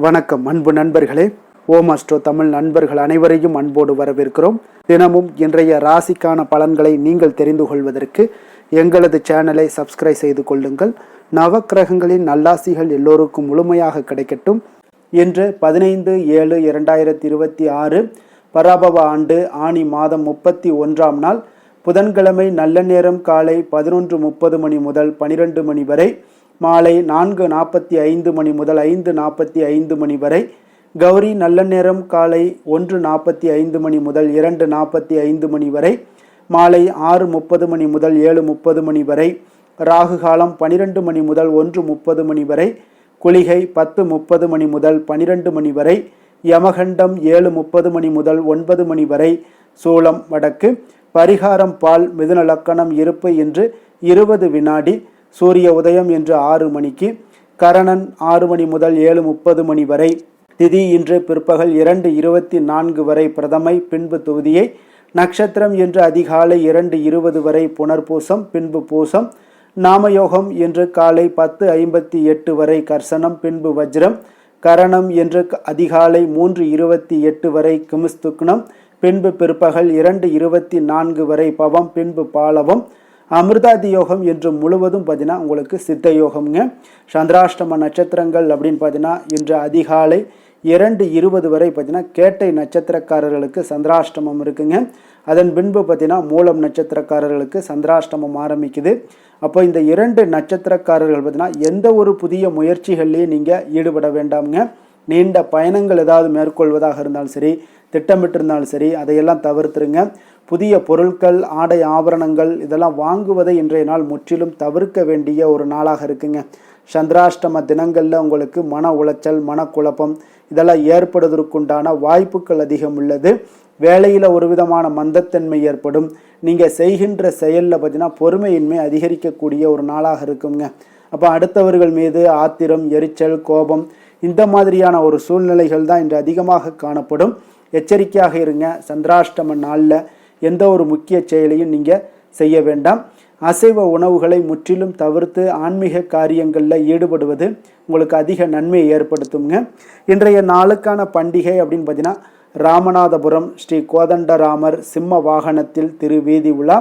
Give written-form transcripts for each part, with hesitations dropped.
வணக்கம் அன்பு நண்பர்களே. ஓம் அஸ்ட்ரோ தமிழ் நண்பர்கள் அனைவரையும் அன்போடு வரவேற்கிறோம். தினமும் இன்றைய ராசிக்கான பலன்களை நீங்கள் தெரிந்து கொள்வதற்கு எங்களது சேனலை சப்ஸ்கிரைப் செய்து கொள்ளுங்கள். நவக்கிரகங்களின் நல்லாசிகள் எல்லோருக்கும் முழுமையாக கிடைக்கட்டும். இன்று 15/7/2026 பராபவ ஆண்டு ஆனி மாதம் 31ஆம் நாள் புதன்கிழமை. நல்ல நேரம் காலை 11:30 மணி முதல் 12 மணி வரை, மாலை 4:45 மணி முதல் 5:45 மணி வரை. கௌரி நல்ல நேரம் காலை 1:45 மணி முதல் 2:45 மணி வரை, மாலை 6:30 மணி முதல் 7:30 மணி வரை. ராகு காலம் 12 மணி முதல் 1:30 மணி வரை. குளிகை 10:30 மணி முதல் 12 மணி வரை. யமகண்டம் 7:30 மணி முதல் 9 மணி வரை. சூலம் வடக்கு. பரிகாரம் பால். மிதுன லக்கணம். இருப்பு இன்று 20 வினாடி. சூரிய உதயம் இன்று 6 மணிக்கு. கரணன் 6 மணி முதல் 7:30 மணி வரை. திதி இன்று பிற்பகல் 2:24 வரை பிரதமை, பின்பு துதியை. நட்சத்திரம் இன்று அதிகாலை 2:20 வரை புனர்பூசம், பின்பு பூசம். நாமயோகம் இன்று காலை 10:58 வரை கர்சனம், பின்பு வஜ்ரம். கரணம் இன்று அதிகாலை 3:28 வரை கிமுஸ்துக்னம், பின்பு பிற்பகல் 2:24 வரை பவம், பின்பு பாலவம். அமிர்தாதி யோகம் என்று முழுவதும் பார்த்தீங்கன்னா உங்களுக்கு சித்த யோகம்ங்க. சந்திராஷ்டம நட்சத்திரங்கள் அப்படின்னு பார்த்தீங்கன்னா இன்று அதிகாலை 2:20 வரை பார்த்தீங்கன்னா கேட்டை நட்சத்திரக்காரர்களுக்கு சந்திராஷ்டமம் இருக்குங்க. அதன் பின்பு பார்த்தீங்கன்னா மூலம் நட்சத்திரக்காரர்களுக்கு சந்திராஷ்டமம் ஆரம்பிக்குது. அப்போ இந்த 2 நட்சத்திரக்காரர்கள் பார்த்தீங்கன்னா எந்த ஒரு புதிய முயற்சிகள்லையும் நீங்கள் ஈடுபட வேண்டாமுங்க. நீண்ட பயணங்கள் ஏதாவது மேற்கொள்வதாக இருந்தாலும் சரி, திட்டமிட்டிருந்தாலும் சரி, அதையெல்லாம் தவிர்த்துருங்க. புதிய பொருட்கள், ஆடை ஆபரணங்கள் இதெல்லாம் வாங்குவதை இன்றைய நாள் முற்றிலும் தவிர்க்க வேண்டிய ஒரு நாளாக இருக்குங்க. சந்திராஷ்டம தினங்களில் உங்களுக்கு மன உளைச்சல், மனக்குழப்பம் இதெல்லாம் ஏற்படுவதற்குண்டான வாய்ப்புகள் அதிகம் உள்ளது. வேலையில் ஒரு விதமான மந்தத்தன்மை ஏற்படும். நீங்கள் செய்கின்ற செயலில் பார்த்தீங்கன்னா பொறுமையின்மை அதிகரிக்கக்கூடிய ஒரு நாளாக இருக்குங்க. அப்போ அடுத்தவர்கள் மீது ஆத்திரம், எரிச்சல், கோபம் இந்த மாதிரியான ஒரு சூழ்நிலைகள் தான் இன்று அதிகமாக காணப்படும். எச்சரிக்கையாக இருங்க. சந்திராஷ்டம நாளில் எந்த ஒரு முக்கிய செயலையும் நீங்கள் செய்ய வேண்டாம். அசைவ உணவுகளை முற்றிலும் தவிர்த்து ஆன்மீக காரியங்களில் ஈடுபடுவது உங்களுக்கு அதிக நன்மையை ஏற்படுத்துங்க. இன்றைய நாளுக்கான பண்டிகை அப்படின்னு பார்த்தீங்கன்னா ராமநாதபுரம் ஸ்ரீ கோதண்டராமர் சிம்ம வாகனத்தில் திருவீதி உலா.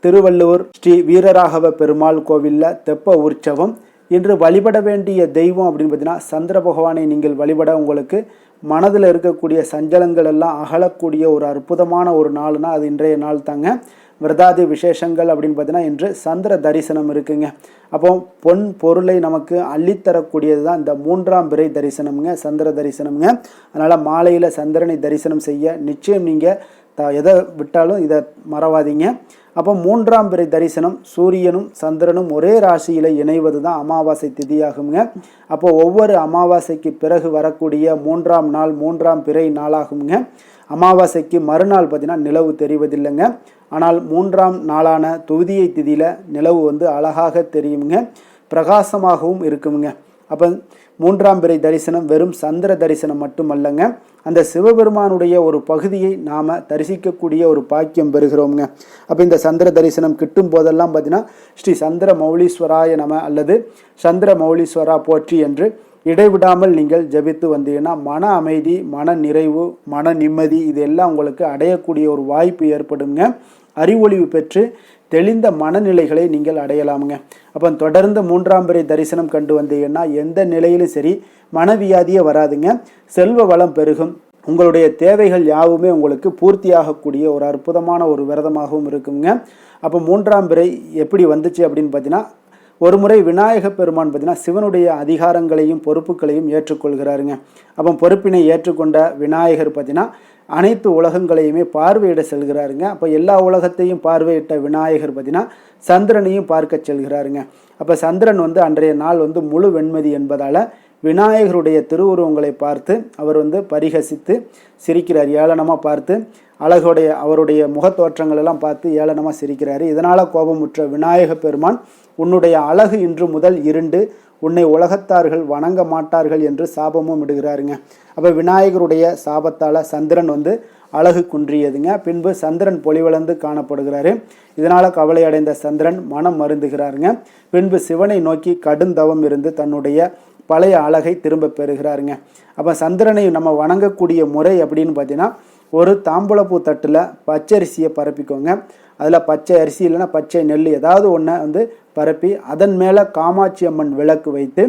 திருவள்ளூர் ஸ்ரீ வீரராகவ பெருமாள் கோவிலில் தெப்ப உற்சவம். இன்று வழிபட வேண்டிய தெய்வம் அப்படின்னு பார்த்தீங்கன்னா சந்திர பகவானை நீங்கள் வழிபட உங்களுக்கு மனதில் இருக்கக்கூடிய சஞ்சலங்கள் எல்லாம் அகலக்கூடிய ஒரு அற்புதமான ஒரு நாள்னா அது இன்றைய நாள் தாங்க. விரதாதி விசேஷங்கள் அப்படின்னு பார்த்தீங்கன்னா இன்று சந்திர தரிசனம் இருக்குங்க. அப்போ பொன் பொருளை நமக்கு அள்ளித்தரக்கூடியது தான் இந்த 3ஆம் பிறை தரிசனம்ங்க, சந்திர தரிசனம்ங்க. அதனால் மாலையில் சந்திரனை தரிசனம் செய்ய நிச்சயம் நீங்கள் எதை விட்டாலும் இதை மறவாதீங்க. அப்போ 3ஆம் பிறை தரிசனம் சூரியனும் சந்திரனும் ஒரே ராசியில் இணைவது தான் அமாவாசை திதியாகுங்க. அப்போ ஒவ்வொரு அமாவாசைக்கு பிறகு வரக்கூடிய 3ஆம் நாள் 3ஆம் பிறை நாளாகுங்க. அமாவாசைக்கு மறுநாள் பார்த்தீங்கன்னா நிலவு தெரிவதில்லைங்க. ஆனால் 3ஆம் நாளான துதியை திதியில் நிலவு அழகாக தெரியுங்க, பிரகாசமாகவும் இருக்குங்க. அப்போ 3ஆம் பிறை தரிசனம் வெறும் சந்திர தரிசனம் மட்டுமல்லங்க, அந்த சிவபெருமானுடைய ஒரு பகுதியை நாம் தரிசிக்கக்கூடிய ஒரு பாக்கியம் பெறுகிறோம்ங்க. அப்போ இந்த சந்திர தரிசனம் கிட்டும் போதெல்லாம் பார்த்தீங்கன்னா ஸ்ரீ சந்திர மௌலீஸ்வராய நம அல்லது சந்திர மௌலீஸ்வரா போற்றி என்று இடைவிடாமல் நீங்கள் ஜபித்து வந்தீங்கன்னா மன அமைதி, மன நிறைவு, மன நிம்மதி இது எல்லாம் உங்களுக்கு அடையக்கூடிய ஒரு வாய்ப்பு ஏற்படுங்க. அறிவொளிவு பெற்று தெளிந்த மனநிலைகளை நீங்கள் அடையலாமுங்க. அப்போ தொடர்ந்து 3ஆம் பிறை தரிசனம் கண்டு வந்தீங்கன்னா எந்த நிலையிலும் சரி மனவியாதியே வராதுங்க. செல்வ வளம் பெருகும். உங்களுடைய தேவைகள் யாவுமே உங்களுக்கு பூர்த்தியாகக்கூடிய ஒரு அற்புதமான ஒரு விரதமாகவும் இருக்குங்க. அப்போ 3ஆம் பிறை எப்படி வந்துச்சு அப்படின்னு பார்த்தீங்கன்னா ஒரு முறை விநாயக பெருமான் பார்த்தீங்கன்னா சிவனுடைய அதிகாரங்களையும் பொறுப்புகளையும் ஏற்றுக்கொள்கிறாருங்க. அப்போ பொறுப்பினை ஏற்றுக்கொண்ட விநாயகர் பார்த்தீங்கன்னா அனைத்து உலகங்களையுமே பார்வையிட செல்கிறாருங்க. அப்போ எல்லா உலகத்தையும் பார்வையிட்ட விநாயகர் பார்த்தீங்கன்னா சந்திரனையும் பார்க்க செல்கிறாருங்க. அப்போ சந்திரன் அன்றைய நாள் முழு வெண்மதி என்பதால் விநாயகருடைய திருவுருவங்களை பார்த்து அவர் பரிகசித்து சிரிக்கிறார். ஏளனமாக பார்த்து அவருடைய முகத்தோற்றங்கள் எல்லாம் பார்த்து ஏளனமாக சிரிக்கிறாரு. இதனால் கோபமுற்ற விநாயக பெருமான் உன்னுடைய அழகு இன்று முதல் இருண்டு, உன்னை உலகத்தார்கள் வணங்க மாட்டார்கள் என்று சாபமும் இடுகிறாருங்க. அப்போ விநாயகருடைய சாபத்தால் சந்திரன் அழகு குன்றியதுங்க. பின்பு சந்திரன் பொலிவளர்ந்து காணப்படுகிறாரு. இதனால் கவலை அடைந்த சந்திரன் மனம் மருந்துகிறாருங்க. பின்பு சிவனை நோக்கி கடுந்தவம் இருந்து தன்னுடைய பழைய அழகை திரும்ப பெறுகிறாருங்க. அப்போ சந்திரனை நம்ம வணங்கக்கூடிய முறை அப்படின்னு பார்த்தீங்கன்னா, ஒரு தாம்பூலப்பூ தட்டில் பச்சரிசியை பரப்பிக்கோங்க. அதில் பச்சை அரிசி இல்லைன்னா பச்சை நெல் ஏதாவது ஒன்றை பரப்பி அதன் மேலே காமாட்சி அம்மன் விளக்கு வைத்து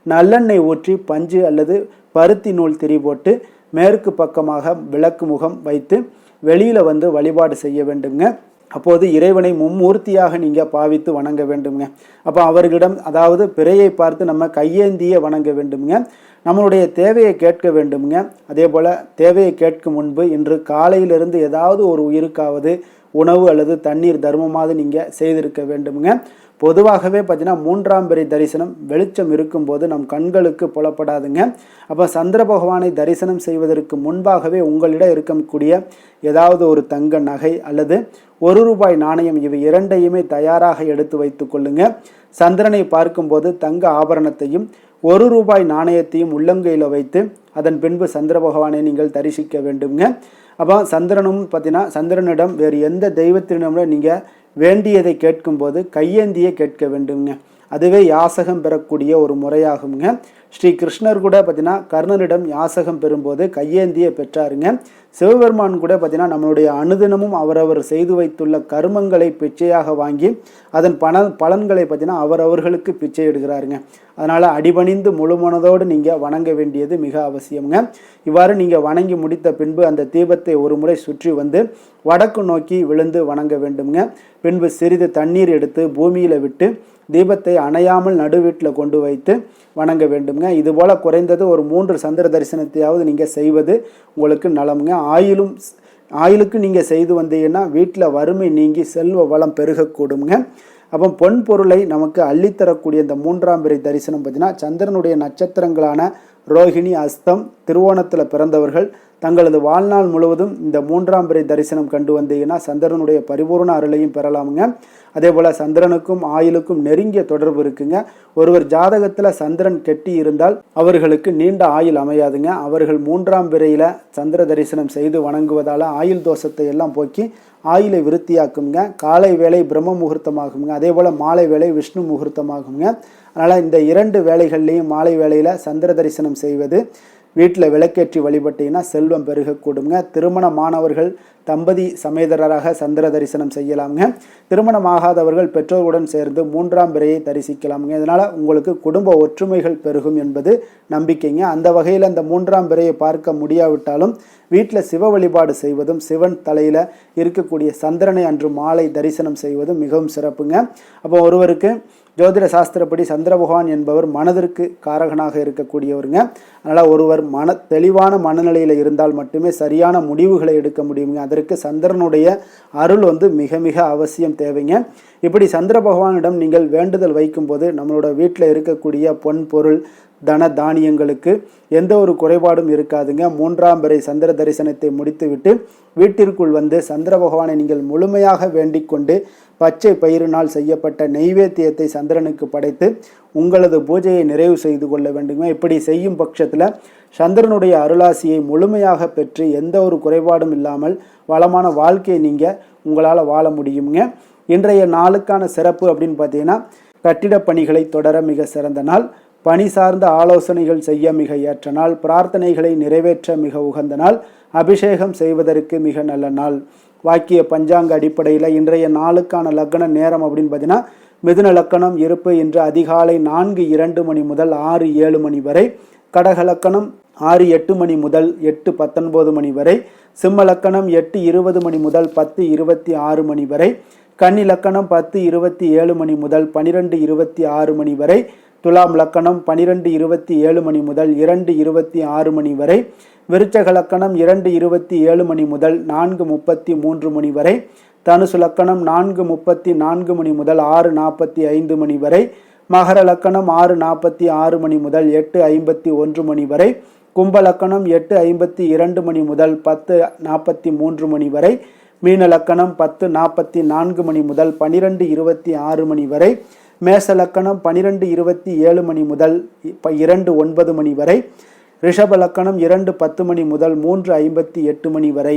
நல்லெண்ணெய் ஊற்றி பஞ்சு அல்லது பருத்தி நூல் திரி போட்டு மேற்கு பக்கமாக விளக்கு முகம் வைத்து வெளியில் வழிபாடு செய்ய வேண்டுங்க. அப்போது இறைவனை மும்மூர்த்தியாக நீங்கள் பாவித்து வணங்க வேண்டுங்க. அப்போ அவர்களிடம் அதாவது பிறையை பார்த்து நம்ம கையேந்திய வணங்க வேண்டுங்க. நம்மளுடைய தேவையை கேட்க வேண்டுங்க. அதே போல் தேவையை கேட்கும் முன்பு இன்று காலையிலிருந்து ஏதாவது ஒரு உயிருக்காவது உணவு அல்லது தண்ணீர் தர்மமாவது நீங்கள் செய்திருக்க வேண்டுங்க. பொதுவாகவே பார்த்தீங்கன்னா 3ஆம் பிறை தரிசனம் வெளிச்சம் இருக்கும்போது நம் கண்களுக்கு புலப்படாதுங்க. அப்போ சந்திர பகவானை தரிசனம் செய்வதற்கு முன்பாகவே உங்களிடம் இருக்கக்கூடிய ஏதாவது ஒரு தங்க நகை அல்லது ₹1 நாணயம் இவை இரண்டையுமே தயாராக எடுத்து வைத்து கொள்ளுங்க. சந்திரனை பார்க்கும்போது தங்க ஆபரணத்தையும் ₹1 நாணயத்தையும் உள்ளங்கையில் வைத்து அதன் பின்பு சந்திர பகவானை நீங்கள் தரிசிக்க வேண்டுங்க. அப்போ சந்திரனும் பார்த்தீங்கன்னா சந்திரனிடம் வேறு எந்த தெய்வத்திடமும் நீங்கள் வேண்டியதை கேட்கும்போது கையேந்தியே கேட்க வேண்டுங்க. அதுவே யாசகம் பெறக்கூடிய ஒரு முறையாகுங்க. ஸ்ரீ கிருஷ்ணர் கூட பார்த்தீங்கன்னா கர்ணனிடம் யாசகம் பெறும்போது கையேந்தியே பெற்றாருங்க. சிவபெருமான் கூட பார்த்தீங்கன்னா நம்மளுடைய அனுதினமும் அவரவர் செய்து வைத்துள்ள கர்மங்களை பிச்சையாக வாங்கி அதன் பலன்களை பார்த்தீங்கன்னா அவர்களுக்கு பிச்சை எடுக்கிறாருங்க. அதனால் அடிபணிந்து முழு மனதோடு நீங்கள் வணங்க வேண்டியது மிக அவசியங்க. இவ்வாறு நீங்கள் வணங்கி முடித்த பின்பு அந்த தீபத்தை ஒரு முறை சுற்றி வடக்கு நோக்கி விழுந்து வணங்க வேண்டுங்க. பின்பு சிறிது தண்ணீர் எடுத்து பூமியில் விட்டு தீபத்தை அணையாமல் நடுவீட்டில் கொண்டு வைத்து வணங்க வேண்டுங்க. இதுபோல் குறைந்தது ஒரு 3 சந்திர தரிசனத்தையாவது நீங்கள் செய்வது உங்களுக்கு நலமுங்க. ஆயுளுக்கு நீங்கள் செய்து வந்தீங்கன்னா வீட்டில் வறுமை நீங்கி செல்வ வளம் பெருகக்கூடுங்க. அப்போ பொன் பொருளை நமக்கு அள்ளித்தரக்கூடிய இந்த 3ஆம் பிறை தரிசனம் பார்த்தீங்கன்னா சந்திரனுடைய நட்சத்திரங்களான ரோஹிணி, அஸ்தம், திருவோணத்தில் பிறந்தவர்கள் தங்களது வாழ்நாள் முழுவதும் இந்த 3ஆம் பிறை தரிசனம் கண்டு வந்தீங்கன்னா சந்திரனுடைய பரிபூர்ண அருளையும் பெறலாமுங்க. அதே போல் சந்திரனுக்கும் ஆயுளுக்கும் நெருங்கிய தொடர்பு இருக்குங்க. ஒருவர் ஜாதகத்தில் சந்திரன் கெட்டி இருந்தால் அவர்களுக்கு நீண்ட ஆயுள் அமையாதுங்க. அவர்கள் 3ஆம் பிறையில் சந்திர தரிசனம் செய்து வணங்குவதால் ஆயுள் தோஷத்தை எல்லாம் போக்கி ஆயுளை விருத்தியாக்குங்க. காலை வேளை பிரம்ம முகூர்த்தமாகுங்க. அதே போல் மாலை வேளை விஷ்ணு முகூர்த்தமாகுங்க. அதனால் இந்த 2 வேளைகள்லையும் மாலை வேளையில் சந்திர தரிசனம் செய்வது வீட்டில் விளக்கேற்றி வழிபட்டீங்கன்னா செல்வம் பெருகக்கூடுங்க. திருமணமானவர்கள் தம்பதி சமேதரராக சந்திர தரிசனம் செய்யலாமுங்க. திருமணமாகாதவர்கள் பெற்றோருடன் சேர்ந்து 3ஆம் பிறையை தரிசிக்கலாமுங்க. இதனால் உங்களுக்கு குடும்ப ஒற்றுமைகள் பெருகும் என்பது நம்பிக்கைங்க. அந்த வகையில் அந்த 3ஆம் பிறையை பார்க்க முடியாவிட்டாலும் வீட்டில் சிவ வழிபாடு செய்வதும் சிவன் தலையில் இருக்கக்கூடிய சந்திரனை அன்று மாலை தரிசனம் செய்வதும் மிகவும் சிறப்புங்க. அப்போ ஒருவருக்கு ஜோதிட சாஸ்திரப்படி சந்திர பகவான் என்பவர் மனதிற்கு காரகனாக இருக்கக்கூடியவருங்க. அதனால் ஒருவர் தெளிவான மனநிலையில் இருந்தால் மட்டுமே சரியான முடிவுகளை எடுக்க முடியுங்க. அதற்கு சந்திரனுடைய அருள் மிக மிக அவசியம் தேவைங்க. இப்படி சந்திர பகவானிடம் நீங்கள் வேண்டுதல் வைக்கும்போது நம்மளோட வீட்டில் இருக்கக்கூடிய பொன் பொருள் தன தானியங்களுக்கு எந்த ஒரு குறைபாடும் இருக்காதுங்க. 3ஆம் பிறை சந்திர தரிசனத்தை முடித்துவிட்டு வீட்டிற்குள் சந்திர பகவானை நீங்கள் முழுமையாக வேண்டிக் கொண்டு பச்சை பயிரினால் செய்யப்பட்ட நெய்வேத்தியத்தை சந்திரனுக்கு படைத்து உங்களது பூஜையை நிறைவு செய்து கொள்ள வேண்டுங்க. இப்படி செய்யும் பட்சத்தில் சந்திரனுடைய அருளாசியை முழுமையாக பெற்று எந்த ஒரு குறைபாடும் இல்லாமல் வளமான வாழ்க்கையை நீங்கள் உங்களால் வாழ முடியுங்க. இன்றைய நாளுக்கான சிறப்பு அப்படின்னு பார்த்தீங்கன்னா கட்டிடப் பணிகளை தொடர மிக சிறந்த நாள், பணி சார்ந்த ஆலோசனைகள் செய்ய மிக ஏற்ற நாள், பிரார்த்தனைகளை நிறைவேற்ற மிக உகந்த நாள், அபிஷேகம் செய்வதற்கு மிக நல்ல நாள். வாக்கிய பஞ்சாங்க அடிப்படையில் இன்றைய நாளுக்கான லக்ன நேரம் அப்படின்னு பார்த்தீங்கன்னா மிதுன லக்கணம் இருப்பு இன்று அதிகாலை 4:02 மணி முதல் 6:07 மணி வரை, கடக லக்கணம் 6:08 மணி முதல் 8:19 மணி வரை, சிம்ம லக்கணம் 8:20 மணி முதல் 10:26 மணி வரை, கன்னி லக்கணம் 10:27 மணி முதல் 12:26 மணி வரை, துலாம் லக்கணம் 12:27 மணி முதல் 2:26 மணி வரை, விருச்சக லக்கணம் 2:27 மணி முதல் 4:33 மணி வரை, தனுசு லக்கணம் 4:34 மணி முதல் 6:45 மணி வரை, மகர லக்கணம் 6:46 மணி முதல் 8:51 மணி வரை, கும்ப லக்கணம் 8:52 மணி முதல் 10:43 மணி வரை, மீன லக்கணம் 10:44 மணி முதல் 12:26 மணி வரை, மேச லக்கணம் 12:27 மணி முதல் 2:09 மணி வரை, ரிஷப லக்கணம் 2:10 மணி முதல் 3:58 மணி வரை,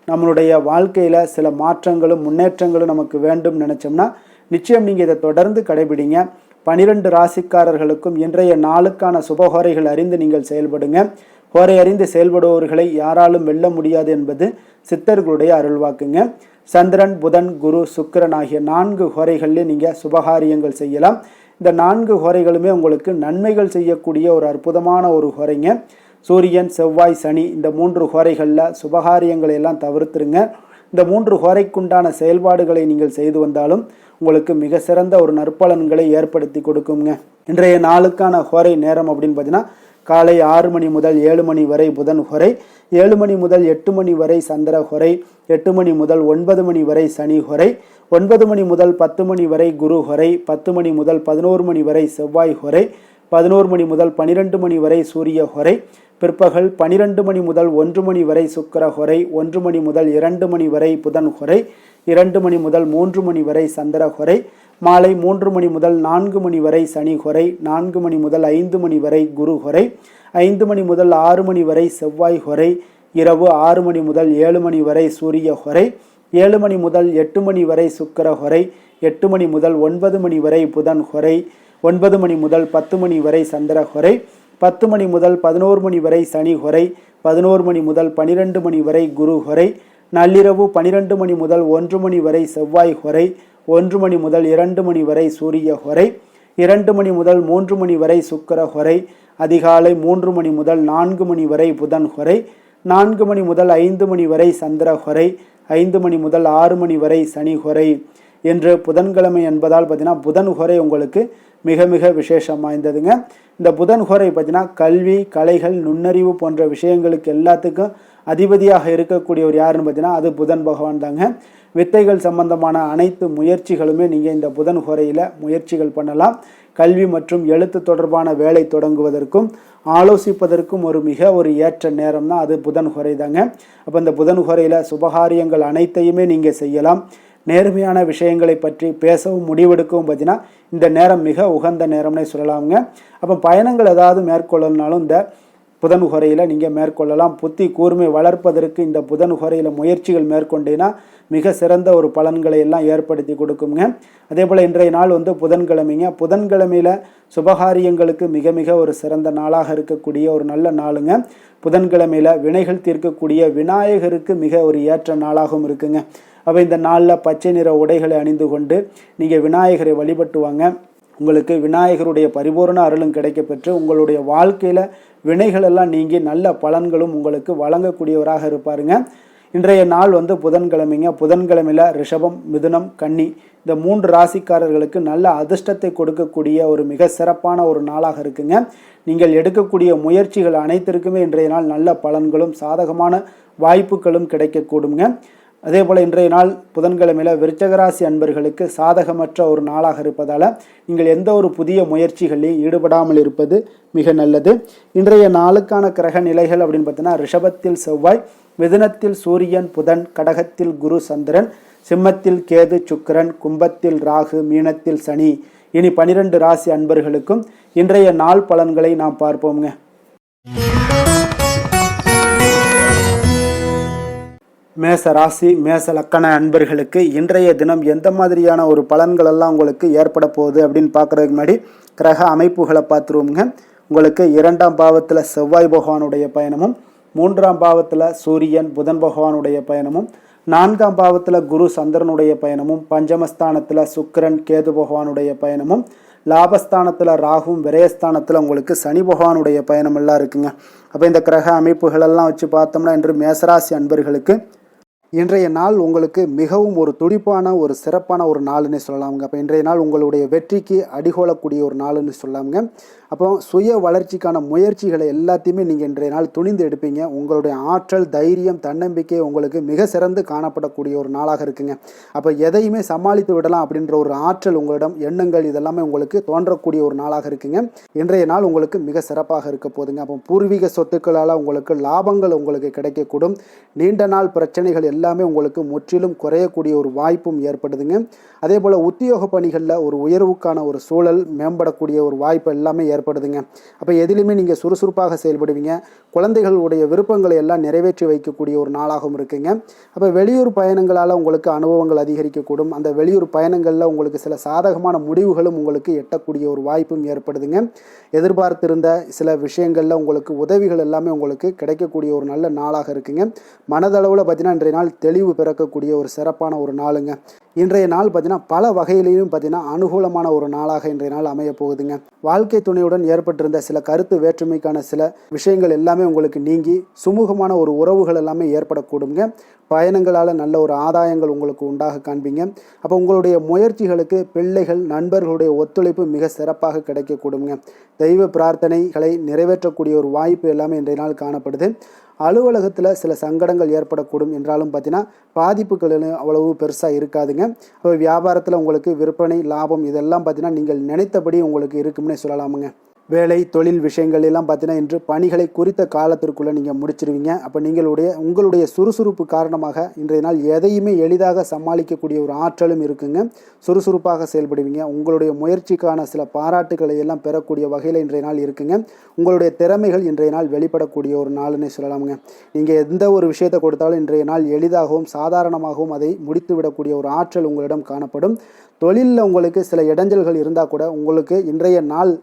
நம்மளுடைய வாழ்க்கையில் சில மாற்றங்களும் முன்னேற்றங்களும் நமக்கு வேண்டும் நினச்சோம்னா நிச்சயம் நீங்கள் இதை தொடர்ந்து கடைபிடிங்க. 12 ராசிக்காரர்களுக்கும் இன்றைய நாளுக்கான சுபஹோரைகள் அறிந்து நீங்கள் செயல்படுங்க. ஹோரை அறிந்து செயல்படுபவர்களை யாராலும் வெல்ல முடியாது என்பது சித்தர்களுடைய அருள்வாக்குங்க. சந்திரன், புதன், குரு, சுக்கிரன் ஆகிய 4 ஹோரைகளிலே நீங்கள் சுபகாரியங்கள் செய்யலாம். இந்த 4 ஹோரைகளுமே உங்களுக்கு நன்மைகள் செய்யக்கூடிய ஒரு அற்புதமான ஒரு ஹோரைங்க. சூரியன், செவ்வாய், சனி இந்த 3 ஹோரைகளில் சுபகாரியங்களை எல்லாம் தவிர்த்துருங்க. இந்த 3 ஹோரைக்குண்டான செயல்பாடுகளை நீங்கள் செய்து வந்தாலும் உங்களுக்கு மிக சிறந்த ஒரு நற்பலன்களை ஏற்படுத்தி கொடுக்குங்க. இன்றைய நாளுக்கான ஹோரை நேரம் அப்படின்னு பார்த்தீங்கன்னா காலை 6 மணி முதல் 7 மணி வரை புதன் ஹோரை, 7 மணி முதல் 8 மணி வரை சந்திர ஹோரை, 8 மணி முதல் 9 மணி வரை சனி ஹோரை, 9 மணி முதல் 10 மணி வரை குரு ஹோரை, 10 மணி முதல் 11 மணி வரை செவ்வாய் ஹோரை, 11 மணி முதல் 12 மணி வரை சூரிய ஹோரை, பிற்பகல் 12 மணி முதல் 1 மணி வரை சுக்கிர ஹோரை, 1 மணி முதல் 2 மணி வரை புதன் ஹோரை, 2 மணி முதல் 3 மணி வரை சந்திர ஹோரை, மாலை 3 மணி முதல் 4 மணி வரை சனி ஹோரை, 4 மணி முதல் 5 மணி வரை குரு ஹோரை, 5 மணி முதல் 6 மணி வரை செவ்வாய் ஹோரை, இரவு 6 மணி முதல் 7 மணி வரை சூரிய ஹோரை, 7 மணி முதல் 8 மணி வரை சுக்கிர ஹோரை, 8 மணி முதல் 9 மணி வரை புதன் ஹோரை, 9 மணி முதல் 10 மணி வரை சந்திர ஹோரை, 10 மணி முதல் 11 மணி வரை சனி ஹோரை, 11 மணி முதல் 12 மணி வரை குரு ஹோரை, நள்ளிரவு 12 மணி முதல் 1 மணி வரை செவ்வாய் ஹோரை, 1 மணி முதல் 2 மணி வரை சூரிய ஹோரை, 2 மணி முதல் 3 மணி வரை சுக்கிர ஹோரை, அதிகாலை 3 மணி முதல் 4 மணி வரை புதன் ஹோரை, 4 மணி முதல் 5 மணி வரை சந்திர ஹோரை, 5 மணி முதல் 6 மணி வரை சனி ஹோரை. என்று புதன்கிழமை என்பதால் பார்த்தீங்கன்னா புதன் ஹோரை உங்களுக்கு மிக மிக விசேஷம் வாய்ந்ததுங்க. இந்த புதன் ஹோரை பார்த்தீங்கன்னா கல்வி, கலைகள், நுண்ணறிவு போன்ற விஷயங்களுக்கு எல்லாத்துக்கும் அதிபதியாக இருக்கக்கூடியவர் யாருன்னு பார்த்தீங்கன்னா அது புதன் பகவான் தாங்க. வித்தைகள் சம்பந்தமான அனைத்து முயற்சிகளுமே நீங்கள் இந்த புதன் ஹோரையில் முயற்சிகள் பண்ணலாம். கல்வி மற்றும் எழுத்து தொடர்பான வேலை தொடங்குவதற்கும் ஆலோசிப்பதற்கும் ஒரு ஏற்ற நேரம் தான் அது புதன் ஹோரை தாங்க. அப்போ இந்த புதன் ஹோரையில் சுபகாரியங்கள் அனைத்தையுமே நீங்கள் செய்யலாம். நேர்மையான விஷயங்களை பற்றி பேசவும் முடிவெடுக்கவும் பார்த்தீங்கன்னா இந்த நேரம் மிக உகந்த நேரம்னே சொல்லலாமுங்க. அப்போ பயணங்கள் ஏதாவது மேற்கொள்ளணும்னாலும் இந்த புதன் ஹோரையில் நீங்கள் மேற்கொள்ளலாம். புத்தி கூர்மை வளர்ப்பதற்கு இந்த புதன் ஹோரையில் முயற்சிகள் மேற்கொண்டீங்கன்னா மிக சிறந்த ஒரு பலன்களை எல்லாம் ஏற்படுத்தி கொடுக்குங்க. அதே போல் இன்றைய நாள் புதன்கிழமைங்க. புதன்கிழமையில் சுபகாரியங்களுக்கு மிக மிக ஒரு சிறந்த நாளாக இருக்கக்கூடிய ஒரு நல்ல நாளுங்க. புதன்கிழமையில் வினைகள் தீர்க்கக்கூடிய விநாயகருக்கு மிக ஒரு ஏற்ற நாளாகவும் இருக்குங்க. அப்போ இந்த நாளில் பச்சை நிற உடைகளை அணிந்து கொண்டு நீங்கள் விநாயகரை வழிபட்டு வாங்க. உங்களுக்கு விநாயகருடைய பரிபூர்ண அருளும் கிடைக்கப்பெற்று உங்களுடைய வாழ்க்கையில் வினைகள் எல்லாம் நீங்கி நல்ல பலன்களும் உங்களுக்கு வழங்கக்கூடியவராக இருப்பாருங்க. இன்றைய நாள் புதன்கிழமைங்க. புதன்கிழமையில் ரிஷபம், மிதுனம், கன்னி இந்த 3 ராசிக்காரர்களுக்கு நல்ல அதிர்ஷ்டத்தை கொடுக்கக்கூடிய ஒரு மிக சிறப்பான ஒரு நாளாக இருக்குங்க. நீங்கள் எடுக்கக்கூடிய முயற்சிகள் அனைத்திற்குமே இன்றைய நாள் நல்ல பலன்களும் சாதகமான வாய்ப்புகளும் கிடைக்கக்கூடுங்க. அதே போல் இன்றைய நாள் புதன்கிழமையில் விருச்சகராசி அன்பர்களுக்கு சாதகமற்ற ஒரு நாளாக இருப்பதால் நீங்கள் எந்த ஒரு புதிய முயற்சிகளில் ஈடுபடாமல் இருப்பது மிக நல்லது. இன்றைய நாளுக்கான கிரக நிலைகள் அப்படின்னு பார்த்தீங்கன்னா ரிஷபத்தில் செவ்வாய், மிதுனத்தில் சூரியன், புதன், கடகத்தில் குரு, சந்திரன், சிம்மத்தில் கேது, சுக்கிரன், கும்பத்தில் ராகு, மீனத்தில் சனி. இனி 12 ராசி அன்பர்களுக்கும் இன்றைய நாள் பலன்களை நாம் பார்ப்போங்க. மேச ராசி, மேச லக்கண அன்பர்களுக்கு இன்றைய தினம் எந்த மாதிரியான ஒரு பலன்கள் எல்லாம் உங்களுக்கு ஏற்பட போகுது அப்படின்னு பார்க்குறதுக்கு முன்னாடி கிரக அமைப்புகளை பார்த்துருவோங்க. உங்களுக்கு 2ஆம் பாவத்தில் செவ்வாய் பகவானுடைய பயணமும், 3ஆம் பாவத்தில் சூரியன் புதன் பகவானுடைய பயணமும், 4ஆம் பாவத்தில் குரு சந்திரனுடைய பயணமும், பஞ்சமஸ்தானத்தில் சுக்கிரன் கேது பகவானுடைய பயணமும், லாபஸ்தானத்தில் ராகும், விரயஸ்தானத்தில் உங்களுக்கு சனி பகவானுடைய பயணம் எல்லாம் இருக்குங்க. அப்போ இந்த கிரக அமைப்புகளெல்லாம் வச்சு பார்த்தோம்னா இன்று மேசராசி அன்பர்களுக்கு இன்றைய நாள் உங்களுக்கு மிகவும் ஒரு துடிப்பான ஒரு சிறப்பான ஒரு நாளுன்னு சொல்லலாமுங்க. அப்போ இன்றைய நாள் உங்களுடைய வெற்றிக்கு அடிகோலக்கூடிய ஒரு நாளுன்னு சொல்லலாமுங்க. அப்போ சுய வளர்ச்சிக்கான முயற்சிகளை எல்லாத்தையுமே நீங்கள் இன்றைய நாள் துணிந்து எடுப்பீங்க. உங்களுடைய ஆற்றல், தைரியம், தன்னம்பிக்கை உங்களுக்கு மிக சிறந்து காணப்படக்கூடிய ஒரு நாளாக இருக்குங்க. அப்போ எதையுமே சமாளித்து விடலாம் அப்படின்ற ஒரு ஆற்றல் உங்களிடம், எண்ணங்கள் இதெல்லாமே உங்களுக்கு தோன்றக்கூடிய ஒரு நாளாக இருக்குங்க. இன்றைய நாள் உங்களுக்கு மிக சிறப்பாக இருக்க போதுங்க. அப்போ பூர்வீக சொத்துக்களால் உங்களுக்கு லாபங்கள் உங்களுக்கு கிடைக்கக்கூடும். நீண்ட நாள் பிரச்சனைகள் எல்லாமே உங்களுக்கு முற்றிலும் குறையக்கூடிய ஒரு வாய்ப்பும் ஏற்படுதுங்க. அதே போல் உத்தியோக பணிகளில் ஒரு உயர்வுக்கான ஒரு சூழல் மேம்படக்கூடிய ஒரு வாய்ப்பு எல்லாமே ஏற்படுதுங்க. அப்போ எதிலுமே நீங்கள் சுறுசுறுப்பாக செயல்படுவீங்க. குழந்தைகளுடைய விருப்பங்களை எல்லாம் நிறைவேற்றி வைக்கக்கூடிய ஒரு நாளாகவும் இருக்குங்க. அப்போ வெளியூர் பயணங்களால் உங்களுக்கு அனுபவங்கள் அதிகரிக்கக்கூடும். அந்த வெளியூர் பயணங்களில் உங்களுக்கு சில சாதகமான முடிவுகளும் உங்களுக்கு எட்டக்கூடிய ஒரு வாய்ப்பும் ஏற்படுதுங்க. எதிர்பார்த்திருந்த சில விஷயங்களில் உங்களுக்கு உதவிகள் எல்லாமே உங்களுக்கு கிடைக்கக்கூடிய ஒரு நல்ல நாளாக இருக்குங்க. மனதளவில் பார்த்தீங்கன்னா இன்றைய நாள் தெளிவு பிறக்கக்கூடிய ஒரு சிறப்பான ஒரு நாளுங்க. இன்றைய நாள் பார்த்தீங்கன்னா பல வகையிலையும் பார்த்தீங்கன்னா அனுகூலமான ஒரு நாளாக இன்றைய நாள் அமைய போகுதுங்க. வாழ்க்கை துணையுடன் ஏற்பட்டிருந்த சில கருத்து வேற்றுமைக்கான சில விஷயங்கள் எல்லாமே உங்களுக்கு நீங்கி சுமூகமான ஒரு உறவுகள் எல்லாமே ஏற்படக்கூடுங்க. பயணங்களால் நல்ல ஒரு ஆதாயங்கள் உங்களுக்கு உண்டாக காண்பீங்க. அப்போ உங்களுடைய முயற்சிகளுக்கு பிள்ளைகள் நண்பர்களுடைய ஒத்துழைப்பு மிக சிறப்பாக கிடைக்கக்கூடுங்க. தெய்வ பிரார்த்தனைகளை நிறைவேற்றக்கூடிய ஒரு வாய்ப்பு எல்லாமே இன்றைய நாள் காணப்படுது. அலுவலகத்தில் சில சங்கடங்கள் ஏற்படக்கூடும் என்றாலும் பார்த்தீங்கன்னா பாதிப்புகள் அவ்வளவு பெருசாக இருக்காதுங்க. அப்போ வியாபாரத்தில் உங்களுக்கு விற்பனை லாபம் இதெல்லாம் பார்த்தீங்கன்னா நீங்கள் நினைத்தபடி உங்களுக்கு இருக்கும்னே சொல்லலாமுங்க. வேலை தொழில் விஷயங்கள் எல்லாம் பார்த்தீங்கன்னா இன்று பணிகளை குறித்த காலத்திற்குள்ளே நீங்கள் முடிச்சிருவீங்க. அப்போ உங்களுடைய சுறுசுறுப்பு காரணமாக இன்றைய நாள் எதையுமே எளிதாக சமாளிக்கக்கூடிய ஒரு ஆற்றலும் இருக்குங்க. சுறுசுறுப்பாக செயல்படுவீங்க. உங்களுடைய முயற்சிக்கான சில பாராட்டுகளை எல்லாம் பெறக்கூடிய வகையில் இன்றைய நாள் இருக்குங்க. உங்களுடைய திறமைகள் இன்றைய நாள் வெளிப்படக்கூடிய ஒரு நாள்னே சொல்லலாமுங்க. நீங்கள் எந்த ஒரு விஷயத்தை கொடுத்தாலும் இன்றைய நாள் எளிதாகவும் சாதாரணமாகவும் அதை முடித்து விடக்கூடிய ஒரு ஆற்றல் உங்களிடம் காணப்படும். தொழிலில் உங்களுக்கு சில இடைஞ்சல்கள் இருந்தால் கூட உங்களுக்கு இன்றைய நாள்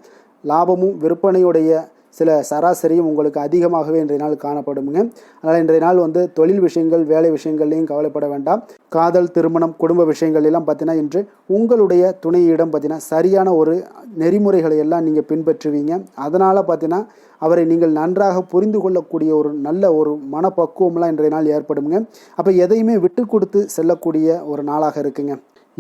லாபமும் விற்பனையுடைய சில சராசரியும் உங்களுக்கு அதிகமாகவே இன்றைய நாள் காணப்படுங்க. அதனால் இன்றைய நாள் தொழில் விஷயங்கள் வேலை விஷயங்கள்லையும் கவலைப்பட வேண்டாம். காதல் திருமணம் குடும்ப விஷயங்கள் எல்லாம் பார்த்தீங்கன்னா இன்று உங்களுடைய துணையிடம் பார்த்தீங்கன்னா சரியான ஒரு நெறிமுறைகளை எல்லாம் நீங்கள் பின்பற்றுவீங்க. அதனால் பார்த்தீங்கன்னா அவரை நீங்கள் நன்றாக புரிந்து கொள்ளக்கூடிய ஒரு நல்ல ஒரு மனப்பக்குவம்லாம் இன்றைய நாள் ஏற்படுங்க. அப்போ எதையுமே விட்டு கொடுத்து செல்லக்கூடிய ஒரு நாளாக இருக்குங்க.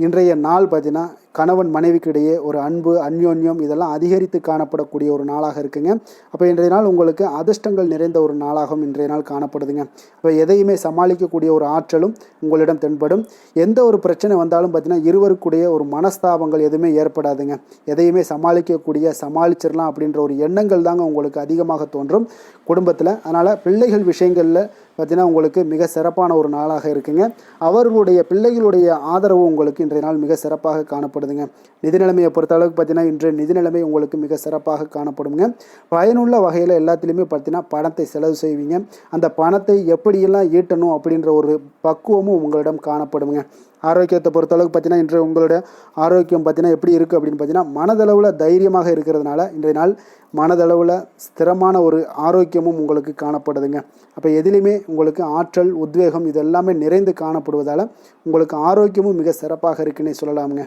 இன்றைய நாள் பார்த்தீங்கன்னா கணவன் மனைவிக்கு இடையே ஒரு அன்பு அந்யோன்யம் இதெல்லாம் அதிகரித்து காணப்படக்கூடிய ஒரு நாளாக இருக்குங்க. அப்போ இன்றைய நாள் உங்களுக்கு அதிர்ஷ்டங்கள் நிறைந்த ஒரு நாளாகவும் இன்றைய நாள் காணப்படுதுங்க. அப்போ எதையுமே சமாளிக்கக்கூடிய ஒரு ஆற்றலும் உங்களிடம் தென்படும். எந்த ஒரு பிரச்சனை வந்தாலும் பார்த்தீங்கன்னா இருவருக்குடைய ஒரு மனஸ்தாபங்கள் எதுவுமே ஏற்படாதுங்க. எதையுமே சமாளிச்சிடலாம் அப்படின்ற ஒரு எண்ணங்கள் தாங்க உங்களுக்கு அதிகமாக தோன்றும் குடும்பத்தில். அதனால் பிள்ளைகள் விஷயங்களில் பார்த்தீங்கன்னா உங்களுக்கு மிக சிறப்பான ஒரு நாளாக இருக்குங்க. அவர்களுடைய பிள்ளைகளுடைய ஆதரவு உங்களுக்கு இன்றைய நாள் மிக சிறப்பாக காணப்படுதுங்க. நிதி நிலைமையை பொறுத்த அளவுக்கு பார்த்தீங்கன்னா இன்று நிதி நிலைமை உங்களுக்கு மிக சிறப்பாக காணப்படுங்க. பயனுள்ள வகையில் எல்லாத்துலேயுமே பார்த்தீங்கன்னா பணத்தை செலவு செய்வீங்க. அந்த பணத்தை எப்படியெல்லாம் ஈட்டணும் அப்படின்ற ஒரு பக்குவமும் உங்களிடம் காணப்படுங்க. ஆரோக்கியத்தை பொறுத்தளவுக்கு பார்த்தீங்கன்னா இன்று உங்களுடைய ஆரோக்கியம் பார்த்தீங்கன்னா எப்படி இருக்குது அப்படின்னு பார்த்தீங்கன்னா மனதளவில் தைரியமாக இருக்கிறதுனால இன்றைய நாள் மனதளவில் ஸ்திரமான ஒரு ஆரோக்கியமும் உங்களுக்கு காணப்படுதுங்க. அப்போ எதிலுமே உங்களுக்கு ஆற்றல் உத்வேகம் இது எல்லாமே நிறைந்து காணப்படுவதால் உங்களுக்கு ஆரோக்கியமும் மிக சிறப்பாக இருக்குன்னே சொல்லலாமுங்க.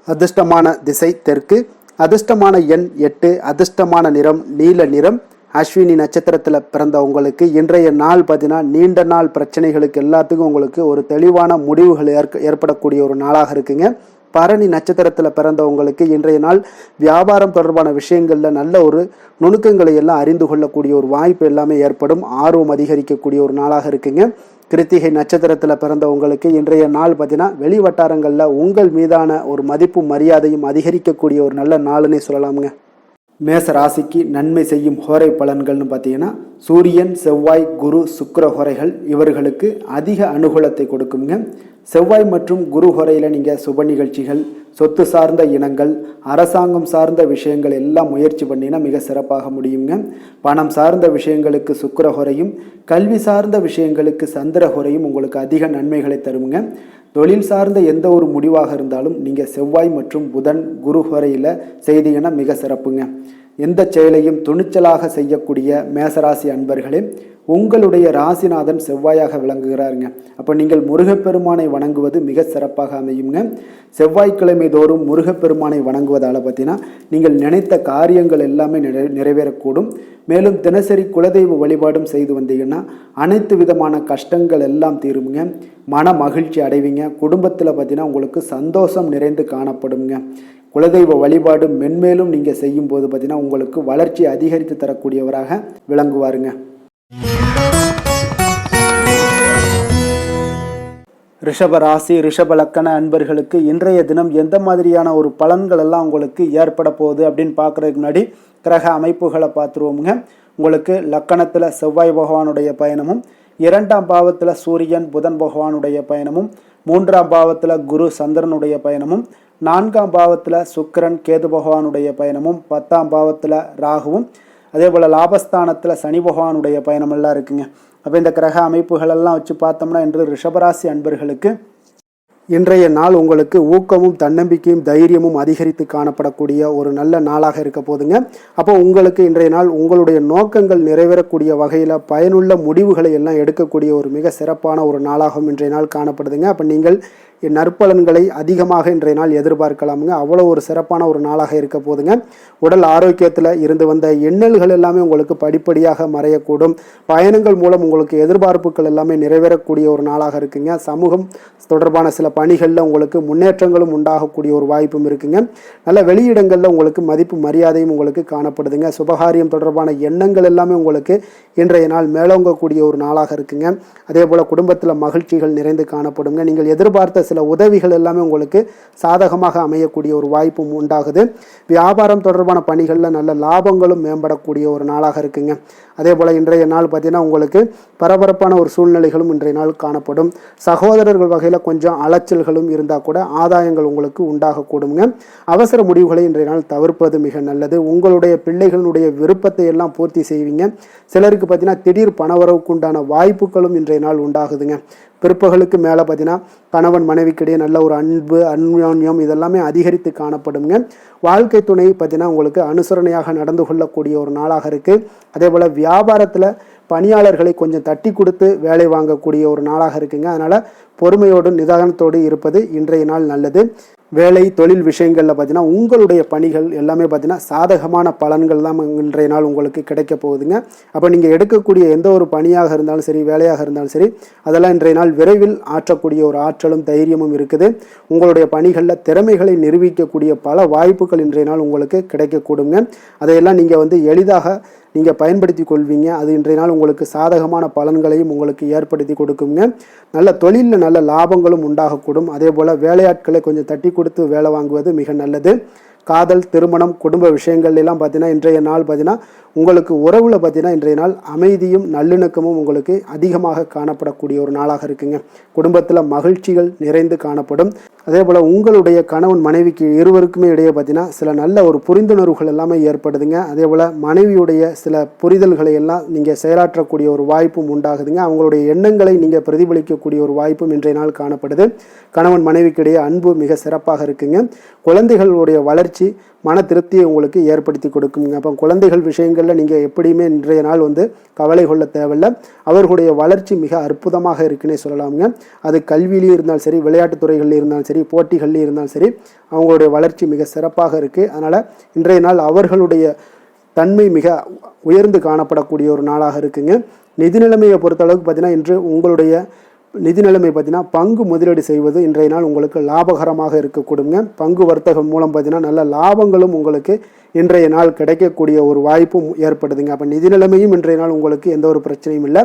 அதிர்ஷ்டமான திசை தெற்கு, அதிர்ஷ்டமான எண் 8, அதிர்ஷ்டமான நிறம் நீல நிறம். அஸ்வினி நட்சத்திரத்தில் பிறந்த உங்களுக்கு இன்றைய நாள் பார்த்தீங்கன்னா நீண்ட நாள் பிரச்சனைகளுக்கு எல்லாத்துக்கும் உங்களுக்கு ஒரு தெளிவான முடிவுகள் ஏற்படக்கூடிய ஒரு நாளாக இருக்குங்க. பரணி நட்சத்திரத்தில் பிறந்தவங்களுக்கு இன்றைய நாள் வியாபாரம் தொடர்பான விஷயங்களில் நல்ல ஒரு நுணுக்கங்களை எல்லாம் அறிந்து கொள்ளக்கூடிய ஒரு வாய்ப்பு எல்லாமே ஏற்படும். ஆர்வம் அதிகரிக்கக்கூடிய ஒரு நாளாக இருக்குங்க. கிருத்திகை நட்சத்திரத்தில் பிறந்தவங்களுக்கு இன்றைய நாள் பார்த்தீங்கன்னா வெளி வட்டாரங்களில் உங்கள் மீதான ஒரு மதிப்பும் மரியாதையும் அதிகரிக்கக்கூடிய ஒரு நல்ல நாளுன்னே சொல்லலாமுங்க. மேச ராசிக்கு நன்மை செய்யும் ஹோரை பலன்கள்னு பார்த்தீங்கன்னா சூரியன் செவ்வாய் குரு சுக்கிர ஹோரைகள் இவர்களுக்கு அதிக அனுகூலத்தை கொடுக்குங்க. செவ்வாய் மற்றும் குரு ஹோரையில் நீங்கள் சுப நிகழ்ச்சிகள் சொத்து சார்ந்த இனங்கள் அரசாங்கம் சார்ந்த விஷயங்கள் எல்லாம் முயற்சி பண்ணினா மிக சிறப்பாக முடியுங்க. பணம் சார்ந்த விஷயங்களுக்கு சுக்கிர ஹோரையும் கல்வி சார்ந்த விஷயங்களுக்கு சந்திர ஹோரையும் உங்களுக்கு அதிக நன்மைகளை தருங்க. தொழில் சார்ந்த எந்த ஒரு முடிவாக இருந்தாலும் நீங்கள் செவ்வாய் மற்றும் புதன் குரு ஹோரையில் செய்தீங்கன்னா மிக சிறப்புங்க. எந்த செயலையும் துணிச்சலாக செய்யக்கூடிய மேசராசி அன்பர்களே, உங்களுடைய ராசிநாதன் செவ்வாயாக விளங்குகிறாருங்க. அப்போ நீங்கள் முருகப்பெருமானை வணங்குவது மிக சிறப்பாக அமையுங்க. செவ்வாய்க்கிழமை தோறும் முருகப்பெருமானை வணங்குவதால் பார்த்தீங்கன்னா நீங்கள் நினைத்த காரியங்கள் எல்லாமே நிறைவேறக்கூடும். மேலும் தினசரி குலதெய்வ வழிபாடும் செய்து வந்தீங்கன்னா அனைத்து விதமான கஷ்டங்கள் எல்லாம் தீருமுங்க. மன மகிழ்ச்சி அடைவீங்க. குடும்பத்தில் பார்த்தீங்கன்னா உங்களுக்கு சந்தோஷம் நிறைந்து காணப்படுங்க. குலதெய்வ வழிபாடு மென்மேலும் நீங்கள் செய்யும்போது பார்த்தீங்கன்னா உங்களுக்கு வளர்ச்சி அதிகரித்து தரக்கூடியவராக விளங்குவாருங்க. ரிஷப ராசி ரிஷப லக்கண அன்பர்களுக்கு இன்றைய தினம் எந்த மாதிரியான ஒரு பலன்கள் எல்லாம் உங்களுக்கு ஏற்பட போகுது அப்படின்னு பார்க்குறதுக்கு முன்னாடி கிரக அமைப்புகளை பார்த்துருவோமுங்க. உங்களுக்கு லக்கணத்தில் செவ்வாய் பகவானுடைய பயணமும் 2ஆம் பாவத்தில் சூரியன் புதன் பகவானுடைய பயணமும், 3ஆம் பாவத்தில் குரு சந்திரனுடைய பயணமும், 4ஆம் பாவத்தில் சுக்கிரன் கேது பகவானுடைய பயணமும், 10ஆம் பாவத்தில் ராகுவும், அதே போல் லாபஸ்தானத்தில் சனி பகவானுடைய பயணமெல்லாம் இருக்குங்க. அப்போ இந்த கிரக அமைப்புகளெல்லாம் வச்சு பார்த்தோம்னா இன்று ரிஷபராசி அன்பர்களுக்கு இன்றைய நாள் உங்களுக்கு ஊக்கமும் தன்னம்பிக்கையும் தைரியமும் அதிகரித்து காணப்படக்கூடிய ஒரு நல்ல நாளாக இருக்க போதுங்க. அப்போ உங்களுக்கு இன்றைய நாள் உங்களுடைய நோக்கங்கள் நிறைவேறக்கூடிய வகையில் பயனுள்ள முடிவுகளை எல்லாம் எடுக்கக்கூடிய ஒரு மிக சிறப்பான ஒரு நாளாகவும் இன்றைய நாள் காணப்படுதுங்க. அப்போ நீங்கள் நற்பலன்களை அதிகமாக இன்றைய நாள் எதிர்பார்க்கலாமுங்க. அவ்வளோ ஒரு சிறப்பான ஒரு நாளாக இருக்க போதுங்க. உடல் ஆரோக்கியத்தில் இருந்து வந்த எண்ணல்கள் எல்லாமே உங்களுக்கு படிப்படியாக மறையக்கூடும். பயணங்கள் மூலம் உங்களுக்கு எதிர்பார்ப்புகள் எல்லாமே நிறைவேறக்கூடிய ஒரு நாளாக இருக்குங்க. சமூகம் தொடர்பான சில பணிகளில் உங்களுக்கு முன்னேற்றங்களும் உண்டாகக்கூடிய ஒரு வாய்ப்பும் இருக்குங்க. நல்ல வெளியிடங்களில் உங்களுக்கு மதிப்பு மரியாதையும் உங்களுக்கு காணப்படுதுங்க. சுபகாரியம் தொடர்பான எண்ணங்கள் எல்லாமே உங்களுக்கு இன்றைய நாள் மேலோங்கக்கூடிய ஒரு நாளாக இருக்குங்க. அதே போல் குடும்பத்தில் மகிழ்ச்சிகள் நிறைந்து காணப்படுங்க. நீங்கள் எதிர்பார்த்த சில உதவிகள் எல்லாமே உங்களுக்கு சாதகமாக அமையக்கூடிய ஒரு வாய்ப்பும் உண்டாகுது. வியாபாரம் தொடர்பான பணிகளில் நல்ல லாபங்களும் மேம்படக்கூடிய ஒரு நாளாக இருக்குங்க. அதே போல் இன்றைய நாள் பார்த்தீங்கன்னா உங்களுக்கு பரபரப்பான ஒரு சூழ்நிலைகளும் இன்றைய நாள் காணப்படும். சகோதரர்கள் வகையில் கொஞ்சம் அலைச்சல்களும் இருந்தால் கூட ஆதாயங்கள் உங்களுக்கு உண்டாகக்கூடுங்க. அவசர முடிவுகளை இன்றைய நாள் தவிர்ப்பது மிக நல்லது. உங்களுடைய பிள்ளைகளுடைய விருப்பத்தை எல்லாம் பூர்த்தி செய்வீங்க. சிலருக்கு பார்த்தீங்கன்னா திடீர் பணவரவுக்கு உண்டான வாய்ப்புகளும் இன்றைய நாள் உண்டாகுதுங்க. பிற்பகலுக்கு மேலே பார்த்தீங்கன்னா கணவன் மனைவிக்கிடையே நல்ல ஒரு அன்பு அந்யோன்யம் இதெல்லாமே அதிகரித்து காணப்படுங்க. வாழ்க்கை துணை பார்த்தீங்கன்னா உங்களுக்கு அனுசரணையாக நடந்து கொள்ளக்கூடிய ஒரு நாளாக இருக்குது. அதே போல் வியாபாரத்தில் பணியாளர்களை கொஞ்சம் தட்டி கொடுத்து வேலை வாங்கக்கூடிய ஒரு நாளாக இருக்குங்க. அதனால் பொறுமையோடு நிதானத்தோடு இருப்பது இன்றைய நாள் நல்லது. வேலை தொழில் விஷயங்களில் பார்த்தீங்கன்னா உங்களுடைய பணிகள் எல்லாமே பார்த்தீங்கன்னா சாதகமான பலன்கள் தான் இன்றைய நாள் உங்களுக்கு கிடைக்க போகுதுங்க. அப்போ நீங்கள் எடுக்கக்கூடிய எந்த ஒரு பணியாக இருந்தாலும் சரி, வேலையாக இருந்தாலும் சரி, அதெல்லாம் இன்றைய நாள் விரைவில் ஆற்றக்கூடிய ஒரு ஆற்றலும் தைரியமும் இருக்குது. உங்களுடைய பணிகளில் திறமைகளை நிரூபிக்கக்கூடிய பல வாய்ப்புகள் இன்றைய நாள் உங்களுக்கு கிடைக்கக்கூடுங்க. அதையெல்லாம் நீங்கள் எளிதாக நீங்கள் பயன்படுத்தி கொள்வீங்க. அது இன்றைய நாள் உங்களுக்கு சாதகமான பலன்களையும் உங்களுக்கு ஏற்படுத்தி கொடுக்குங்க. நல்ல தொழிலில் நல்ல லாபங்களும் உண்டாகக்கூடும். அதே போல் வேலையாட்களை கொஞ்சம் தட்டி கொடுத்து வேலை வாங்குவது மிக நல்லது. காதல், திருமணம், குடும்ப விஷயங்கள் எல்லாம் பார்த்தீங்கன்னா இன்றைய நாள் பார்த்தீங்கன்னா உங்களுக்கு உறவில் பார்த்தீங்கன்னா இன்றைய நாள் அமைதியும் நல்லிணக்கமும் உங்களுக்கு அதிகமாக காணப்படக்கூடிய ஒரு நாளாக இருக்குங்க. குடும்பத்தில் மகிழ்ச்சிகள் நிறைந்து காணப்படும். அதே போல் உங்களுடைய கணவன் மனைவிக்கு இருவருக்குமே இடையே பார்த்தீங்கன்னா சில நல்ல ஒரு புரிந்துணர்வுகள் எல்லாமே ஏற்படுதுங்க. அதே போல் மனைவியுடைய சில புரிதல்களை எல்லாம் நீங்கள் செயலாற்றக்கூடிய ஒரு வாய்ப்பும் உண்டாகுதுங்க. அவங்களுடைய எண்ணங்களை நீங்கள் பிரதிபலிக்கக்கூடிய ஒரு வாய்ப்பும் இன்றைய நாள் காணப்படுது. கணவன் மனைவிக்கிடையே அன்பு மிக சிறப்பாக இருக்குங்க. குழந்தைகளுடைய வளர்ச்சி மன திருப்தியை உங்களுக்கு ஏற்படுத்தி கொடுக்குங்க. அப்போ குழந்தைகள் விஷயங்களில் நீங்கள் எப்படியுமே இன்றைய நாள் கவலை கொள்ள தேவையில்லை. அவர்களுடைய வளர்ச்சி மிக அற்புதமாக இருக்குன்னே சொல்லலாமுங்க. அது கல்வியிலையும் இருந்தாலும் சரி, விளையாட்டுத் துறைகளில் இருந்தாலும் சரி, போட்டிகள்லையும் இருந்தாலும் சரி, அவங்களுடைய வளர்ச்சி மிக சிறப்பாக இருக்குது. அதனால் இன்றைய நாள் அவர்களுடைய தன்மை மிக உயர்ந்து காணப்படக்கூடிய ஒரு நாளாக இருக்குங்க. நிதி நிலைமையை பொறுத்தளவுக்கு பார்த்தீங்கன்னா இன்று உங்களுடைய நிதி நிலைமை பார்த்தீங்கன்னா பங்கு முதலீடு செய்வது இன்றைய நாள் உங்களுக்கு லாபகரமாக இருக்கக்கூடுங்க. பங்கு வர்த்தகம் மூலம் பார்த்தீங்கன்னா நல்ல லாபங்களும் உங்களுக்கு இன்றைய நாள் கிடைக்கக்கூடிய ஒரு வாய்ப்பும் ஏற்படுதுங்க. அப்போ நிதி நிலைமையும் இன்றைய நாள் உங்களுக்கு எந்த ஒரு பிரச்சனையும் இல்லை.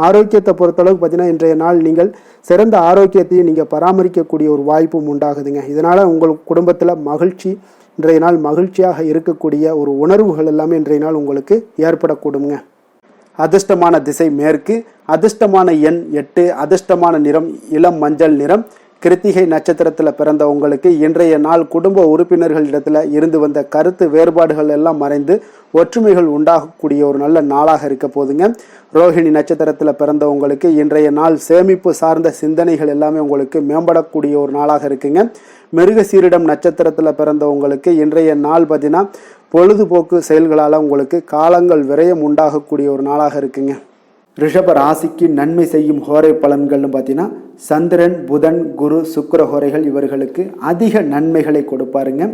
ஆரோக்கியத்தை பொறுத்தளவுக்கு பார்த்தீங்கன்னா இன்றைய நாள் நீங்கள் சிறந்த ஆரோக்கியத்தையும் நீங்கள் பராமரிக்கக்கூடிய ஒரு வாய்ப்பும் உண்டாகுதுங்க. இதனால் உங்கள் குடும்பத்தில் மகிழ்ச்சி இன்றைய நாள் மகிழ்ச்சியாக இருக்கக்கூடிய ஒரு உணர்வுகள் எல்லாமே இன்றைய நாள் உங்களுக்கு ஏற்படக்கூடுங்க. அதிர்ஷ்டமான திசை மேற்கு, அதிர்ஷ்டமான எண் 8, அதிர்ஷ்டமான நிறம் இளம் மஞ்சள் நிறம். கிருத்திகை நட்சத்திரத்தில் பிறந்த உங்களுக்கு இன்றைய நாள் குடும்ப உறுப்பினர்களிடத்தில் இருந்து வந்த கருத்து வேறுபாடுகள் எல்லாம் மறைந்து ஒற்றுமைகள் உண்டாகக்கூடிய ஒரு நல்ல நாளாக இருக்க போதுங்க. ரோஹிணி நட்சத்திரத்தில் பிறந்த உங்களுக்கு இன்றைய நாள் சேமிப்பு சார்ந்த சிந்தனைகள் எல்லாமே உங்களுக்கு மேம்படக்கூடிய ஒரு நாளாக இருக்குங்க. மிருகசீரிடம் நட்சத்திரத்தில் பிறந்த உங்களுக்கு இன்றைய நாள் பார்த்தீங்கன்னா பொழுதுபோக்கு செயல்களால் உங்களுக்கு காலங்கள் விரயம் உண்டாகக்கூடிய ஒரு நாளாக இருக்குங்க. ரிஷப ராசிக்கு நன்மை செய்யும் ஹோரை பலன்கள்னு பார்த்தீங்கன்னா சந்திரன், புதன், குரு, சுக்கிர ஹோரைகள் இவர்களுக்கு அதிக நன்மைகளை கொடுப்பாருங்க.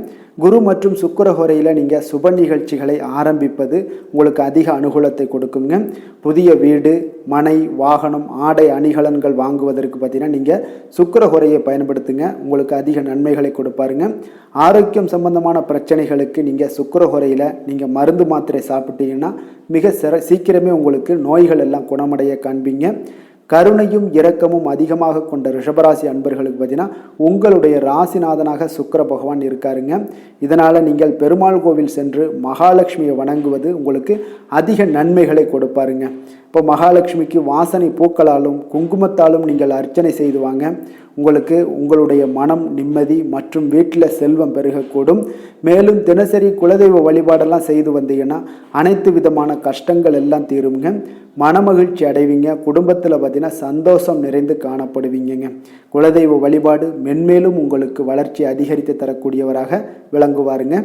குரு மற்றும் சுக்கிர ஹோரையில் நீங்கள் சுப நிகழ்ச்சிகளை ஆரம்பிப்பது உங்களுக்கு அதிக அனுகூலத்தை கொடுக்குங்க. புதிய வீடு, மனை, வாகனம், ஆடை அணிகலன்கள் வாங்குவதற்கு பார்த்தீங்கன்னா நீங்கள் சுக்கிர ஹோரையை பயன்படுத்துங்க. உங்களுக்கு அதிக நன்மைகளை கொடுப்பாருங்க. ஆரோக்கியம் சம்பந்தமான பிரச்சனைகளுக்கு நீங்கள் சுக்கிர ஹோரையில் நீங்கள் மருந்து மாத்திரை சாப்பிட்டீங்கன்னா மிக சீக்கிரமே உங்களுக்கு நோய்கள் எல்லாம் குணமடைய காண்பீங்க. கருணையும் இரக்கமும் அதிகமாக கொண்ட ரிஷபராசி அன்பர்களுக்கு பார்த்தீங்கன்னா உங்களுடைய ராசிநாதனாக சுக்கிர பகவான் இருக்காருங்க. இதனால் நீங்கள் பெருமாள் கோவில் சென்று மகாலட்சுமியை வணங்குவது உங்களுக்கு அதிக நன்மைகளை கொடுப்பாருங்க. இப்போ மகாலட்சுமிக்கு வாசனை பூக்களாலும் குங்குமத்தாலும் நீங்கள் அர்ச்சனை செய்து வாங்க. உங்களுக்கு உங்களுடைய மனம் நிம்மதி மற்றும் வீட்டில் செல்வம் பெருகக்கூடும். மேலும் தினசரி குலதெய்வ வழிபாடெல்லாம் செய்து வந்தீங்கன்னா அனைத்து விதமான கஷ்டங்கள் எல்லாம் தீருங்க. மனமகிழ்ச்சி அடைவீங்க. குடும்பத்தில் பார்த்தீங்கன்னா சந்தோஷம் நிறைந்து காணப்படுவீங்க. குலதெய்வ வழிபாடு மென்மேலும் உங்களுக்கு வளர்ச்சி அதிகரித்து தரக்கூடியவராக விளங்குவாருங்க.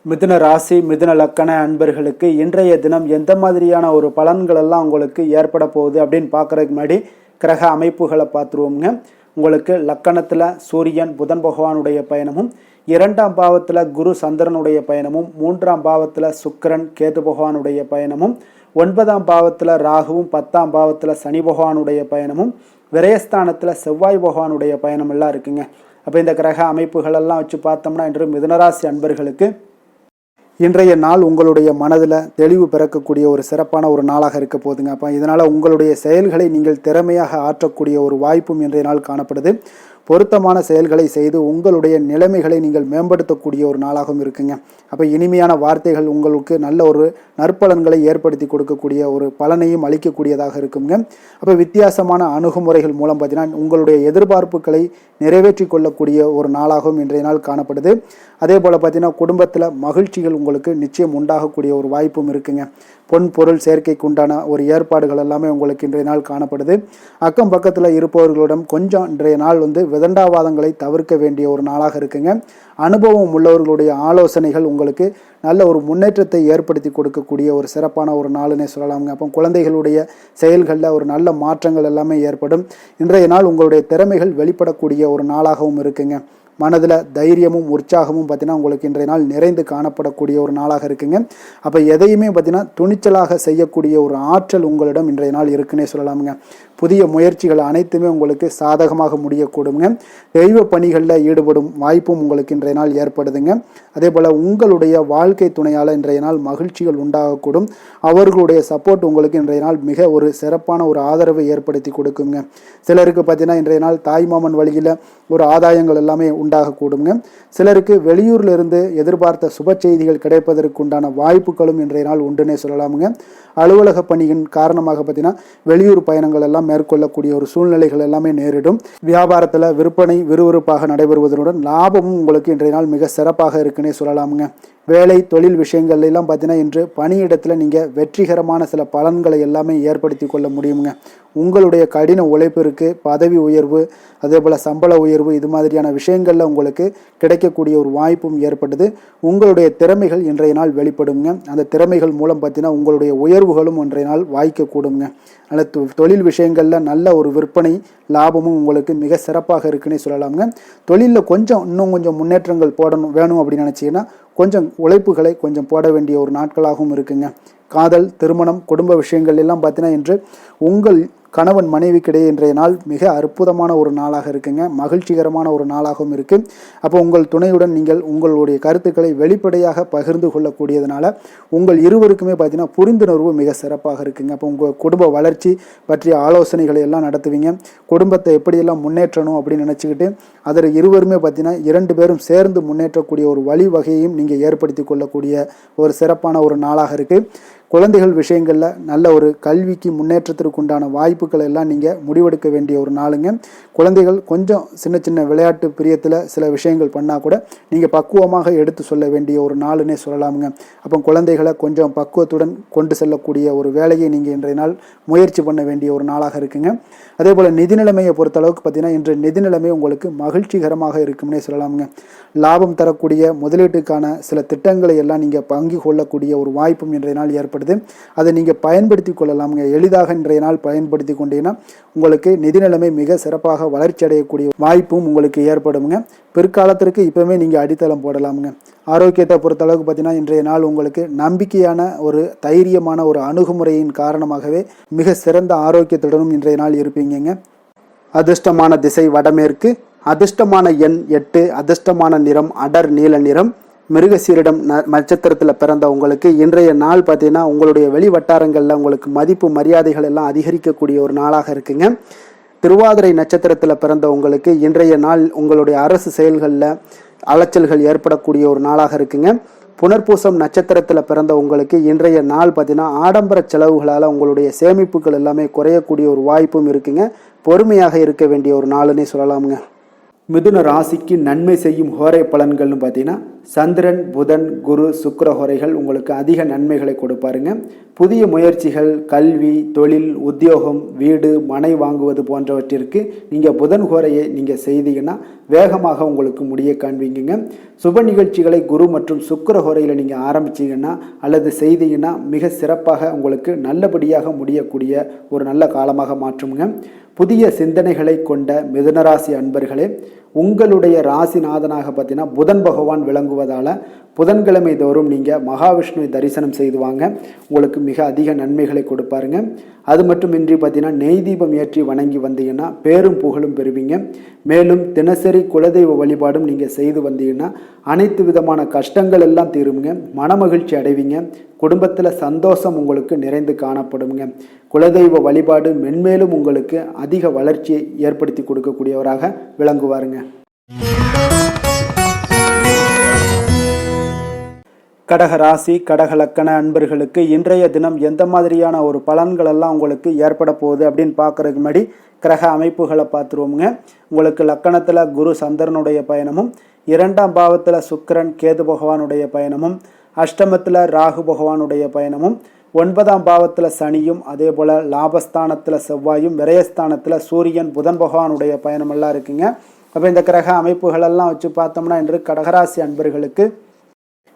மிதுன ராசி மிதுன லக்கண அன்பர்களுக்கு இன்றைய தினம் எந்த மாதிரியான ஒரு பலன்கள் எல்லாம் உங்களுக்கு ஏற்பட போகுது அப்படின்னு பார்க்குறதுக்கு முன்னாடி கிரக அமைப்புகளை பார்த்துருவோங்க. உங்களுக்கு லக்கணத்தில் சூரியன் புதன் பகவானுடைய பயணமும், 2ஆம் பாவத்தில் குரு சந்திரனுடைய பயணமும், 3ஆம் பாவத்தில் சுக்கிரன் கேது பகவானுடைய பயணமும், 9ஆம் பாவத்தில் ராகுவும், 10ஆம் பாவத்தில் சனி பகவானுடைய பயணமும், விரயஸ்தானத்தில் செவ்வாய் பகவானுடைய பயணம் எல்லாம் இருக்குங்க. அப்போ இந்த கிரக அமைப்புகளெல்லாம் வச்சு பார்த்தோம்னா இன்று மிதுனராசி அன்பர்களுக்கு இன்றைய நாள் உங்களுடைய மனதில் தெளிவு பிறக்கக்கூடிய ஒரு சிறப்பான ஒரு நாளாக இருக்க போதுங்க. அப்போ இதனால் உங்களுடைய செயல்களை நீங்கள் திறமையாக ஆற்றக்கூடிய ஒரு வாய்ப்பும் இன்றைய நாள் காணப்படுது. பொருத்தமான செயல்களை செய்து உங்களுடைய நிலைமைகளை நீங்கள் மேம்படுத்தக்கூடிய ஒரு நாளாகவும் இருக்குங்க. அப்போ இனிமையான வார்த்தைகள் உங்களுக்கு நல்ல ஒரு நற்பலன்களை ஏற்படுத்தி கொடுக்கக்கூடிய ஒரு பலனையும் அளிக்கக்கூடியதாக இருக்குங்க. அப்போ வித்தியாசமான அணுகுமுறைகள் மூலம் பார்த்தீங்கன்னா உங்களுடைய எதிர்பார்ப்புகளை நிறைவேற்றி கொள்ளக்கூடிய ஒரு நாளாகவும் இன்றைய நாள் காணப்படுது. அதே போல் பார்த்தீங்கன்னா குடும்பத்தில் மகிழ்ச்சிகள் உங்களுக்கு நிச்சயம் உண்டாகக்கூடிய ஒரு வாய்ப்பும் இருக்குங்க. பொன் பொருள் சேர்க்கைக்கு உண்டான ஒரு ஏற்பாடுகள் எல்லாமே உங்களுக்கு இன்றைய நாள் காணப்படுது. அக்கம் பக்கத்தில் இருப்பவர்களிடம் கொஞ்சம் இன்றைய நாள் விதண்டாவாதங்களை தவிர்க்க வேண்டிய ஒரு நாளாக இருக்குங்க. அனுபவம் உள்ளவர்களுடைய ஆலோசனைகள் உங்களுக்கு நல்ல ஒரு முன்னேற்றத்தை ஏற்படுத்தி கொடுக்கக்கூடிய ஒரு சிறப்பான ஒரு நாளுன்னே சொல்லலாமுங்க. அப்போ குழந்தைகளுடைய செயல்களில் ஒரு நல்ல மாற்றங்கள் எல்லாமே ஏற்படும். இன்றைய நாள் உங்களுடைய திறமைகள் வெளிப்படக்கூடிய ஒரு நாளாகவும் இருக்குங்க. மனதில் தைரியமும் உற்சாகமும் பார்த்தீங்கன்னா உங்களுக்கு இன்றைய நாள் நிறைந்து காணப்படக்கூடிய ஒரு நாளாக இருக்குங்க. அப்போ எதையுமே பார்த்தீங்கன்னா துணிச்சலாக செய்யக்கூடிய ஒரு ஆற்றல் உங்களிடம் இன்றைய நாள் இருக்குன்னே சொல்லலாமுங்க. புதிய முயற்சிகள் அனைத்துமே உங்களுக்கு சாதகமாக முடியக்கூடுங்க. தெய்வ பணிகளில் ஈடுபடும் வாய்ப்பும் உங்களுக்கு இன்றைய நாள் ஏற்படுதுங்க. அதே போல் உங்களுடைய வாழ்க்கை துணையால் இன்றைய நாள் மகிழ்ச்சிகள் உண்டாகக்கூடும். அவர்களுடைய சப்போர்ட் உங்களுக்கு இன்றைய நாள் மிக ஒரு சிறப்பான ஒரு ஆதரவை ஏற்படுத்தி கொடுக்குங்க. சிலருக்கு பார்த்தீங்கன்னா இன்றைய நாள் தாய்மாமன் வழியில் ஒரு ஆதாயங்கள் எல்லாமே உண்டாகக்கூடுங்க. சிலருக்கு வெளியூரில் இருந்து எதிர்பார்த்த சுப செய்திகள் கிடைப்பதற்கு உண்டான வாய்ப்புகளும் இன்றைய நாள் உண்டுன்னே சொல்லலாமுங்க. அலுவலக பணியின் காரணமாக பார்த்தீங்கன்னா வெளியூர் பயணங்கள் எல்லாம் மேற்கொள்ளக்கூடிய ஒரு சூழ்நிலைகள் எல்லாமே நேரிடும். வியாபாரத்தில் விற்பனை விறுவிறுப்பாக நடைபெறுவதனுடன் லாபமும் உங்களுக்கு இன்றைய நாள் மிக சிறப்பாக இருக்குன்னே சொல்லலாமுங்க. வேலை தொழில் விஷயங்கள் எல்லாம் பார்த்தீங்கன்னா இன்று பணியிடத்தில் நீங்கள் வெற்றிகரமான சில பலன்களை எல்லாமே ஏற்படுத்தி கொள்ள முடியுங்க. உங்களுடைய கடின உழைப்பிற்கு பதவி உயர்வு, அதே போல் சம்பள உயர்வு, இது மாதிரியான விஷயங்களில் உங்களுக்கு கிடைக்கக்கூடிய ஒரு வாய்ப்பும் ஏற்படுது. உங்களுடைய திறமைகள் இன்றைய நாள் வெளிப்படுங்க. அந்த திறமைகள் மூலம் பார்த்தீங்கன்னா உங்களுடைய உயர்வுகளும் இன்றைய நாள் வாய்க்கக்கூடுங்க. அதனால் தொழில் விஷயங்களில் நல்ல ஒரு விற்பனை லாபமும் உங்களுக்கு மிக சிறப்பாக இருக்குன்னே சொல்லலாமுங்க. தொழிலில் இன்னும் கொஞ்சம் முன்னேற்றங்கள் வேணும் அப்படின்னு நினச்சிங்கன்னா கொஞ்சம் உழைப்புகளை கொஞ்சம் போட வேண்டிய ஒரு நாட்களாகவும் இருக்குங்க. காதல், திருமணம், குடும்ப விஷயங்கள் எல்லாம் பார்த்தீங்கன்னா இன்று உங்கள் கணவன் மனைவிக்கிடையே இன்றைய நாள் மிக அற்புதமான ஒரு நாளாக இருக்குங்க. மகிழ்ச்சிகரமான ஒரு நாளாகவும் இருக்குது. அப்போ உங்கள் துணையுடன் நீங்கள் உங்களுடைய கருத்துக்களை வெளிப்படையாக பகிர்ந்து கொள்ளக்கூடியதுனால உங்கள் இருவருக்குமே பார்த்தீங்கன்னா புரிந்துணர்வு மிக சிறப்பாக இருக்குங்க. அப்போ உங்கள் குடும்ப வளர்ச்சி பற்றிய ஆலோசனைகளை எல்லாம் நடத்துவீங்க. குடும்பத்தை எப்படியெல்லாம் முன்னேற்றணும் அப்படின்னு நினச்சிக்கிட்டு அதில் இருவருமே பார்த்தீங்கன்னா 2 பேரும் சேர்ந்து முன்னேற்றக்கூடிய ஒரு வழிவகையையும் நீங்கள் ஏற்படுத்தி கொள்ளக்கூடிய ஒரு சிறப்பான ஒரு நாளாக இருக்குது. குழந்தைகள் விஷயங்களில் நல்ல ஒரு கல்விக்கு முன்னேற்றத்திற்கு உண்டான வாய்ப்புகள் எல்லாம் நீங்கள் முடிவெடுக்க வேண்டிய ஒரு நாளுங்க. குழந்தைகள் கொஞ்சம் சின்ன சின்ன விளையாட்டு பிரியத்தில் சில விஷயங்கள் பண்ணால் கூட நீங்கள் பக்குவமாக எடுத்து சொல்ல வேண்டிய ஒரு நாளுன்னே சொல்லலாமுங்க. அப்போ குழந்தைகளை கொஞ்சம் பக்குவத்துடன் கொண்டு செல்லக்கூடிய ஒரு வேலையை நீங்கள் இன்றைய நாள் முயற்சி பண்ண வேண்டிய ஒரு நாளாக இருக்குங்க. அதே போல் நிதி நிலைமையை பொறுத்தளவுக்கு பார்த்தீங்கன்னா இன்று நிதி நிலைமை உங்களுக்கு மகிழ்ச்சிகரமாக இருக்கும்னே சொல்லலாமுங்க. லாபம் தரக்கூடிய முதலீட்டுக்கான சில திட்டங்களை எல்லாம் நீங்கள் பங்கு கொள்ளக்கூடிய ஒரு வாய்ப்பும் இன்றைய நாள் ஏற்படுது. அதை நீங்கள் பயன்படுத்தி கொள்ளலாமுங்க. எளிதாக இன்றைய நாள் பயன்படுத்தி கொண்டீங்கன்னா உங்களுக்கு நிதி நிலைமை மிக சிறப்பாக வளர்ச்சி அடையக்கூடிய வாய்ப்பும் உங்களுக்கு ஏற்படுங்க. பிற்காலத்திற்கு இப்போவே நீங்கள் அடித்தளம் போடலாமுங்க. ஆரோக்கியத்தை பொறுத்தளவுக்கு பார்த்தீங்கன்னா இன்றைய நாள் உங்களுக்கு நம்பிக்கையான ஒரு தைரியமான ஒரு அணுகுமுறையின் காரணமாகவே மிக சிறந்த ஆரோக்கியத்துடனும் இன்றைய நாள் இருப்பீங்க. அதிர்ஷ்டமான திசை வடமேற்கு, அதிர்ஷ்டமான எண் 8, அதிர்ஷ்டமான நிறம் அடர் நீல நிறம், மிருகசீரிடம் நட்சத்திரத்தில் பிறந்த உங்களுக்கு இன்றைய நாள் பார்த்தீங்கன்னா உங்களுடைய வெளி வட்டாரங்களில் உங்களுக்கு மதிப்பு மரியாதைகள் எல்லாம் அதிகரிக்கக்கூடிய ஒரு நாளாக இருக்குங்க. திருவாதிரை நட்சத்திரத்தில் பிறந்த உங்களுக்கு இன்றைய நாள் உங்களுடைய அரசு செயல்களில் அலைச்சல்கள் ஏற்படக்கூடிய ஒரு நாளாக இருக்குங்க. புனர்பூசம் நட்சத்திரத்தில் பிறந்த உங்களுக்கு இன்றைய நாள் பார்த்தீங்கன்னா ஆடம்பர செலவுகளால் உங்களுடைய சேமிப்புகள் எல்லாமே குறையக்கூடிய ஒரு வாய்ப்பும் இருக்குங்க. பொறுமையாக இருக்க வேண்டிய ஒரு நாளுன்னே சொல்லலாமுங்க. மிதுன ராசிக்கு நன்மை செய்யும் ஹோரை பலன்கள்னு பார்த்தீங்கன்னா சந்திரன், புதன், குரு, சுக்கிர ஹோரைகள் உங்களுக்கு அதிக நன்மைகளை கொடுப்பாருங்க. புதிய முயற்சிகள், கல்வி, தொழில், உத்தியோகம், வீடு, மனை வாங்குவது போன்றவற்றிற்கு நீங்கள் புதன் ஹோரையை நீங்கள் செய்தீங்கன்னா வேகமாக உங்களுக்கு முடிய காண்பீங்க. சுப நிகழ்ச்சிகளை குரு மற்றும் சுக்கிர ஹோரையில் நீங்கள் ஆரம்பிச்சிங்கன்னா அல்லது செய்தீங்கன்னா மிக சிறப்பாக உங்களுக்கு நல்லபடியாக முடியக்கூடிய ஒரு நல்ல காலமாக மாற்றுங்க. புதிய சிந்தனைகளை கொண்ட மிதுனராசி அன்பர்களே, உங்களுடைய ராசிநாதனாக பார்த்தீங்கன்னா புதன் பகவான் விளங்குவதால் புதன்கிழமை தோறும் நீங்கள் மகாவிஷ்ணுவை தரிசனம் செய்து வாங்க, உங்களுக்கு மிக அதிக நன்மைகளை கொடுப்பாருங்க. அது மட்டுமின்றி பார்த்தீங்கன்னா நெய் தீபம் ஏற்றி வணங்கி வந்தீங்கன்னா பேரும் புகழும் பெறுவீங்க. மேலும் தினசரி குலதெய்வ வழிபாடும் நீங்கள் செய்து வந்தீங்கன்னா அனைத்து விதமான கஷ்டங்கள் எல்லாம் தீருங்க, மனமகிழ்ச்சி அடைவீங்க, குடும்பத்தில் சந்தோஷம் உங்களுக்கு நிறைந்து காணப்படுங்க. குலதெய்வ வழிபாடு மென்மேலும் உங்களுக்கு அதிக வளர்ச்சியை ஏற்படுத்தி கொடுக்கக்கூடியவராக விளங்குவாருங்க. கடக ராசி, கடக லக்கண அன்பர்களுக்கு இன்றைய தினம் எந்த மாதிரியான ஒரு பலன்கள் எல்லாம் உங்களுக்கு ஏற்பட போகுது அப்படின்னு பார்க்கறதுக்கு முன்னாடி கிரக அமைப்புகளை பார்த்துருவோமுங்க. உங்களுக்கு லக்கணத்தில் குரு சந்திரனுடைய பயணமும், 2ஆம் பாவத்தில் சுக்கிரன் கேது பகவானுடைய பயணமும், அஷ்டமத்தில் ராகு பகவானுடைய பயணமும், 9ஆம் பாவத்தில் சனியும், அதே போல் லாபஸ்தானத்தில் செவ்வாயும், விரயஸ்தானத்தில் சூரியன் புதன் பகவானுடைய பயணமெல்லாம் இருக்குங்க. அப்போ இந்த கிரக அமைப்புகளெல்லாம் வச்சு பார்த்தோம்னா இன்று கடகராசி அன்பர்களுக்கு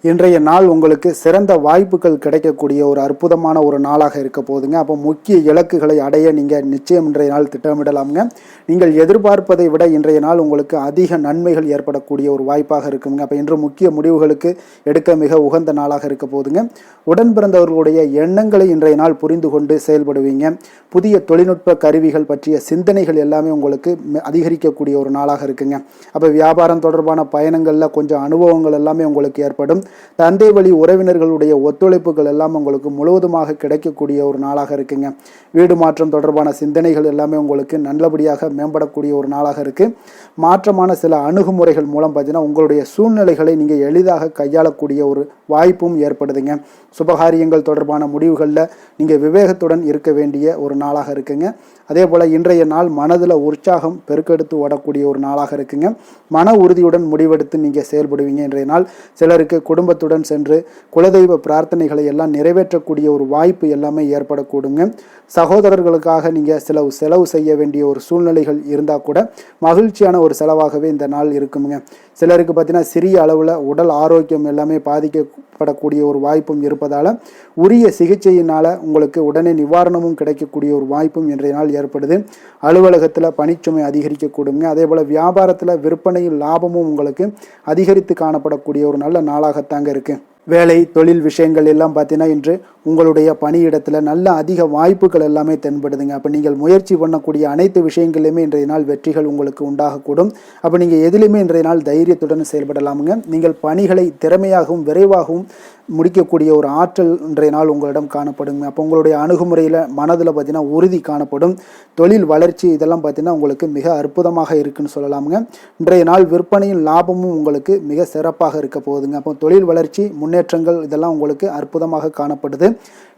இன்றைய நாள் உங்களுக்கு சிறந்த வாய்ப்புகள் கிடைக்கக்கூடிய ஒரு அற்புதமான ஒரு நாளாக இருக்க போகுதுங்க. அப்போ முக்கிய இலக்குகளை அடைய நீங்கள் நிச்சயம் இன்றைய நாள் திட்டமிடலாமுங்க. நீங்கள் எதிர்பார்ப்பதை விட இன்றைய நாள் உங்களுக்கு அதிக நன்மைகள் ஏற்படக்கூடிய ஒரு வாய்ப்பாக இருக்குங்க. அப்போ இன்று முக்கிய முடிவுகளுக்கு எடுக்க மிக உகந்த நாளாக இருக்க போகுதுங்க. உடன் பிறந்தவர்களுடைய எண்ணங்களை இன்றைய நாள் புரிந்து கொண்டு செயல்படுவீங்க. புதிய தொழில்நுட்ப கருவிகள் பற்றிய சிந்தனைகள் எல்லாமே உங்களுக்கு அதிகரிக்கக்கூடிய ஒரு நாளாக இருக்குங்க. அப்போ வியாபாரம் தொடர்பான பயணங்களில் கொஞ்சம் அனுபவங்கள் எல்லாமே உங்களுக்கு ஏற்படும். தந்தை வழி உறவினர்களுடைய ஒத்துழைப்புகள் எல்லாம் உங்களுக்கு முழுவதுமாக கிடைக்கக்கூடிய ஒரு நாளாக இருக்குங்க. வீடு மாற்றம் தொடர்பான சிந்தனைகள் எல்லாமே உங்களுக்கு நல்லபடியாக மேம்படக்கூடிய ஒரு நாளாக இருக்கு. மாற்றமான சில அணுகுமுறைகள் மூலம் பார்த்தீங்கன்னா உங்களுடைய சூழ்நிலைகளை நீங்கள் எளிதாக கையாளக்கூடிய ஒரு வாய்ப்பும் ஏற்படுதுங்க. சுபகாரியங்கள் தொடர்பான முடிவுகளில் நீங்கள் விவேகத்துடன் இருக்க வேண்டிய ஒரு நாளாக இருக்குங்க. அதே போல் இன்றைய நாள் மனதில் உற்சாகம் பெருக்கெடுத்து ஓடக்கூடிய ஒரு நாளாக இருக்குங்க. மன உறுதியுடன் முடிவெடுத்து நீங்கள் செயல்படுவீங்க. இன்றைய நாள் சிலருக்கு குடும்பத்துடன் சென்று குலதெய்வ பிரார்த்தனைகளை எல்லாம் நிறைவேற்றக்கூடிய ஒரு வாய்ப்பு எல்லாமே ஏற்படக்கூடுங்க. சகோதரர்களுக்காக நீங்கள் செலவு செய்ய வேண்டிய ஒரு சூழ்நிலைகள் இருந்தால் கூட மகிழ்ச்சியான ஒரு செலவாகவே இந்த நாள் இருக்குங்க. சிலருக்கு பார்த்தீங்கன்னா சிறிய அளவில் உடல் ஆரோக்கியம் எல்லாமே பாதிக்கப்படக்கூடிய ஒரு வாய்ப்பும் இருப்பதால் உரிய சிகிச்சையினால் உங்களுக்கு உடனே நிவாரணமும் கிடைக்கக்கூடிய ஒரு வாய்ப்பும் இன்றைய நாள் ஏற்படுது. அலுவலகத்தில் பணிச்சுமை அதிகரிக்கக்கூடுங்க. அதே போல் வியாபாரத்தில் விற்பனையில் லாபமும் உங்களுக்கு அதிகரித்து காணப்படக்கூடிய ஒரு நல்ல நாளாகத்தாங்க இருக்குது. வேலை தொழில் விஷயங்கள் எல்லாம் பார்த்தீங்கன்னா இன்று உங்களுடைய பணியிடத்தில் நல்ல அதிக வாய்ப்புகள் எல்லாமே தென்படுதுங்க. அப்போ நீங்கள் முயற்சி பண்ணக்கூடிய அனைத்து விஷயங்களிலுமே இன்றைய நாள் வெற்றிகள் உங்களுக்கு உண்டாகக்கூடும். அப்போ நீங்கள் எதிலுமே இன்றைய நாள் தைரியத்துடன் செயல்படலாமுங்க. நீங்கள் பணிகளை திறமையாகவும் விரைவாகவும் முடிக்கக்கூடிய ஒரு ஆற்றல் இன்றைய நாள் உங்களிடம் காணப்படுங்க. அப்போ உங்களுடைய அணுகுமுறையில் மனதில் பார்த்தீங்கன்னா உறுதி காணப்படும். தொழில் வளர்ச்சி இதெல்லாம் பார்த்தீங்கன்னா உங்களுக்கு மிக அற்புதமாக இருக்குன்னு சொல்லலாமுங்க. இன்றைய நாள் விற்பனையின் லாபமும் உங்களுக்கு மிக சிறப்பாக இருக்க போகுதுங்க. அப்போ தொழில் வளர்ச்சி முன்னேற்றங்கள் இதெல்லாம் உங்களுக்கு அற்புதமாக காணப்படுது.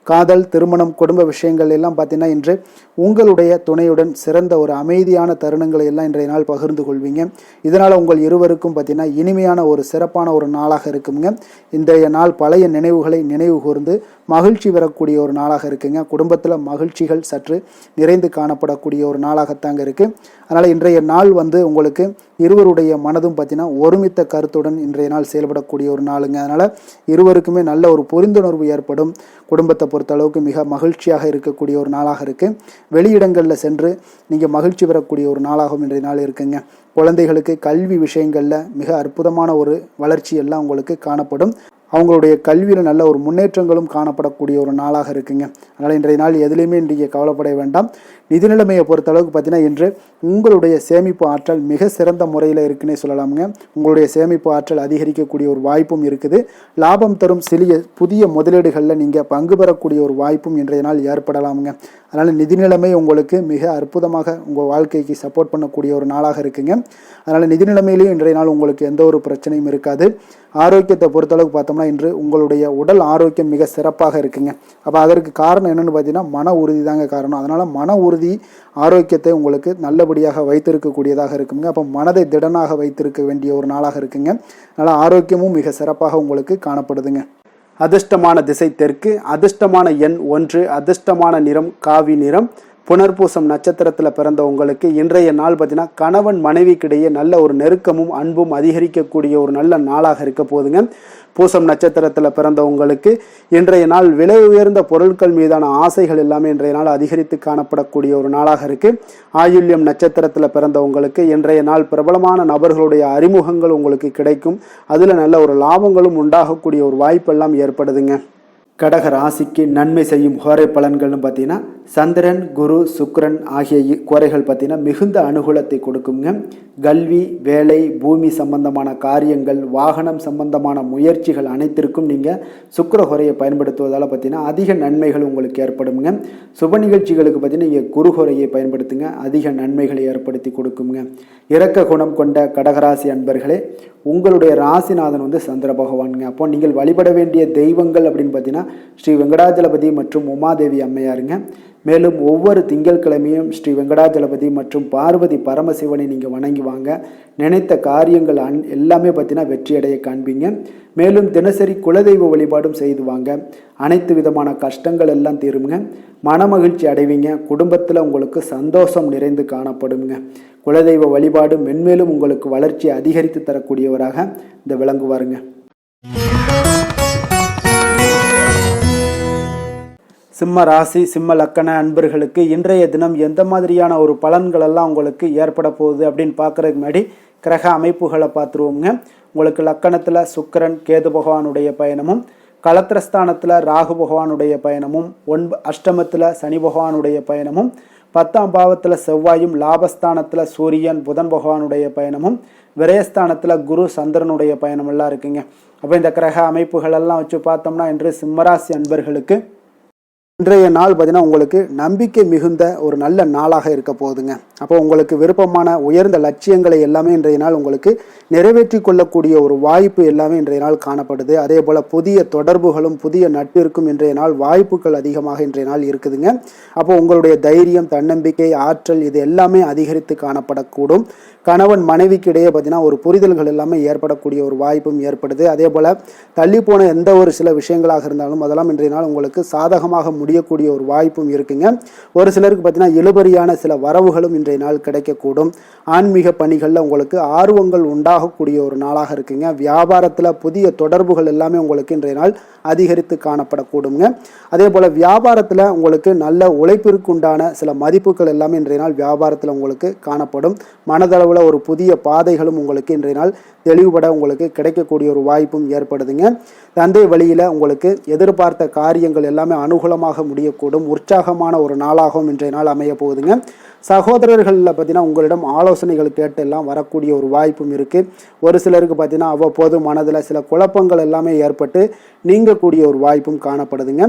காதல், திருமணம், குடும்ப விஷயங்கள் எல்லாம் பார்த்தீங்கன்னா இன்று உங்களுடைய துணையுடன் சிறந்த ஒரு அமைதியான தருணங்களை எல்லாம் இன்றைய நாள் பகிர்ந்து கொள்வீங்க. இதனால் உங்கள் இருவருக்கும் பார்த்தீங்கன்னா இனிமையான ஒரு சிறப்பான ஒரு நாளாக இருக்குங்க. இன்றைய நாள் பழைய நினைவுகளை நினைவு கூர்ந்து மகிழ்ச்சி பெறக்கூடிய ஒரு நாளாக இருக்குங்க. குடும்பத்தில் மகிழ்ச்சிகள் சற்று நிறைந்து காணப்படக்கூடிய ஒரு நாளாகத்தாங்க இருக்குது. அதனால் இன்றைய நாள் உங்களுக்கு இருவருடைய மனதும் பார்த்தீங்கன்னா ஒருமித்த கருத்துடன் இன்றைய நாள் செயல்படக்கூடிய ஒரு நாளுங்க. அதனால் இருவருக்குமே நல்ல ஒரு புரிந்துணர்வு ஏற்படும். குடும்பத்தை பொறுத்தளவுக்கு மிக மகிழ்ச்சியாக இருக்கக்கூடிய ஒரு நாளாக இருக்குது. வெளியிடங்களில் சென்று நீங்கள் மகிழ்ச்சி பெறக்கூடிய ஒரு நாளாகவும் இன்றைய நாள் இருக்குங்க. குழந்தைகளுக்கு கல்வி விஷயங்களில் மிக அற்புதமான ஒரு வளர்ச்சி எல்லாம் உங்களுக்கு காணப்படும். அவங்களுடைய கல்வியில் நல்ல ஒரு முன்னேற்றங்களும் காணப்படக்கூடிய ஒரு நாளாக இருக்குங்க. அதனால் இன்றைய நாள் எதுலேயுமே இன்றைக்கு கவலைப்பட வேண்டாம். நிதி நிலைமையை பொறுத்தளவுக்கு பார்த்தீங்கன்னா இன்று உங்களுடைய சேமிப்பு ஆற்றல் மிக சிறந்த முறையில் இருக்குன்னே சொல்லலாமுங்க. உங்களுடைய சேமிப்பு ஆற்றல் அதிகரிக்கக்கூடிய ஒரு வாய்ப்பும் இருக்குது. லாபம் தரும் சிறிய புதிய முதலீடுகளில் நீங்கள் பங்கு பெறக்கூடிய ஒரு வாய்ப்பும் இன்றைய நாள் ஏற்படலாமுங்க. அதனால் நிதி நிலைமை உங்களுக்கு மிக அற்புதமாக உங்கள் வாழ்க்கைக்கு சப்போர்ட் பண்ணக்கூடிய ஒரு நாளாக இருக்குங்க. அதனால் நிதி நிலைமையிலையும் இன்றைய நாள் உங்களுக்கு எந்த ஒரு பிரச்சனையும் இருக்காது. ஆரோக்கியத்தை பொறுத்தளவுக்கு பார்த்தோம்னா இன்று உங்களுடைய உடல் ஆரோக்கியம் மிக சிறப்பாக இருக்குங்க. அப்போ அதற்கு காரணம் என்னென்னு பார்த்தீங்கன்னா மன உறுதி தாங்க காரணம். அதனால் மன உறுதி ஆரோக்கியத்தை உங்களுக்கு நல்லபடியாக வைத்திருக்கக்கூடியதாக இருக்குங்க. அப்போ மனதை திடனாக வைத்திருக்க வேண்டிய ஒரு நாளாக இருக்குங்க. அதனால் ஆரோக்கியமும் மிக சிறப்பாக உங்களுக்கு காணப்படுதுங்க. அதிர்ஷ்டமான திசை தெற்கு, அதிர்ஷ்டமான எண் 1, அதிர்ஷ்டமான நிறம் காவி நிறம். புனர்பூசம் நட்சத்திரத்தில் பிறந்த உங்களுக்கு இன்றைய நாள் பார்த்தீங்கன்னா கணவன் மனைவிக்கிடையே நல்ல ஒரு நெருக்கமும் அன்பும் அதிகரிக்கக்கூடிய ஒரு நல்ல நாளாக இருக்க போதுங்க. பூசம் நட்சத்திரத்தில் பிறந்த உங்களுக்கு இன்றைய நாள் விலை உயர்ந்த பொருட்கள் மீதான ஆசைகள் எல்லாமே இன்றைய நாள் அதிகரித்து காணப்படக்கூடிய ஒரு நாளாக இருக்கு. ஆயுள்யம் நட்சத்திரத்தில் பிறந்த உங்களுக்கு இன்றைய நாள் பிரபலமான நபர்களுடைய அறிமுகங்கள் உங்களுக்கு கிடைக்கும். அதில் நல்ல ஒரு லாபங்களும் உண்டாகக்கூடிய ஒரு வாய்ப்பெல்லாம் ஏற்படுதுங்க. கடக ராசிக்கு நன்மை செய்யும் கோரை பலன்கள்னு பார்த்தீங்கன்னா சந்திரன், குரு, சுக்கிரன் ஆகிய கோரைகள் பார்த்தீங்கன்னா மிகுந்த அனுகூலத்தை கொடுக்குங்க. கல்வி, வேலை, பூமி சம்பந்தமான காரியங்கள், வாகனம் சம்பந்தமான முயற்சிகள் அனைத்திற்கும் நீங்கள் சுக்கிர கோரையை பயன்படுத்துவதால் பார்த்தீங்கன்னா அதிக நன்மைகள் உங்களுக்கு ஏற்படுங்க. சுப நிகழ்ச்சிகளுக்கு பார்த்தீங்கன்னா நீங்கள் குரு கோரையை பயன்படுத்துங்க, அதிக நன்மைகளை ஏற்படுத்தி கொடுக்குங்க. இரக்க குணம் கொண்ட கடகராசி அன்பர்களே, உங்களுடைய ராசிநாதன் சந்திர பகவானுங்க. அப்போ நீங்கள் வழிபட வேண்டிய தெய்வங்கள் அப்படின்னு பார்த்தீங்கன்னா ஸ்ரீ வெங்கடாஜலபதி மற்றும் உமாதேவி அம்மையாருங்க. மேலும் ஒவ்வொரு திங்கட்கிழமையும் ஸ்ரீ வெங்கடாஜலபதி மற்றும் பார்வதி பரமசிவனை நீங்கள் வணங்கி வாங்க. நினைத்த காரியங்கள் எல்லாமே பார்த்தீங்கன்னா வெற்றியடைய காண்பீங்க. மேலும் தினசரி குலதெய்வ வழிபாடும் செய்து வாங்க. அனைத்து விதமான கஷ்டங்கள் எல்லாம் தீருங்க. மனமகிழ்ச்சி அடைவீங்க. குடும்பத்தில் உங்களுக்கு சந்தோஷம் நிறைந்து காணப்படுங்க. குலதெய்வ வழிபாடு மென்மேலும் உங்களுக்கு வளர்ச்சியை அதிகரித்து தரக்கூடியவராக இந்த விளங்குவாருங்க. சிம்ம ராசி, சிம்ம லக்கண அன்பர்களுக்கு இன்றைய தினம் எந்த மாதிரியான ஒரு பலன்கள் எல்லாம் உங்களுக்கு ஏற்பட போகுது அப்படின்னு பார்க்குறதுக்கு முன்னாடி கிரக அமைப்புகளை பார்த்துருவோங்க. உங்களுக்கு லக்கணத்தில் சுக்கிரன் கேது பகவானுடைய பயணமும், களத்திரஸ்தானத்தில் ராகு பகவானுடைய பயணமும், அஷ்டமத்தில் சனி பகவானுடைய பயணமும், 10ஆம் பாவத்தில் செவ்வாயும், லாபஸ்தானத்தில் சூரியன் புதன் பகவானுடைய பயணமும், விரயஸ்தானத்தில் குரு சந்திரனுடைய பயணம் எல்லாம் இருக்குங்க. அப்போ இந்த கிரக அமைப்புகள் எல்லாம் வச்சு பார்த்தோம்னா இன்று சிம்மராசி அன்பர்களுக்கு இன்றைய நாள் பார்த்தீங்கன்னா உங்களுக்கு நம்பிக்கை மிகுந்த ஒரு நல்ல நாளாக இருக்க போகுதுங்க. அப்போ உங்களுக்கு விருப்பமான உயர்ந்த லட்சியங்களை எல்லாமே இன்றைய நாள் உங்களுக்கு நிறைவேற்றி கொள்ளக்கூடிய ஒரு வாய்ப்பு எல்லாமே இன்றைய நாள் காணப்படுது. அதே போல் புதிய தொடர்புகளும் புதிய நட்பிற்கும் இன்றைய நாள் வாய்ப்புகள் அதிகமாக இன்றைய நாள் இருக்குதுங்க. அப்போ உங்களுடைய தைரியம், தன்னம்பிக்கை, ஆற்றல் இது எல்லாமே அதிகரித்து காணப்படக்கூடும். கணவன் மனைவிக்கு இடையே பார்த்தீங்கன்னா ஒரு புரிதல்கள் எல்லாமே ஏற்படக்கூடிய ஒரு வாய்ப்பும் ஏற்படுது. அதே போல் தள்ளி போன எந்த ஒரு சில விஷயங்களாக இருந்தாலும் அதெல்லாம் இன்றைய நாள் உங்களுக்கு சாதகமாக முடியக்கூடிய ஒரு வாய்ப்பும் இருக்குங்க. ஒரு சிலருக்கு பார்த்தீங்கன்னா இழுபறியான சில வரவுகளும் இன்றைய நாள் கிடைக்கக்கூடும். ஆன்மீக பணிகளில் உங்களுக்கு ஆர்வங்கள் உண்டாகக்கூடிய ஒரு நாளாக இருக்குங்க. வியாபாரத்தில் புதிய தொடர்புகள் எல்லாமே உங்களுக்கு இன்றைய நாள் அதிகரித்து காணப்படக்கூடுங்க. அதே போல் வியாபாரத்தில் உங்களுக்கு நல்ல உழைப்பிற்கு உண்டான சில மதிப்புகள் எல்லாமே இன்றைய நாள் வியாபாரத்தில் உங்களுக்கு காணப்படும். மனதளவில் ஒரு புதிய பாதைகளும் உங்களுக்கு இன்றைய நாள் தெளிவுபட உங்களுக்கு கிடைக்கக்கூடிய ஒரு வாய்ப்பும் ஏற்படுதுங்க. தந்தை வழியில் உங்களுக்கு எதிர்பார்த்த காரியங்கள் எல்லாமே அனுகூலமாக முடியக்கூடும். உற்சாகமான ஒரு நாளாகவும் இன்றைய நாள் அமைய போகுதுங்க. சகோதரர்களில் பார்த்தீங்கன்னா உங்களிடம் ஆலோசனைகள் கேட்டு எல்லாம் வரக்கூடிய ஒரு வாய்ப்பும் இருக்குது. ஒரு சிலருக்கு பார்த்தீங்கன்னா அவ்வப்போது மனதில் சில குழப்பங்கள் எல்லாமே ஏற்பட்டு நீங்கக்கூடிய ஒரு வாய்ப்பும் காணப்படுதுங்க.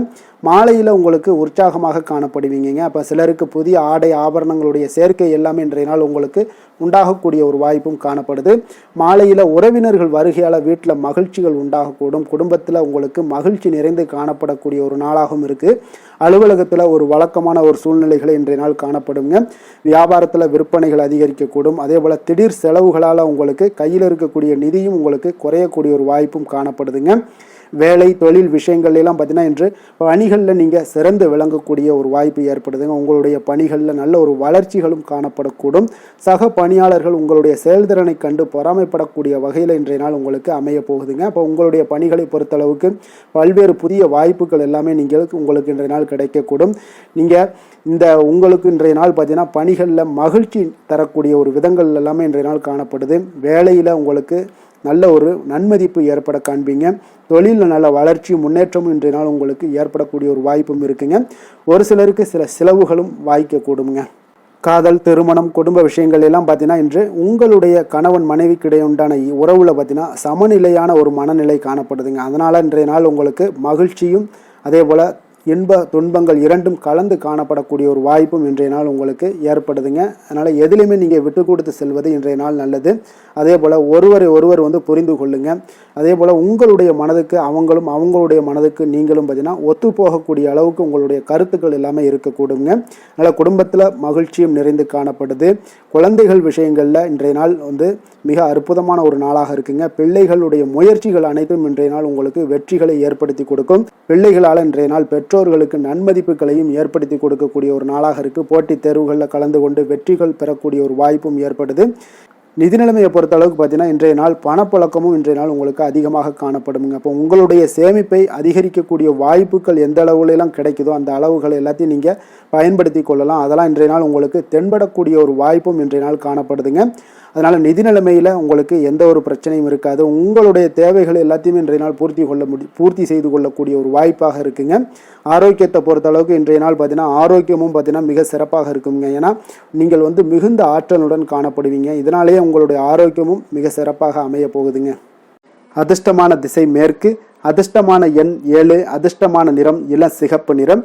மாலையில் உங்களுக்கு உற்சாகமாக காணப்படுவீங்க. அப்போ சிலருக்கு புதிய ஆடை ஆபரணங்களுடைய சேர்க்கை எல்லாமே இன்றைய நாள் உங்களுக்கு உண்டாகக்கூடிய ஒரு வாய்ப்பும் காணப்படுது. மாலையில் உறவினர்கள் வருகையால் வீட்டில் மகிழ்ச்சிகள் உண்டாகக்கூடும். குடும்பத்தில் உங்களுக்கு மகிழ்ச்சி நிறைந்து காணப்படக்கூடிய ஒரு நாளாகவும் இருக்குது. அலுவலகத்தில் ஒரு வழக்கமான ஒரு சூழ்நிலைகளை இன்றைய நாள் காணப்படுங்க. வியாபாரத்தில் விற்பனைகள் அதிகரிக்கக்கூடும். அதே போல் திடீர் செலவுகளால் உங்களுக்கு கையில் இருக்கக்கூடிய நிதியும் உங்களுக்கு குறையக்கூடிய ஒரு வாய்ப்பும் காணப்படுதுங்க. வேலை தொழில் விஷயங்கள் எல்லாம் பார்த்தீங்கன்னா இன்று பணிகளில் நீங்கள் சிறந்து விளங்கக்கூடிய ஒரு வாய்ப்பு ஏற்படுதுங்க. உங்களுடைய பணிகளில் நல்ல ஒரு வளர்ச்சிகளும் காணப்படக்கூடும். சக பணியாளர்கள் உங்களுடைய செயல்திறனை கண்டு பொறாமைப்படக்கூடிய வகையில் இன்றைய நாள் உங்களுக்கு அமைய போகுதுங்க. அப்போ உங்களுடைய பணிகளை பொறுத்தளவுக்கு பல்வேறு புதிய வாய்ப்புகள் எல்லாமே உங்களுக்கு இன்றைய நாள் கிடைக்கக்கூடும். உங்களுக்கு இன்றைய நாள் பார்த்தீங்கன்னா பணிகளில் மகிழ்ச்சி தரக்கூடிய ஒரு விதங்கள் எல்லாமே இன்றைய நாள் காணப்படுது. வேலையில் உங்களுக்கு நல்ல ஒரு நன்மதிப்பு ஏற்பட காண்பீங்க. தொழிலில் நல்ல வளர்ச்சி முன்னேற்றமும் இன்றைய நாள் உங்களுக்கு ஏற்படக்கூடிய ஒரு வாய்ப்பும் இருக்குங்க. ஒரு சிலருக்கு சில செலவுகளும் வாய்க்கக்கூடுங்க. காதல், திருமணம், குடும்ப விஷயங்கள் எல்லாம் பார்த்தீங்கன்னா இன்று உங்களுடைய கணவன் மனைவிக்கு இடையே உண்டான உறவுல பார்த்தீங்கன்னா சமநிலையான ஒரு மனநிலை காணப்படுதுங்க. அதனால் இன்றைய நாள் உங்களுக்கு மகிழ்ச்சியும் அதே போல் இன்ப துன்பங்கள் இரண்டும் கலந்து காணப்படக்கூடிய ஒரு வாய்ப்பும் இன்றைய நாள் உங்களுக்கு ஏற்படுதுங்க. அதனால் எதிலுமே நீங்கள் விட்டு கொடுத்து செல்வது இன்றைய நாள் நல்லது. அதே போல் ஒருவரை ஒருவர் புரிந்து கொள்ளுங்க. அதே போல் உங்களுடைய மனதுக்கு அவங்களும் அவங்களுடைய மனதுக்கு நீங்களும் பார்த்தீங்கன்னா ஒத்து போகக்கூடிய அளவுக்கு உங்களுடைய கருத்துக்கள் எல்லாமே இருக்கக்கூடுங்க. அதனால் குடும்பத்தில் மகிழ்ச்சியும் நிறைந்து காணப்படுது. குழந்தைகள் விஷயங்களில் இன்றைய நாள் மிக அற்புதமான ஒரு நாளாக இருக்குங்க. பிள்ளைகளுடைய முயற்சிகள் அனைத்தும் இன்றைய நாள் உங்களுக்கு வெற்றிகளை ஏற்படுத்தி கொடுக்கும். பிள்ளைகளால் இன்றைய நாள் பெற்றோர்களுக்கு நன்மதிப்புகளையும் ஏற்படுத்தி கொடுக்கக்கூடிய ஒரு நாளாக இருக்குது. போட்டித் தேர்வுகளில் கலந்து கொண்டு வெற்றிகள் பெறக்கூடிய ஒரு வாய்ப்பும் ஏற்படுது. நிதி நிலைமையை பொறுத்த அளவுக்கு பார்த்தீங்கன்னா இன்றைய நாள் பணப்புழக்கமும் இன்றைய நாள் உங்களுக்கு அதிகமாக காணப்படுங்க. அப்போ உங்களுடைய சேமிப்பை அதிகரிக்கக்கூடிய வாய்ப்புகள் எந்த அளவுலாம் கிடைக்குதோ அந்த அளவுகள் எல்லாத்தையும் நீங்கள் பயன்படுத்தி கொள்ளலாம். அதெல்லாம் இன்றைய நாள் உங்களுக்கு தென்படக்கூடிய ஒரு வாய்ப்பும் இன்றைய நாள் காணப்படுதுங்க. அதனால் நிதி நிலைமையில் உங்களுக்கு எந்த ஒரு பிரச்சனையும் இருக்காது. உங்களுடைய தேவைகள் எல்லாத்தையுமே இன்றைய நாள் பூர்த்தி செய்து கொள்ளக்கூடிய ஒரு வாய்ப்பாக இருக்குங்க. ஆரோக்கியத்தை பொறுத்த அளவுக்கு இன்றைய நாள் பார்த்தீங்கன்னா ஆரோக்கியமும் பார்த்தீங்கன்னா மிக சிறப்பாக இருக்குங்க. ஏன்னா நீங்கள் மிகுந்த ஆற்றலுடன் காணப்படுவீங்க. இதனாலேயே உங்களுடைய ஆரோக்கியமும் மிக சிறப்பாக அமைய போகுதுங்க. அதிர்ஷ்டமான திசை மேற்கு, அதிர்ஷ்டமான எண் 7, அதிர்ஷ்டமான நிறம் இளம் சிகப்பு நிறம்.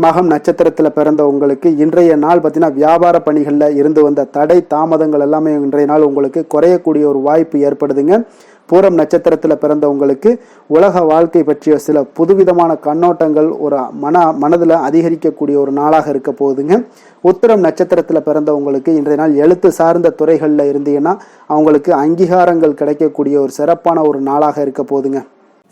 மகம் நட்சத்திரத்தில் பிறந்த உங்களுக்கு இன்றைய நாள் பார்த்தீங்கன்னா வியாபார பணிகளில் இருந்து வந்த தடை தாமதங்கள் எல்லாமே இன்றைய நாள் உங்களுக்கு குறையக்கூடிய ஒரு வாய்ப்பு ஏற்படுதுங்க. பூரம் நட்சத்திரத்தில் பிறந்த உங்களுக்கு உலக வாழ்க்கை பற்றிய சில புதுவிதமான கண்ணோட்டங்கள் ஒரு மனதில் அதிகரிக்கக்கூடிய ஒரு நாளாக இருக்க போகுதுங்க. உத்திரம் நட்சத்திரத்தில் பிறந்த உங்களுக்கு இன்றைய நாள் எழுத்து சார்ந்த துறைகளில் இருந்தீங்கன்னா அவங்களுக்கு அங்கீகாரங்கள் கிடைக்கக்கூடிய ஒரு சிறப்பான ஒரு நாளாக இருக்க போகுதுங்க.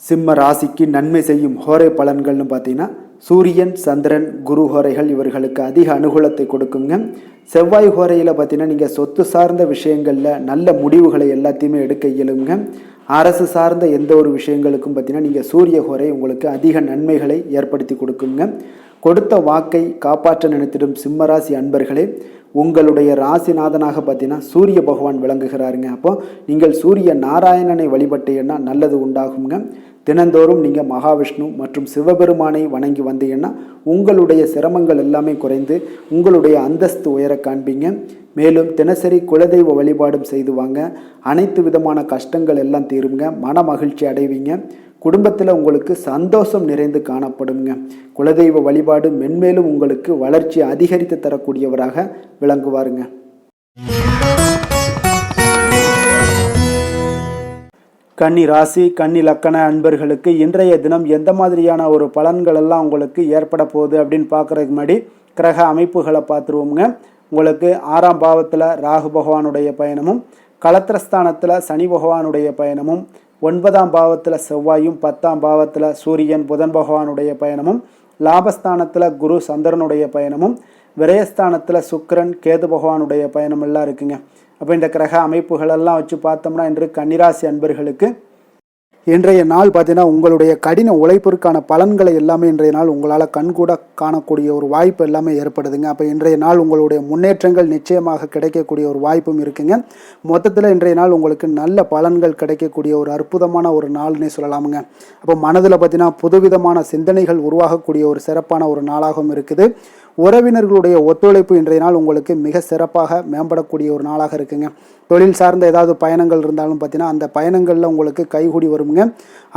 சிம்ம ராசிக்கு நன்மை செய்யும் ஹோரை பலன்கள்னு பார்த்தீங்கன்னா சூரியன், சந்திரன், குரு ஹோரைகள் இவர்களுக்கு அதிக அனுகூலத்தை கொடுக்குங்க. செவ்வாய் ஹோரையில் பார்த்தீங்கன்னா நீங்கள் சொத்து சார்ந்த விஷயங்களில் நல்ல முடிவுகளை எல்லாத்தையுமே எடுக்க இயலுங்க. அரசு சார்ந்த எந்த ஒரு விஷயங்களுக்கும் பார்த்தீங்கன்னா நீங்கள் சூரிய ஹோரை உங்களுக்கு அதிக நன்மைகளை ஏற்படுத்தி கொடுக்குங்க. கொடுத்த வாக்கை காப்பாற்ற நினைத்திடும் சிம்மராசி அன்பர்களே, உங்களுடைய ராசிநாதனாக பார்த்தீங்கன்னா சூரிய பகவான் விளங்குகிறாருங்க. அப்போ நீங்கள் சூரிய நாராயணனை வழிபட்டீங்கன்னா நல்லது உண்டாகுங்க. தினந்தோறும் நீங்கள் மகாவிஷ்ணு மற்றும் சிவபெருமானை வணங்கி வந்தீங்கன்னா உங்களுடைய சிரமங்கள் எல்லாமே குறைந்து உங்களுடைய அந்தஸ்து உயர காண்பீங்க. மேலும் தினசரி குலதெய்வ வழிபாடும் செய்து வாங்க. அனைத்து விதமான கஷ்டங்கள் எல்லாம் தீருங்க. மன மகிழ்ச்சி அடைவீங்க. குடும்பத்தில் உங்களுக்கு சந்தோஷம் நிறைந்து காணப்படுங்க. குலதெய்வ வழிபாடு மென்மேலும் உங்களுக்கு வளர்ச்சி அதிகரித்து தரக்கூடியவராக விளங்குவாருங்க. கன்னி ராசி, கன்னி லக்கண அன்பர்களுக்கு இன்றைய தினம் எந்த மாதிரியான ஒரு பலன்கள் எல்லாம் உங்களுக்கு ஏற்பட போகுது அப்படின்னு பார்க்குறதுக்கு முன்னாடி கிரக அமைப்புகளை பார்த்துருவோங்க. உங்களுக்கு 6ஆம் பாவத்தில் ராகு பகவானுடைய பயணமும், களத்திரஸ்தானத்தில் சனி பகவானுடைய பயணமும், 9ஆம் பாவத்தில் செவ்வாயும், 10ஆம் பாவத்தில் சூரியன் புதன் பகவானுடைய பயணமும், லாபஸ்தானத்தில் குரு சந்திரனுடைய பயணமும், விரயஸ்தானத்தில் சுக்கிரன் கேது பகவானுடைய பயணம் எல்லாம் இருக்குங்க. அப்போ இந்த கிரக அமைப்புகளெல்லாம் வச்சு பார்த்தோம்னா இன்று கன்னிராசி அன்பர்களுக்கு இன்றைய நாள் பார்த்தீங்கன்னா உங்களுடைய கடின உழைப்பிற்கான பலன்களை எல்லாமே இன்றைய நாள் உங்களால் கண்கூட காணக்கூடிய ஒரு வாய்ப்பு எல்லாமே ஏற்படுதுங்க. அப்போ இன்றைய நாள் உங்களுடைய முன்னேற்றங்கள் நிச்சயமாக கிடைக்கக்கூடிய ஒரு வாய்ப்பும் இருக்குங்க. மொத்தத்தில் இன்றைய நாள் உங்களுக்கு நல்ல பலன்கள் கிடைக்கக்கூடிய ஒரு அற்புதமான ஒரு நாள்னே சொல்லலாமுங்க. அப்போ மனதில் பார்த்தீங்கன்னா புதுவிதமான சிந்தனைகள் உருவாகக்கூடிய ஒரு சிறப்பான ஒரு நாளாகவும் இருக்குது. உறவினர்களுடைய ஒத்துழைப்பு இன்றைய நாள் உங்களுக்கு மிக சிறப்பாக மேம்படக்கூடிய ஒரு நாளாக இருக்குங்க. தொழில் சார்ந்த ஏதாவது பயணங்கள் இருந்தாலும் பார்த்தீங்கன்னா அந்த பயணங்களில் உங்களுக்கு கைகூடி வருங்க.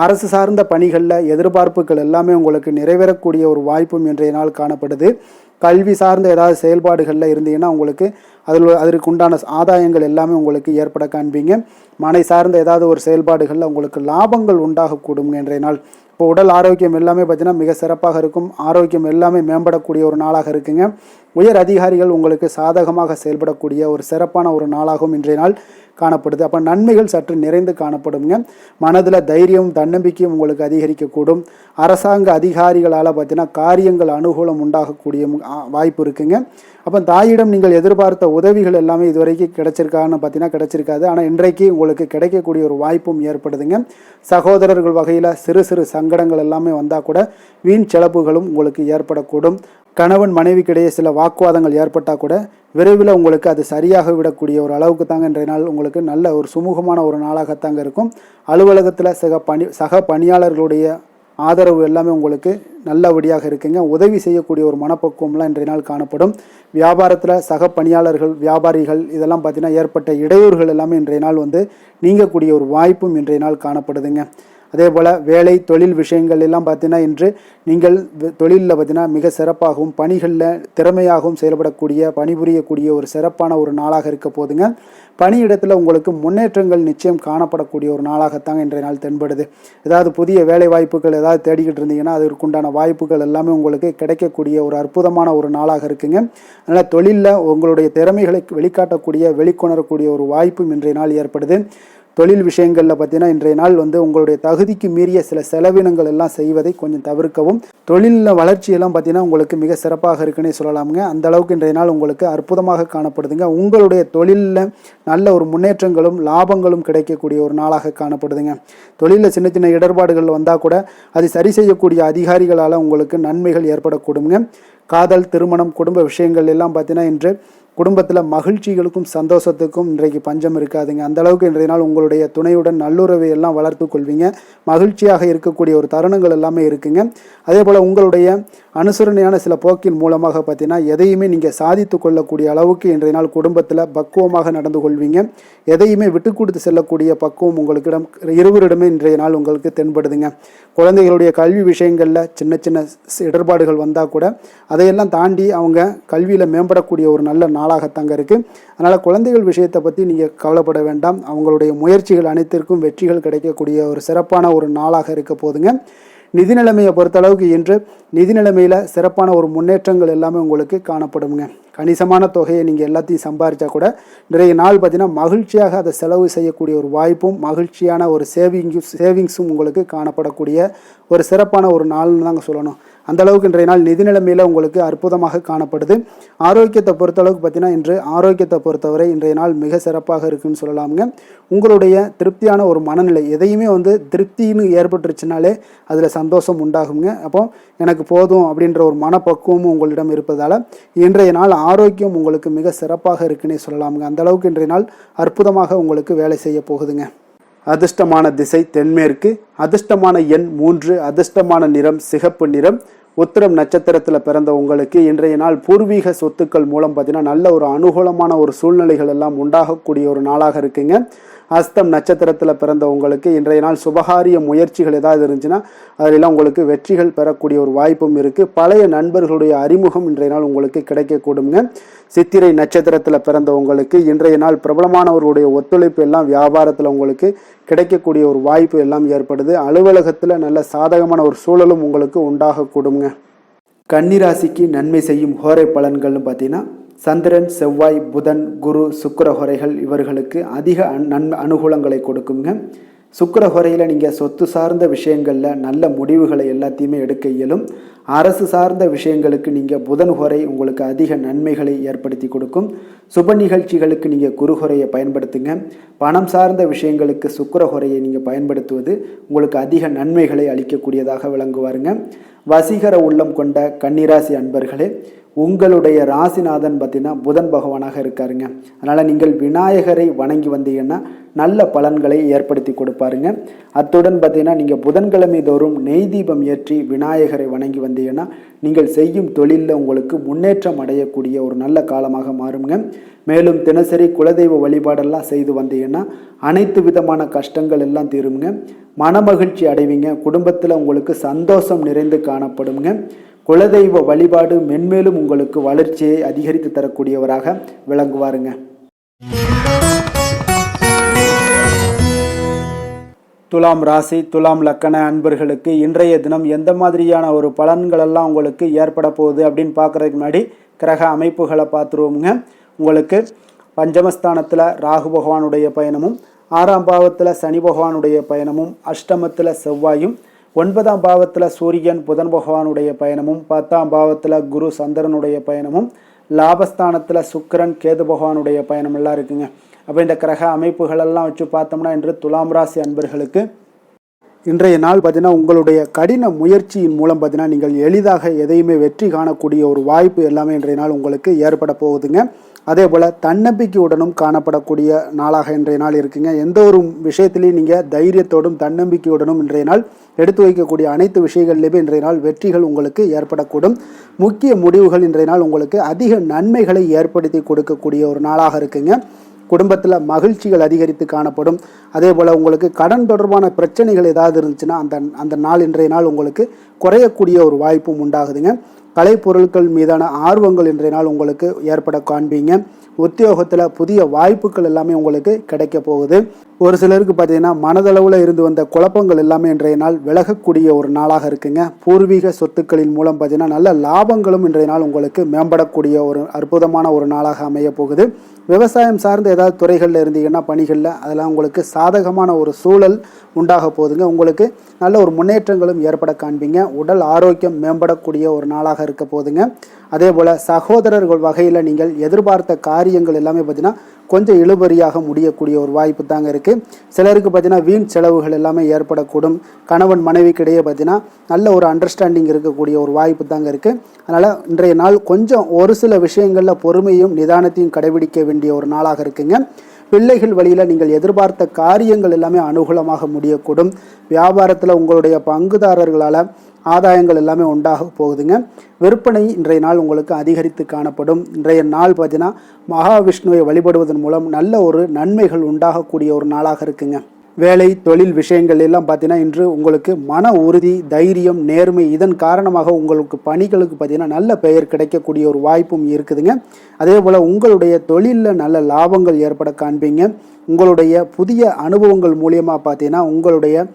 அரசு சார்ந்த பணிகளில் எதிர்பார்ப்புகள் எல்லாமே உங்களுக்கு நிறைவேறக்கூடிய ஒரு வாய்ப்பும் இன்றைய நாள் காணப்படுது. கல்வி சார்ந்த ஏதாவது செயல்பாடுகளில் இருந்தீங்கன்னா உங்களுக்கு அதற்கு உண்டான ஆதாயங்கள் எல்லாமே உங்களுக்கு ஏற்பட காண்பீங்க. மனை சார்ந்த ஏதாவது ஒரு செயல்பாடுகளில் உங்களுக்கு லாபங்கள் உண்டாகக்கூடுங்க இன்றைய நாள். இப்போ உடல் ஆரோக்கியம் எல்லாமே பார்த்தீங்கன்னா மிக சிறப்பாக இருக்கும். ஆரோக்கியம் எல்லாமே மேம்படக்கூடிய ஒரு நாளாக இருக்குங்க. உயர் அதிகாரிகள் உங்களுக்கு சாதகமாக செயல்படக்கூடிய ஒரு சிறப்பான ஒரு நாளாகவும் இன்றைய நாள் காணப்படுது. அப்போ நன்மைகள் சற்று நிறைந்து காணப்படுங்க. மனதில் தைரியம் தன்னம்பிக்கையும் உங்களுக்கு அதிகரிக்கக்கூடும். அரசாங்க அதிகாரிகளால் பார்த்தீங்கன்னா காரியங்கள் அனுகூலம் உண்டாகக்கூடிய வாய்ப்பு இருக்குங்க. அப்போ தாயிடம் நீங்கள் எதிர்பார்த்த உதவிகள் எல்லாமே இதுவரைக்கும் கிடைச்சிருக்கான்னு பார்த்தீங்கன்னா கிடைச்சிருக்காது. ஆனால் இன்றைக்கு உங்களுக்கு கிடைக்கக்கூடிய ஒரு வாய்ப்பும் ஏற்படுதுங்க. சகோதரர்கள் வகையில் சிறு சிறு சங்கடங்கள் எல்லாமே வந்தால் கூட வீண் செலவுகளும் உங்களுக்கு ஏற்படக்கூடும். கணவன் மனைவிக்கிடையே சில வாக்குவாதங்கள் ஏற்பட்டால் கூட விரைவில் உங்களுக்கு அது சரியாக விடக்கூடிய ஒரு அளவுக்கு தாங்க இன்றைய நாள் உங்களுக்கு நல்ல ஒரு சுமூகமான ஒரு நாளாகத்தாங்க இருக்கும். அலுவலகத்தில் சக பணியாளர்களுடைய ஆதரவு எல்லாமே உங்களுக்கு நல்லபடியாக இருக்குங்க. உதவி செய்யக்கூடிய ஒரு மனப்பக்குவம்லாம் இன்றைய நாள் காணப்படும். வியாபாரத்தில் சக பணியாளர்கள், வியாபாரிகள் இதெல்லாம் பார்த்தீங்கன்னா ஏற்பட்ட இடையூறுகள் எல்லாமே இன்றைய நாள் நீங்கக்கூடிய ஒரு வாய்ப்பும் இன்றைய நாள் காணப்படுதுங்க. அதே போல் வேலை தொழில் விஷயங்கள் எல்லாம் பார்த்தீங்கன்னா இன்று நீங்கள் தொழிலில் பார்த்தீங்கன்னா மிக சிறப்பாகவும் பணிகளில் திறமையாகவும் செயல்படக்கூடிய பணிபுரியக்கூடிய ஒரு சிறப்பான ஒரு நாளாக இருக்க போதுங்க. பணியிடத்தில் உங்களுக்கு முன்னேற்றங்கள் நிச்சயம் காணப்படக்கூடிய ஒரு நாளாகத்தாங்க இன்றைய நாள் தென்படுது. ஏதாவது புதிய வேலை வாய்ப்புகள் ஏதாவது தேடிக்கிட்டு இருந்தீங்கன்னா அதற்குண்டான வாய்ப்புகள் எல்லாமே உங்களுக்கு கிடைக்கக்கூடிய ஒரு அற்புதமான ஒரு நாளாக இருக்குங்க. அதனால் தொழிலில் உங்களுடைய திறமைகளை வெளிக்காட்டக்கூடிய வெளிக்கொணரக்கூடிய ஒரு வாய்ப்பும் இன்றைய நாள் ஏற்படுது. தொழில் விஷயங்களில் பார்த்தீங்கன்னா இன்றைய நாள் உங்களுடைய தகுதிக்கு மீறிய சில செலவினங்கள் எல்லாம் செய்வதை கொஞ்சம் தவிர்க்கவும். தொழிலில் வளர்ச்சியெல்லாம் பார்த்தீங்கன்னா உங்களுக்கு மிக சிறப்பாக இருக்குன்னே சொல்லலாமுங்க. அந்த அளவுக்கு இன்றைய நாள் உங்களுக்கு அற்புதமாக காணப்படுதுங்க. உங்களுடைய தொழிலில் நல்ல ஒரு முன்னேற்றங்களும் லாபங்களும் கிடைக்கக்கூடிய ஒரு நாளாக காணப்படுதுங்க. தொழிலில் சின்ன சின்ன இடர்பாடுகள் வந்தால் கூட அது சரி செய்யக்கூடிய அதிகாரிகளால் உங்களுக்கு நன்மைகள் ஏற்படக்கூடுங்க. காதல், திருமணம், குடும்ப விஷயங்கள் எல்லாம் பார்த்தீங்கன்னா இன்று குடும்பத்தில் மகிழ்ச்சிகளுக்கும் சந்தோஷத்துக்கும் இன்றைக்கு பஞ்சம் இருக்காதுங்க. அந்த அளவுக்கு இன்றைய நாள் உங்களுடைய துணையுடன் நல்லுறவை எல்லாம் வளர்த்து கொள்வீங்க. மகிழ்ச்சியாக இருக்கக்கூடிய ஒரு தருணங்கள் எல்லாமே இருக்குங்க. அதே போல் உங்களுடைய அனுசரணையான சில போக்கின் மூலமாக பார்த்தீங்கன்னா எதையுமே நீங்கள் சாதித்து கொள்ளக்கூடிய அளவுக்கு இன்றைய நாள் குடும்பத்தில் பக்குவமாக நடந்து கொள்வீங்க. எதையுமே விட்டு கொடுத்து செல்லக்கூடிய பக்குவம் உங்களுக்கிடம் இருவரிடமே இன்றைய நாள் உங்களுக்கு தென்படுதுங்க. குழந்தைகளுடைய கல்வி விஷயங்களில் சின்ன சின்ன இடர்பாடுகள் வந்தால் கூட அதையெல்லாம் தாண்டி அவங்க கல்வியில் மேம்படக்கூடிய ஒரு நல்ல நாளாகத்தாங்க இருக்குது. அதனால் குழந்தைகள் விஷயத்தை பற்றி நீங்கள் கவலைப்பட வேண்டாம். அவங்களுடைய முயற்சிகள் அனைத்திற்கும் வெற்றிகள் கிடைக்கக்கூடிய ஒரு சிறப்பான ஒரு நாளாக இருக்க போதுங்க. நிதி நிலைமையை பொறுத்தளவுக்கு இன்று நிதி நிலைமையில் சிறப்பான ஒரு முன்னேற்றங்கள் எல்லாமே உங்களுக்கு காணப்படுங்க. கணிசமான தொகையை நீங்கள் எல்லாத்தையும் சம்பாதிச்சா கூட நிறைய நாள் பார்த்தீங்கன்னா மகிழ்ச்சியாக அதை செலவு செய்யக்கூடிய ஒரு வாய்ப்பும் மகிழ்ச்சியான ஒரு சேவிங்ஸும் உங்களுக்கு காணப்படக்கூடிய ஒரு சிறப்பான ஒரு நாள்னு தாங்க சொல்லணும். அந்த அளவுக்கு இன்றைய நாள் நிதி நிலைமையில் உங்களுக்கு அற்புதமாக காணப்படுது. ஆரோக்கியத்தை பொறுத்தளவுக்கு பார்த்தீங்கன்னா இன்று ஆரோக்கியத்தை பொறுத்தவரை இன்றைய நாள் மிக சிறப்பாக இருக்குன்னு சொல்லலாமுங்க. உங்களுடைய திருப்தியான ஒரு மனநிலை எதையுமே திருப்தின்னு ஏற்பட்டுருச்சுனாலே அதில் சந்தோஷம் உண்டாகுங்க. அப்போ எனக்கு போதும் அப்படின்ற ஒரு மனப்பக்குவமும் உங்களிடம் இருப்பதால் இன்றைய நாள் ஆரோக்கியம் உங்களுக்கு மிக சிறப்பாக இருக்குன்னே சொல்லலாமுங்க. அந்த அளவுக்கு இன்றைய நாள் அற்புதமாக உங்களுக்கு வேலை செய்ய போகுதுங்க. அதிர்ஷ்டமான திசை தென்மேற்கு, அதிர்ஷ்டமான எண் 3, அதிர்ஷ்டமான நிறம் சிகப்பு நிறம். உத்திரம் நட்சத்திரத்தில் பிறந்த உங்களுக்கு இன்றைய நாள் பூர்வீக சொத்துக்கள் மூலம் பார்த்தீங்கன்னா நல்ல ஒரு அனுகூலமான ஒரு சூழ்நிலைகள் எல்லாம் உண்டாகக்கூடிய ஒரு நாளாக இருக்குங்க. அஸ்தம் நட்சத்திரத்தில் பிறந்த உங்களுக்கு இன்றைய நாள் சுபகாரிய முயற்சிகள் ஏதாவது இருந்துச்சுன்னா அதிலெல்லாம் உங்களுக்கு வெற்றிகள் பெறக்கூடிய ஒரு வாய்ப்பும் இருக்குது. பழைய நண்பர்களுடைய அறிமுகம் இன்றைய நாள் உங்களுக்கு கிடைக்கக்கூடுங்க. சித்திரை நட்சத்திரத்தில் பிறந்த உங்களுக்கு இன்றைய நாள் பிரபலமானவர்களுடைய ஒத்துழைப்பு எல்லாம் வியாபாரத்தில் உங்களுக்கு கிடைக்கக்கூடிய ஒரு வாய்ப்பு எல்லாம் ஏற்படுது. அலுவலகத்தில் நல்ல சாதகமான ஒரு சூழலும் உங்களுக்கு உண்டாகக்கூடுங்க. கன்னிராசிக்கு நன்மை செய்யும் ஹோரை பலன்கள்னு பார்த்தீங்கன்னா சந்திரன், செவ்வாய், புதன், குரு, சுக்கிர ஹோரைகள் இவர்களுக்கு அதிக அனுகூலங்களை கொடுக்குங்க. சுக்கிர ஹோரையில் நீங்கள் சொத்து சார்ந்த விஷயங்களில் நல்ல முடிவுகளை எல்லாத்தையுமே எடுக்க இயலும். அரசு சார்ந்த விஷயங்களுக்கு நீங்கள் புதன் ஹோரை உங்களுக்கு அதிக நன்மைகளை ஏற்படுத்தி கொடுக்கும். சுப நிகழ்ச்சிகளுக்கு நீங்கள் குரு ஹோரையை பயன்படுத்துங்க. பணம் சார்ந்த விஷயங்களுக்கு சுக்கிர ஹோரையை நீங்கள் பயன்படுத்துவது உங்களுக்கு அதிக நன்மைகளை அளிக்கக்கூடியதாக விளங்குவாருங்க. வசீகர உள்ளம் கொண்ட கன்னிராசி அன்பர்களே, உங்களுடைய ராசிநாதன் பார்த்தீங்கன்னா புதன் பகவானாக இருக்காருங்க. அதனால் நீங்கள் விநாயகரை வணங்கி வந்தீங்கன்னா நல்ல பலன்களை ஏற்படுத்தி கொடுப்பாருங்க. அத்துடன் பார்த்தீங்கன்னா நீங்கள் புதன்கிழமை தோறும் நெய் தீபம் ஏற்றி விநாயகரை வணங்கி வந்தீங்கன்னா நீங்கள் செய்யும் தொழிலில் உங்களுக்கு முன்னேற்றம் அடையக்கூடிய ஒரு நல்ல காலமாக மாறுங்க. மேலும் தினசரி குலதெய்வ வழிபாடெல்லாம் செய்து வந்தீங்கன்னா அனைத்து விதமான கஷ்டங்கள் எல்லாம் தீருங்க. மனமகிழ்ச்சி அடைவீங்க. குடும்பத்தில் உங்களுக்கு சந்தோஷம் நிறைந்து காணப்படுங்க. குலதெய்வ வழிபாடு மென்மேலும் உங்களுக்கு வளர்ச்சியை அதிகரித்து தரக்கூடியவராக விளங்குவாருங்க. துலாம் ராசி, துலாம் லக்கண அன்பர்களுக்கு இன்றைய தினம் எந்த மாதிரியான ஒரு பலன்களெல்லாம் உங்களுக்கு ஏற்பட போகுது அப்படின்னு பார்க்குறதுக்கு முன்னாடி கிரக அமைப்புகளை பார்த்துருவோமுங்க. உங்களுக்கு பஞ்சமஸ்தானத்தில் ராகு பகவானுடைய பயணமும், 6ஆம் பாவத்தில் சனி பகவானுடைய பயணமும், அஷ்டமத்தில் செவ்வாயும், 9ஆம் பாவத்தில் சூரியன் புதன் பகவானுடைய பயணமும், 10ஆம் பாவத்தில் குரு சந்திரனுடைய பயணமும், லாபஸ்தானத்தில் சுக்கிரன் கேது பகவானுடைய பயணம் எல்லாம் இருக்குங்க. அப்போ இந்த கிரக அமைப்புகளெல்லாம் வச்சு பார்த்தோம்னா இன்று துலாம் ராசி அன்பர்களுக்கு இன்றைய நாள் பார்த்தீங்கன்னா உங்களுடைய கடின முயற்சியின் மூலம் பார்த்தீங்கன்னா நீங்கள் எளிதாக எதையுமே வெற்றி காணக்கூடிய ஒரு வாய்ப்பு எல்லாமே இன்றைய நாள் உங்களுக்கு ஏற்பட போகுதுங்க. அதே போல் தன்னம்பிக்கையுடனும் காணப்படக்கூடிய நாளாக இன்றைய நாள் இருக்குங்க. எந்த ஒரு விஷயத்திலையும் நீங்கள் தைரியத்தோடும் தன்னம்பிக்கையுடனும் இன்றைய நாள் எடுத்து வைக்கக்கூடிய அனைத்து விஷயங்கள்லையுமே இன்றைய நாள் வெற்றிகள் உங்களுக்கு ஏற்படக்கூடும். முக்கிய முடிவுகள் இன்றைய நாள் உங்களுக்கு அதிக நன்மைகளை ஏற்படுத்தி கொடுக்கக்கூடிய ஒரு நாளாக இருக்குங்க. குடும்பத்தில் மகிழ்ச்சிகள் அதிகரித்து காணப்படும். அதே போல் உங்களுக்கு கடன் தொடர்பான பிரச்சனைகள் ஏதாவது இருந்துச்சுன்னா அந்த நாள் இன்றைய நாள் உங்களுக்கு குறையக்கூடிய ஒரு வாய்ப்பும் உண்டாகுதுங்க. கலைப்பொருட்கள் மீதான ஆர்வங்கள் இன்றைய நாள் உங்களுக்கு ஏற்பட காண்பீங்க. உத்தியோகத்தில் புதிய வாய்ப்புகள் எல்லாமே உங்களுக்கு கிடைக்க போகுது. ஒரு சிலருக்கு பார்த்தீங்கன்னா மனதளவில் இருந்து வந்த குழப்பங்கள் எல்லாமே இன்றைய நாள் விலகக்கூடிய ஒரு நாளாக இருக்குங்க. பூர்வீக சொத்துக்களின் மூலம் பார்த்தீங்கன்னா நல்ல லாபங்களும் இன்றைய நாள் உங்களுக்கு மேம்படக்கூடிய ஒரு அற்புதமான ஒரு நாளாக அமைய போகுது. விவசாயம் சார்ந்த ஏதாவது துறைகளில் இருந்தீங்கன்னா பணிகளில் அதெல்லாம் உங்களுக்கு சாதகமான ஒரு சூழல் உண்டாக போகுதுங்க. உங்களுக்கு நல்ல ஒரு முன்னேற்றங்களும் ஏற்பட காண்பீங்க. உடல் ஆரோக்கியம் மேம்படக்கூடிய ஒரு நாளாக இருக்க போகுதுங்க. அதே போல் சகோதரர்கள் வகையில் நீங்கள் எதிர்பார்த்த காரியங்கள் எல்லாமே பார்த்தீங்கன்னா கொஞ்சம் இழுபறியாக முடியக்கூடிய ஒரு வாய்ப்பு தாங்க இருக்குது. சிலருக்கு பார்த்தீங்கன்னா வீண் செலவுகள் எல்லாமே ஏற்படக்கூடும். கணவன் மனைவிக்கிடையே பார்த்தீங்கன்னா நல்ல ஒரு அண்டர்ஸ்டாண்டிங் இருக்கக்கூடிய ஒரு வாய்ப்பு தாங்க இருக்குது. அதனால் இன்றைய நாள் கொஞ்சம் ஒரு சில விஷயங்களில் பொறுமையும் நிதானத்தையும் கடைபிடிக்க வேண்டிய ஒரு நாளாக இருக்குங்க. பிள்ளைகள் வழியில் நீங்கள் எதிர்பார்த்த காரியங்கள் எல்லாமே அனுகூலமாக முடியக்கூடும். வியாபாரத்தில் உங்களுடைய பங்குதாரர்களால் ஆதாயங்கள் எல்லாமே உண்டாக போகுதுங்க. விற்பனை இன்றைய நாள் உங்களுக்கு அதிகரித்து காணப்படும். இன்றைய நாள் பார்த்தீங்கன்னா மகாவிஷ்ணுவை வழிபடுவதன் மூலம் நல்ல ஒரு நன்மைகள் உண்டாகக்கூடிய ஒரு நாளாக இருக்குங்க. வேலை தொழில் விஷயங்கள் எல்லாம் பார்த்தீங்கன்னா இன்று உங்களுக்கு மன உறுதி, தைரியம், நேர்மை இதன் காரணமாக உங்களுக்கு பணிகளுக்கு பார்த்தீங்கன்னா நல்ல பெயர் கிடைக்கக்கூடிய ஒரு வாய்ப்பும் இருக்குதுங்க. அதே போல் உங்களுடைய தொழிலில் நல்ல லாபங்கள் ஏற்பட காண்பீங்க. உங்களுடைய புதிய அனுபவங்கள் மூலியமாக பார்த்தீங்கன்னா உங்களுடைய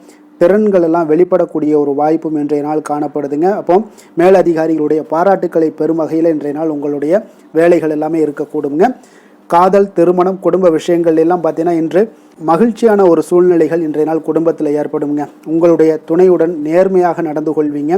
திறன்கள் எல்லாம் வெளிப்படக்கூடிய ஒரு வாய்ப்பும் இன்றைய நாள் காணப்படுதுங்க. அப்போ மேலதிகாரிகளுடைய பாராட்டுக்களை பெறும் வகையில் இன்றைய நாள் உங்களுடைய வேலைகள் எல்லாமே இருக்கக்கூடுங்க. காதல், திருமணம், குடும்ப விஷயங்கள் எல்லாம் பார்த்தீங்கன்னா இன்று மகிழ்ச்சியான ஒரு சூழ்நிலைகள் இன்றைய நாள் குடும்பத்தில் ஏற்படுங்க. உங்களுடைய துணையுடன் நேர்மையாக நடந்து கொள்வீங்க.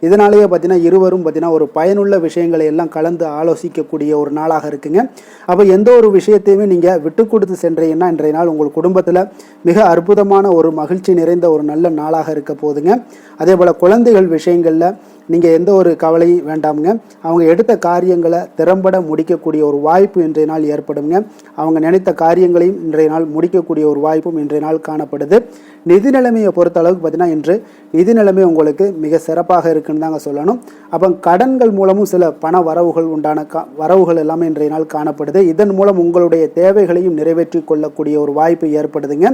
இதனாலேயே பார்த்தீங்கன்னா இருவரும் பார்த்தீங்கன்னா ஒரு பயனுள்ள விஷயங்களை எல்லாம் கலந்து ஆலோசிக்கக்கூடிய ஒரு நாளாக இருக்குங்க. அப்போ எந்த ஒரு விஷயத்தையுமே நீங்கள் விட்டு கொடுத்து சென்றீங்கன்னா இன்றைய நாள் உங்கள் குடும்பத்தில் மிக அற்புதமான ஒரு மகிழ்ச்சி நிறைந்த ஒரு நல்ல நாளாக இருக்க போகுதுங்க. அதே போல் குழந்தைகள் விஷயங்களில் நீங்கள் எந்த ஒரு கவலையும் வேண்டாமுங்க. அவங்க எடுத்த காரியங்களை திறம்பட முடிக்கக்கூடிய ஒரு வாய்ப்பு இன்றைய நாள் ஏற்படுங்க. அவங்க நினைத்த காரியங்களையும் இன்றைய நாள் முடிக்கக்கூடிய ஒரு வாய்ப்பும் இன்றைய நாள் காணப்படுது. நிதி நிலைமையை பொறுத்த அளவுக்கு பார்த்தீங்கன்னா இன்று நிதி நிலைமை உங்களுக்கு மிக சிறப்பாக இருக்குன்னு தாங்க சொல்லணும். அப்போ கடன்கள் மூலமும் சில பண வரவுகள் உண்டான வரவுகள் எல்லாமே இன்றைய நாள் காணப்படுது. இதன் மூலம் உங்களுடைய தேவைகளையும் நிறைவேற்றி கொள்ளக்கூடிய ஒரு வாய்ப்பு ஏற்படுதுங்க.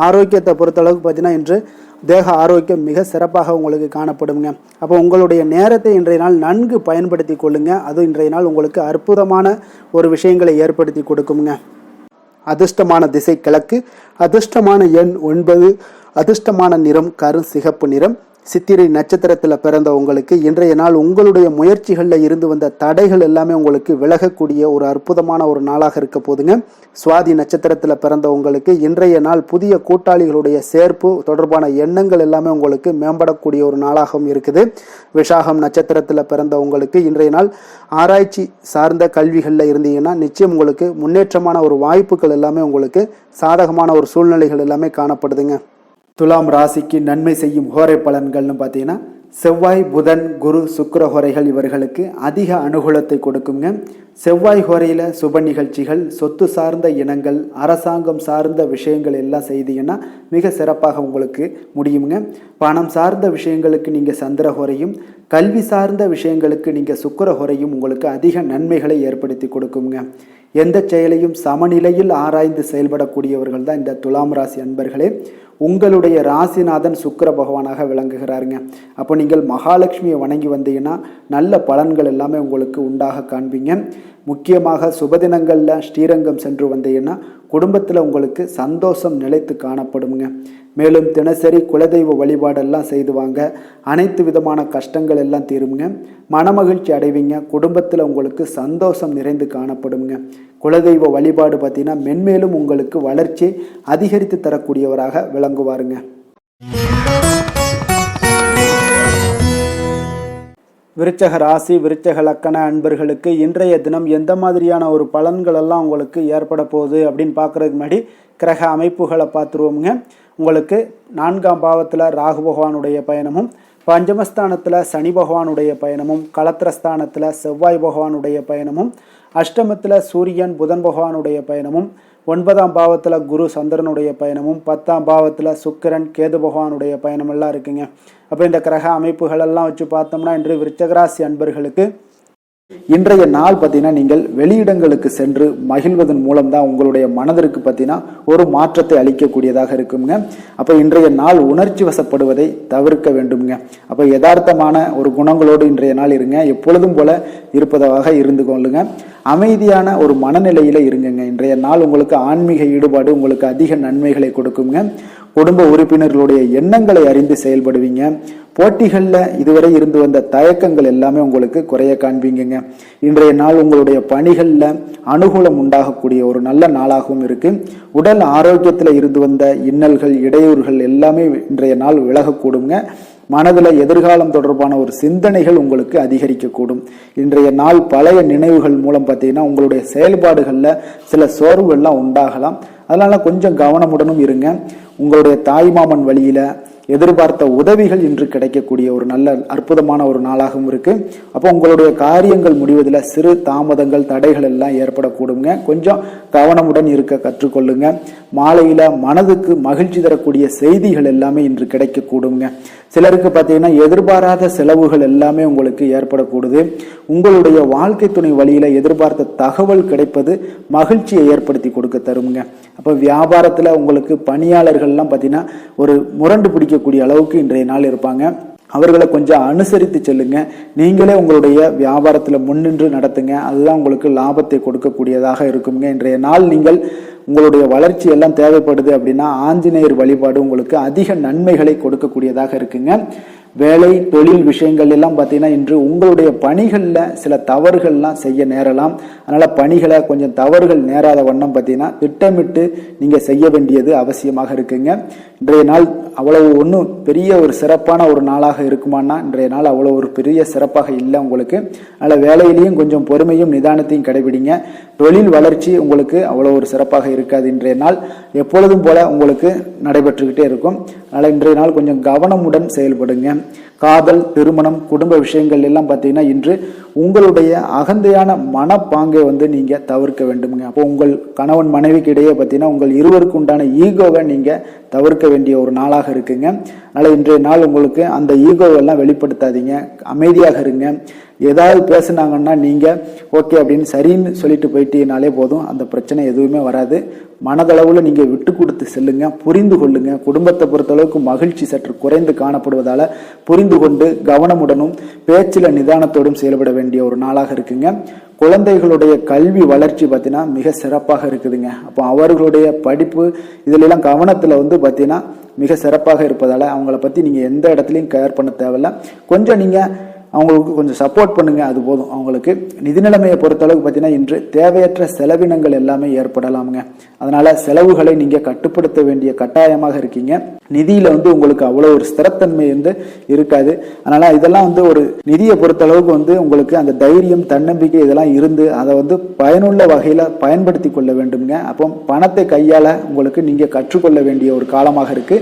ஆரோக்கியத்தை பொறுத்தளவுக்கு பார்த்தீங்கன்னா இன்று தேக ஆரோக்கியம் மிக சிறப்பாக உங்களுக்கு காணப்படுங்க. அப்போ உங்களுடைய நேரத்தை இன்றைய நாள் நன்கு பயன்படுத்தி கொள்ளுங்க. அது இன்றைய நாள் உங்களுக்கு அற்புதமான ஒரு விஷயங்களை ஏற்படுத்தி கொடுக்குங்க. அதிர்ஷ்டமான திசை கிழக்கு, அதிர்ஷ்டமான எண் 9, அதிர்ஷ்டமான நிறம் கரு சிகப்பு நிறம். சித்திரை நட்சத்திரத்தில் பிறந்த உங்களுக்கு இன்றைய நாள் உங்களுடைய முயற்சிகளில் இருந்து வந்த தடைகள் எல்லாமே உங்களுக்கு விலகக்கூடிய ஒரு அற்புதமான ஒரு நாளாக இருக்க போதுங்க. சுவாதி நட்சத்திரத்தில் பிறந்த உங்களுக்கு இன்றைய நாள் புதிய கூட்டாளிகளுடைய சேர்ப்பு தொடர்பான எண்ணங்கள் எல்லாமே உங்களுக்கு மேம்படக்கூடிய ஒரு நாளாகவும் இருக்குது. விஷாகம் நட்சத்திரத்தில் பிறந்த உங்களுக்கு இன்றைய நாள் ஆராய்ச்சி சார்ந்த கல்விகளில் இருந்தீங்கன்னா நிச்சயம் உங்களுக்கு முன்னேற்றமான ஒரு வாய்ப்புகள் எல்லாமே உங்களுக்கு சாதகமான ஒரு சூழ்நிலைகள் எல்லாமே காணப்படுதுங்க. துலாம் ராசிக்கு நன்மை செய்யும் ஹோரை பலன்கள்னு பார்த்தீங்கன்னா செவ்வாய், புதன், குரு, சுக்கிர ஹோரைகள் இவர்களுக்கு அதிக அனுகூலத்தை கொடுக்குங்க. செவ்வாய் ஹோரையில் சுப நிகழ்ச்சிகள், சொத்து சார்ந்த இனங்கள், அரசாங்கம் சார்ந்த விஷயங்கள் எல்லாம் செய்தீங்கன்னா மிக சிறப்பாக உங்களுக்கு முடியுங்க. பணம் சார்ந்த விஷயங்களுக்கு நீங்கள் சந்திர ஹோரையும், கல்வி சார்ந்த விஷயங்களுக்கு நீங்கள் சுக்கிர ஹோரையும் உங்களுக்கு அதிக நன்மைகளை ஏற்படுத்தி கொடுக்குங்க. எந்த செயலையும் சமநிலையில் ஆராய்ந்து செயல்படக்கூடியவர்கள் தான் இந்த துலாம் ராசி அன்பர்களே. உங்களுடைய ராசிநாதன் சுக்கிர பகவானாக விளங்குகிறாருங்க. அப்போ நீங்கள் மகாலட்சுமியை வணங்கி வந்தீங்கன்னா நல்ல பலன்கள் எல்லாமே உங்களுக்கு உண்டாக காண்பீங்க. முக்கியமாக சுபதினங்களில் ஸ்ரீரங்கம் சென்று வந்தீங்கன்னா குடும்பத்தில் உங்களுக்கு சந்தோஷம் நிலைத்து காணப்படுங்க. மேலும் தினசரி குலதெய்வ வழிபாடெல்லாம் செய்து வாங்க. அனைத்து விதமான கஷ்டங்கள் எல்லாம் தீருங்க. மனமகிழ்ச்சி அடைவீங்க. குடும்பத்தில் உங்களுக்கு சந்தோஷம் நிறைந்து காணப்படுங்க. குலதெய்வ வழிபாடு பார்த்தீங்கன்னா மென்மேலும் உங்களுக்கு வளர்ச்சி அதிகரித்து தரக்கூடியவராக விளங்குவாருங்க. விருச்சக ராசி, விருச்சக லக்கண அன்பர்களுக்கு இன்றைய தினம் எந்த மாதிரியான ஒரு பலன்கள் எல்லாம் உங்களுக்கு ஏற்பட போகுது அப்படின்னு பார்க்குறதுக்கு முன்னாடி கிரக அமைப்புகளை பார்த்துருவோமுங்க. உங்களுக்கு 4ஆம் பாவத்தில் ராகு பகவானுடைய பயணமும், பஞ்சமஸ்தானத்தில் சனி பகவானுடைய பயணமும், களத்திரஸ்தானத்தில் செவ்வாய் பகவானுடைய பயணமும், அஷ்டமத்தில் சூரியன் புதன் பகவானுடைய பயணமும், 9ஆம் பாவத்தில் குரு சந்திரனுடைய பயணமும், 10ஆம் பாவத்தில் சுக்கிரன் கேது பகவானுடைய பயணமெல்லாம் இருக்குங்க. அப்போ இந்த கிரக அமைப்புகள் எல்லாம் வச்சு பார்த்தோம்னா இன்று விருச்சிகராசி அன்பர்களுக்கு இன்றைய நாள் பார்த்தீங்கன்னா நீங்கள் வெளியிடங்களுக்கு சென்று மகிழ்வதன் மூலம் தான் உங்களுடைய மனதிற்கு பார்த்தீங்கன்னா ஒரு மாற்றத்தை அளிக்கக்கூடியதாக இருக்குங்க. அப்போ இன்றைய நாள் உணர்ச்சி வசப்படுவதை தவிர்க்க வேண்டும்ங்க. அப்போ யதார்த்தமான ஒரு குணங்களோடு இன்றைய நாள் இருங்க. எப்பொழுதும் போல இருப்பதாக இருந்து கொள்ளுங்க. அமைதியான ஒரு மனநிலையில இருங்குங்க. இன்றைய நாள் உங்களுக்கு ஆன்மீக ஈடுபாடு உங்களுக்கு அதிக நன்மைகளை கொடுக்குங்க. குடும்ப உறுப்பினர்களுடைய எண்ணங்களை அறிந்து செயல்படுவீங்க. போட்டிகளில் இதுவரை இருந்து வந்த தயக்கங்கள் எல்லாமே உங்களுக்கு குறைய காண்பீங்க. இன்றைய நாள் உங்களுடைய பணிகளில் அனுகூலம் உண்டாகக்கூடிய ஒரு நல்ல நாளாகவும் இருக்கு. உடல் ஆரோக்கியத்தில் இருந்து வந்த இன்னல்கள் இடையூறுகள் எல்லாமே இன்றைய நாள் விலகக்கூடுங்க. மனதில் எதிர்காலம் தொடர்பான ஒரு சிந்தனைகள் உங்களுக்கு அதிகரிக்கக்கூடும். இன்றைய நாள் பழைய நினைவுகள் மூலம் பார்த்தீங்கன்னா உங்களுடைய செயல்பாடுகளில் சில சோர்வுகள்லாம் உண்டாகலாம். அதனால கொஞ்சம் கவனமுடனும் இருங்க. உங்களுடைய தாய்மாமன் வழியில எதிர்பார்த்த உதவிகள் இன்று கிடைக்கக்கூடிய ஒரு நல்ல அற்புதமான ஒரு நாளாகவும் இருக்கு. அப்போ உங்களுடைய காரியங்கள் முடிவதில் சிறு தாமதங்கள் தடைகள் எல்லாம் ஏற்படக்கூடுங்க. கொஞ்சம் கவனமுடன் இருக்க கற்றுக்கொள்ளுங்க. மாலையில மனதுக்கு மகிழ்ச்சி தரக்கூடிய செய்திகள் எல்லாமே இன்று கிடைக்கக்கூடுங்க. சிலருக்கு பார்த்தீங்கன்னா எதிர்பாராத செலவுகள் எல்லாமே உங்களுக்கு ஏற்படக்கூடுது. உங்களுடைய வாழ்க்கை துணை வழியில எதிர்பார்த்த தகவல் கிடைப்பது மகிழ்ச்சியை ஏற்படுத்தி கொடுக்க தருங்க. அப்போ வியாபாரத்தில் உங்களுக்கு பணியாளர்கள்லாம் பார்த்தீங்கன்னா ஒரு முரண்டு பிடிக்கக்கூடிய அளவுக்கு இன்றைய நாள் இருப்பாங்க. அவர்களை கொஞ்சம் அனுசரித்து செல்லுங்க. நீங்களே உங்களுடைய வியாபாரத்தில் முன்னின்று நடத்துங்க. அதுதான் உங்களுக்கு லாபத்தை கொடுக்கக்கூடியதாக இருக்குங்க. இன்றைய நாள் நீங்கள் உங்களுடைய வளர்ச்சி எல்லாம் தேவைப்படுது அப்படின்னா ஆஞ்சநேயர் வழிபாடு உங்களுக்கு அதிக நன்மைகளை கொடுக்கக்கூடியதாக இருக்குங்க. வேலை தொழில் விஷயங்கள் எல்லாம் பார்த்தீங்கன்னா இன்று உங்களுடைய பணிகளில் சில தவறுகள்லாம் செய்ய நேரலாம். அதனால பணிகளை கொஞ்சம் தவறுகள் நேராத வண்ணம் பார்த்தீங்கன்னா திட்டமிட்டு நீங்கள் செய்ய வேண்டியது அவசியமாக இருக்குங்க. இன்றைய நாள் அவ்வளவு ஒன்றும் பெரிய ஒரு சிறப்பான ஒரு நாளாக இருக்குமானா இன்றைய நாள் அவ்வளோ ஒரு பெரிய சிறப்பாக இல்லை உங்களுக்கு. அதனால் வேலையிலையும் கொஞ்சம் பொறுமையும் நிதானத்தையும் கடைபிடிங்க. தொழில் வளர்ச்சி உங்களுக்கு அவ்வளோ ஒரு சிறப்பாக இருக்காது. இன்றைய நாள் எப்பொழுதும் போல உங்களுக்கு நடைபெற்றுக்கிட்டே இருக்கும். அதனால் இன்றைய நாள் கொஞ்சம் கவனமுடன் செயல்படுங்க. காதல் திருமணம் குடும்ப விஷயங்கள் எல்லாம் பார்த்தீங்கன்னா இன்று உங்களுடைய அகந்தையான மனப்பாங்கை நீங்க தவிர்க்க வேண்டுங்க. அப்போ உங்கள் கணவன் மனைவிக்கு இடையே பார்த்தீங்கன்னா உங்கள் இருவருக்கு உண்டான ஈகோவை நீங்க தவிர்க்க வேண்டிய ஒரு நாளாக இருக்குங்க. அதனால இன்றைய நாள் உங்களுக்கு அந்த ஈகோவெல்லாம் வெளிப்படுத்தாதீங்க. அமைதியாக இருங்க. ஏதாவது பேசுனாங்கன்னா நீங்க ஓகே அப்படின்னு சரின்னு சொல்லிட்டு போயிட்டீங்கனாலே போதும். அந்த பிரச்சனை எதுவுமே வராது. மனதளவுல நீங்க விட்டு கொடுத்து செல்லுங்க. புரிந்து கொள்ளுங்க. குடும்பத்தை பொறுத்தளவுக்கு மகிழ்ச்சி சற்று குறைந்து காணப்படுவதால புரிந்து கொண்டு கவனமுடனும் பேச்சில நிதானத்தோடும் செயல்பட வேண்டிய ஒரு நாளாக இருக்குங்க. குழந்தைகளுடைய கல்வி வளர்ச்சி பார்த்தீங்கன்னா மிக சிறப்பாக இருக்குதுங்க. அப்போ அவர்களுடைய படிப்பு இதுல எல்லாம் கவனத்துல பார்த்தீங்கன்னா மிக சிறப்பாக இருப்பதால அவங்கள பத்தி நீங்க எந்த இடத்துலையும் கேர் பண்ண தேவையில்ல. கொஞ்சம் நீங்க அவங்களுக்கு கொஞ்சம் சப்போர்ட் பண்ணுங்க, அது போதும். அவங்களுக்கு நிதி நிலைமையை பொறுத்தளவுக்கு பார்த்தீங்கன்னா இன்று தேவையற்ற செலவினங்கள் எல்லாமே ஏற்படலாமுங்க. அதனால செலவுகளை நீங்க கட்டுப்படுத்த வேண்டிய கட்டாயமாக இருக்கீங்க. நிதியில உங்களுக்கு அவ்வளவு ஒரு ஸ்திரத்தன்மை இருக்காது. அதனால இதெல்லாம் ஒரு நிதியை பொறுத்தளவுக்கு உங்களுக்கு அந்த தைரியம் தன்னம்பிக்கை இதெல்லாம் இருந்து அதை பயனுள்ள வகையில பயன்படுத்தி கொள்ள வேண்டுங்க. அப்போ பணத்தை கையாள உங்களுக்கு நீங்க கற்றுக்கொள்ள வேண்டிய ஒரு காலமாக இருக்கு.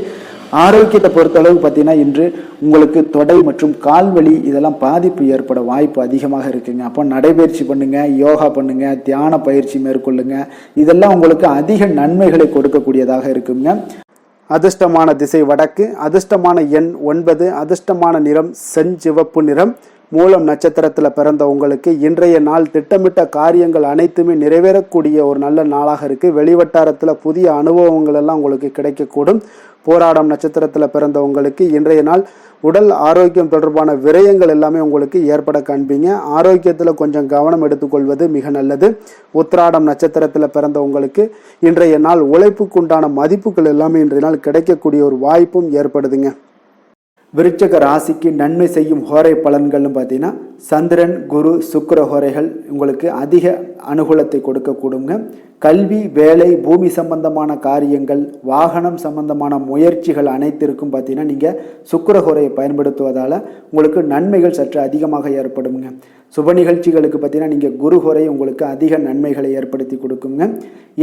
ஆரோக்கியத்தை பொறுத்தளவுக்கு பார்த்தீங்கன்னா இன்று உங்களுக்கு தொடை மற்றும் கால்வலி இதெல்லாம் பாதிப்பு ஏற்பட வாய்ப்பு அதிகமாக இருக்குங்க. அப்போ நடைபயிற்சி பண்ணுங்க, யோகா பண்ணுங்க, தியான பயிற்சி மேற்கொள்ளுங்க. இதெல்லாம் உங்களுக்கு அதிக நன்மைகளை கொடுக்கக்கூடியதாக இருக்குங்க. அதிர்ஷ்டமான திசை வடக்கு, அதிர்ஷ்டமான எண் 9, அதிர்ஷ்டமான நிறம் செஞ்சிவப்பு நிறம். மூலம் நட்சத்திரத்தில் பிறந்த உங்களுக்கு இன்றைய நாள் திட்டமிட்ட காரியங்கள் அனைத்துமே நிறைவேறக்கூடிய ஒரு நல்ல நாளாக இருக்கு. வெளிவட்டாரத்தில் புதிய அனுபவங்கள் எல்லாம் உங்களுக்கு கிடைக்கக்கூடும். போராடம் நட்சத்திரத்தில் பிறந்த உங்களுக்கு இன்றைய நாள் உடல் ஆரோக்கியம் தொடர்பான விரயங்கள் எல்லாமே உங்களுக்கு ஏற்பட காண்பீங்க. ஆரோக்கியத்தில் கொஞ்சம் கவனம் எடுத்துக்கொள்வது மிக நல்லது. உத்திராடம் நட்சத்திரத்தில் பிறந்த உங்களுக்கு இன்றைய நாள் உழைப்புக்குண்டான மதிப்புகள் எல்லாமே இன்றைய நாள் கிடைக்கக்கூடிய ஒரு வாய்ப்பும் ஏற்படுதுங்க. விருச்சிக ராசிக்கு நன்மை செய்யும் ஹோரை பலன்கள்னு பார்த்தீங்கன்னா சந்திரன் குரு சுக்கிர ஹோரைகள் உங்களுக்கு அதிக அனுகூலத்தை கொடுக்கக்கூடுங்க. கல்வி, வேலை, பூமி சம்பந்தமான காரியங்கள், வாகனம் சம்பந்தமான முயற்சிகள் அனைத்திற்கும் பார்த்தீங்கன்னா நீங்கள் சுக்கிர ஹோரையை பயன்படுத்துவதால் உங்களுக்கு நன்மைகள் சற்று அதிகமாக ஏற்படுங்க. சுப நிகழ்ச்சிகளுக்கு பார்த்தீங்கன்னா நீங்கள் குரு ஹோரை உங்களுக்கு அதிக நன்மைகளை ஏற்படுத்தி கொடுக்குங்க.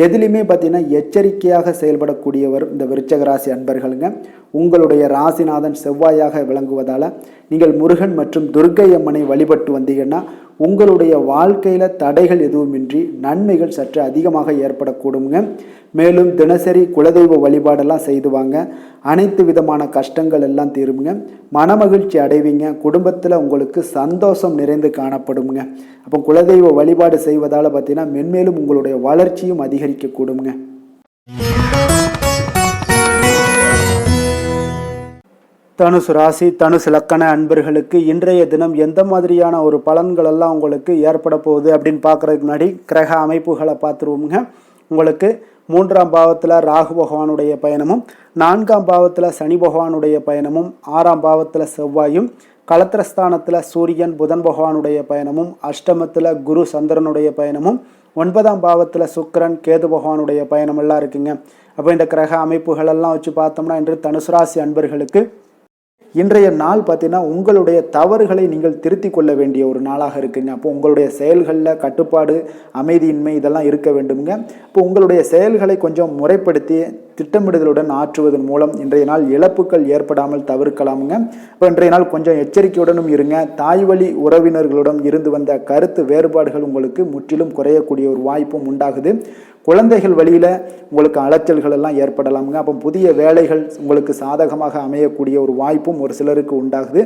எதுலையுமே பார்த்தீங்கன்னா எச்சரிக்கையாக செயல்படக்கூடியவர் இந்த விருச்சக ராசி அன்பர்களுங்க. உங்களுடைய ராசிநாதன் செவ்வாயாக விளங்குவதால் நீங்கள் முருகன் மற்றும் துர்க்கை அம்மனை வழிபட்டு வந்தீங்கன்னா உங்களுடைய வாழ்க்கையில் தடைகள் எதுவுமின்றி நன்மைகள் சற்று அதிகமாக ஏற்படக்கூடுங்க. மேலும் தினசரி குலதெய்வ வழிபாடெல்லாம் செய்து வாங்க. அனைத்து விதமான கஷ்டங்கள் எல்லாம் தீருங்க. மனமகிழ்ச்சி அடைவீங்க. குடும்பத்தில் உங்களுக்கு சந்தோஷம் நிறைந்து காணப்படுங்க. அப்போ குலதெய்வ வழிபாடு செய்வதால் பார்த்தீங்கன்னா மென்மேலும் உங்களுடைய வளர்ச்சியும் அதிகரிக்கக்கூடுங்க. தனுசு ராசி தனுசு லக்கண அன்பர்களுக்கு இன்றைய தினம் எந்த மாதிரியான ஒரு பலன்கள் எல்லாம் உங்களுக்கு ஏற்பட போகுது அப்படின்னு பார்க்குறதுக்கு முன்னாடி கிரக அமைப்புகளை பார்த்துருவோமுங்க. உங்களுக்கு 3ஆம் பாவத்தில் ராகு பகவானுடைய பயணமும், 4ஆம் பாவத்தில் சனி பகவானுடைய பயணமும், 6ஆம் பாவத்தில் செவ்வாயும், களத்திரஸ்தானத்தில் சூரியன் புதன் பகவானுடைய பயணமும், அஷ்டமத்தில் குரு சந்திரனுடைய பயணமும், 9ஆம் பாவத்தில் சுக்கிரன் கேது பகவானுடைய பயணம் எல்லாம் இருக்குங்க. அப்போ இந்த கிரக அமைப்புகளெல்லாம் வச்சு பார்த்தோம்னா இன்று தனுசு ராசி அன்பர்களுக்கு இன்றைய நாள் பார்த்தீங்கன்னா உங்களுடைய தவறுகளை நீங்கள் திருத்தி கொள்ள வேண்டிய ஒரு நாளாக இருக்குங்க. அப்போ உங்களுடைய செயல்களில் கட்டுப்பாடு, அமைதியின்மை இதெல்லாம் இருக்க வேண்டுங்க. இப்போ உங்களுடைய செயல்களை கொஞ்சம் முறைப்படுத்தி திட்டமிடுதலுடன் ஆற்றுவதன் மூலம் இன்றைய நாள் இழப்புகள் ஏற்படாமல் தவிர்க்கலாமுங்க. இப்போ இன்றைய நாள் கொஞ்சம் எச்சரிக்கையுடனும் இருங்க. தாய் வழி உறவினர்களுடன் இருந்து வந்த கருத்து வேறுபாடுகள் உங்களுக்கு முற்றிலும் குறையக்கூடிய ஒரு வாய்ப்பும் உண்டாகுது. குழந்தைகள் வழியில் உங்களுக்கு அலைச்சல்கள் எல்லாம் ஏற்படலாமுங்க. அப்போ புதிய வேலைகள் உங்களுக்கு சாதகமாக அமையக்கூடிய ஒரு வாய்ப்பும் ஒரு சிலருக்கு உண்டாகுது.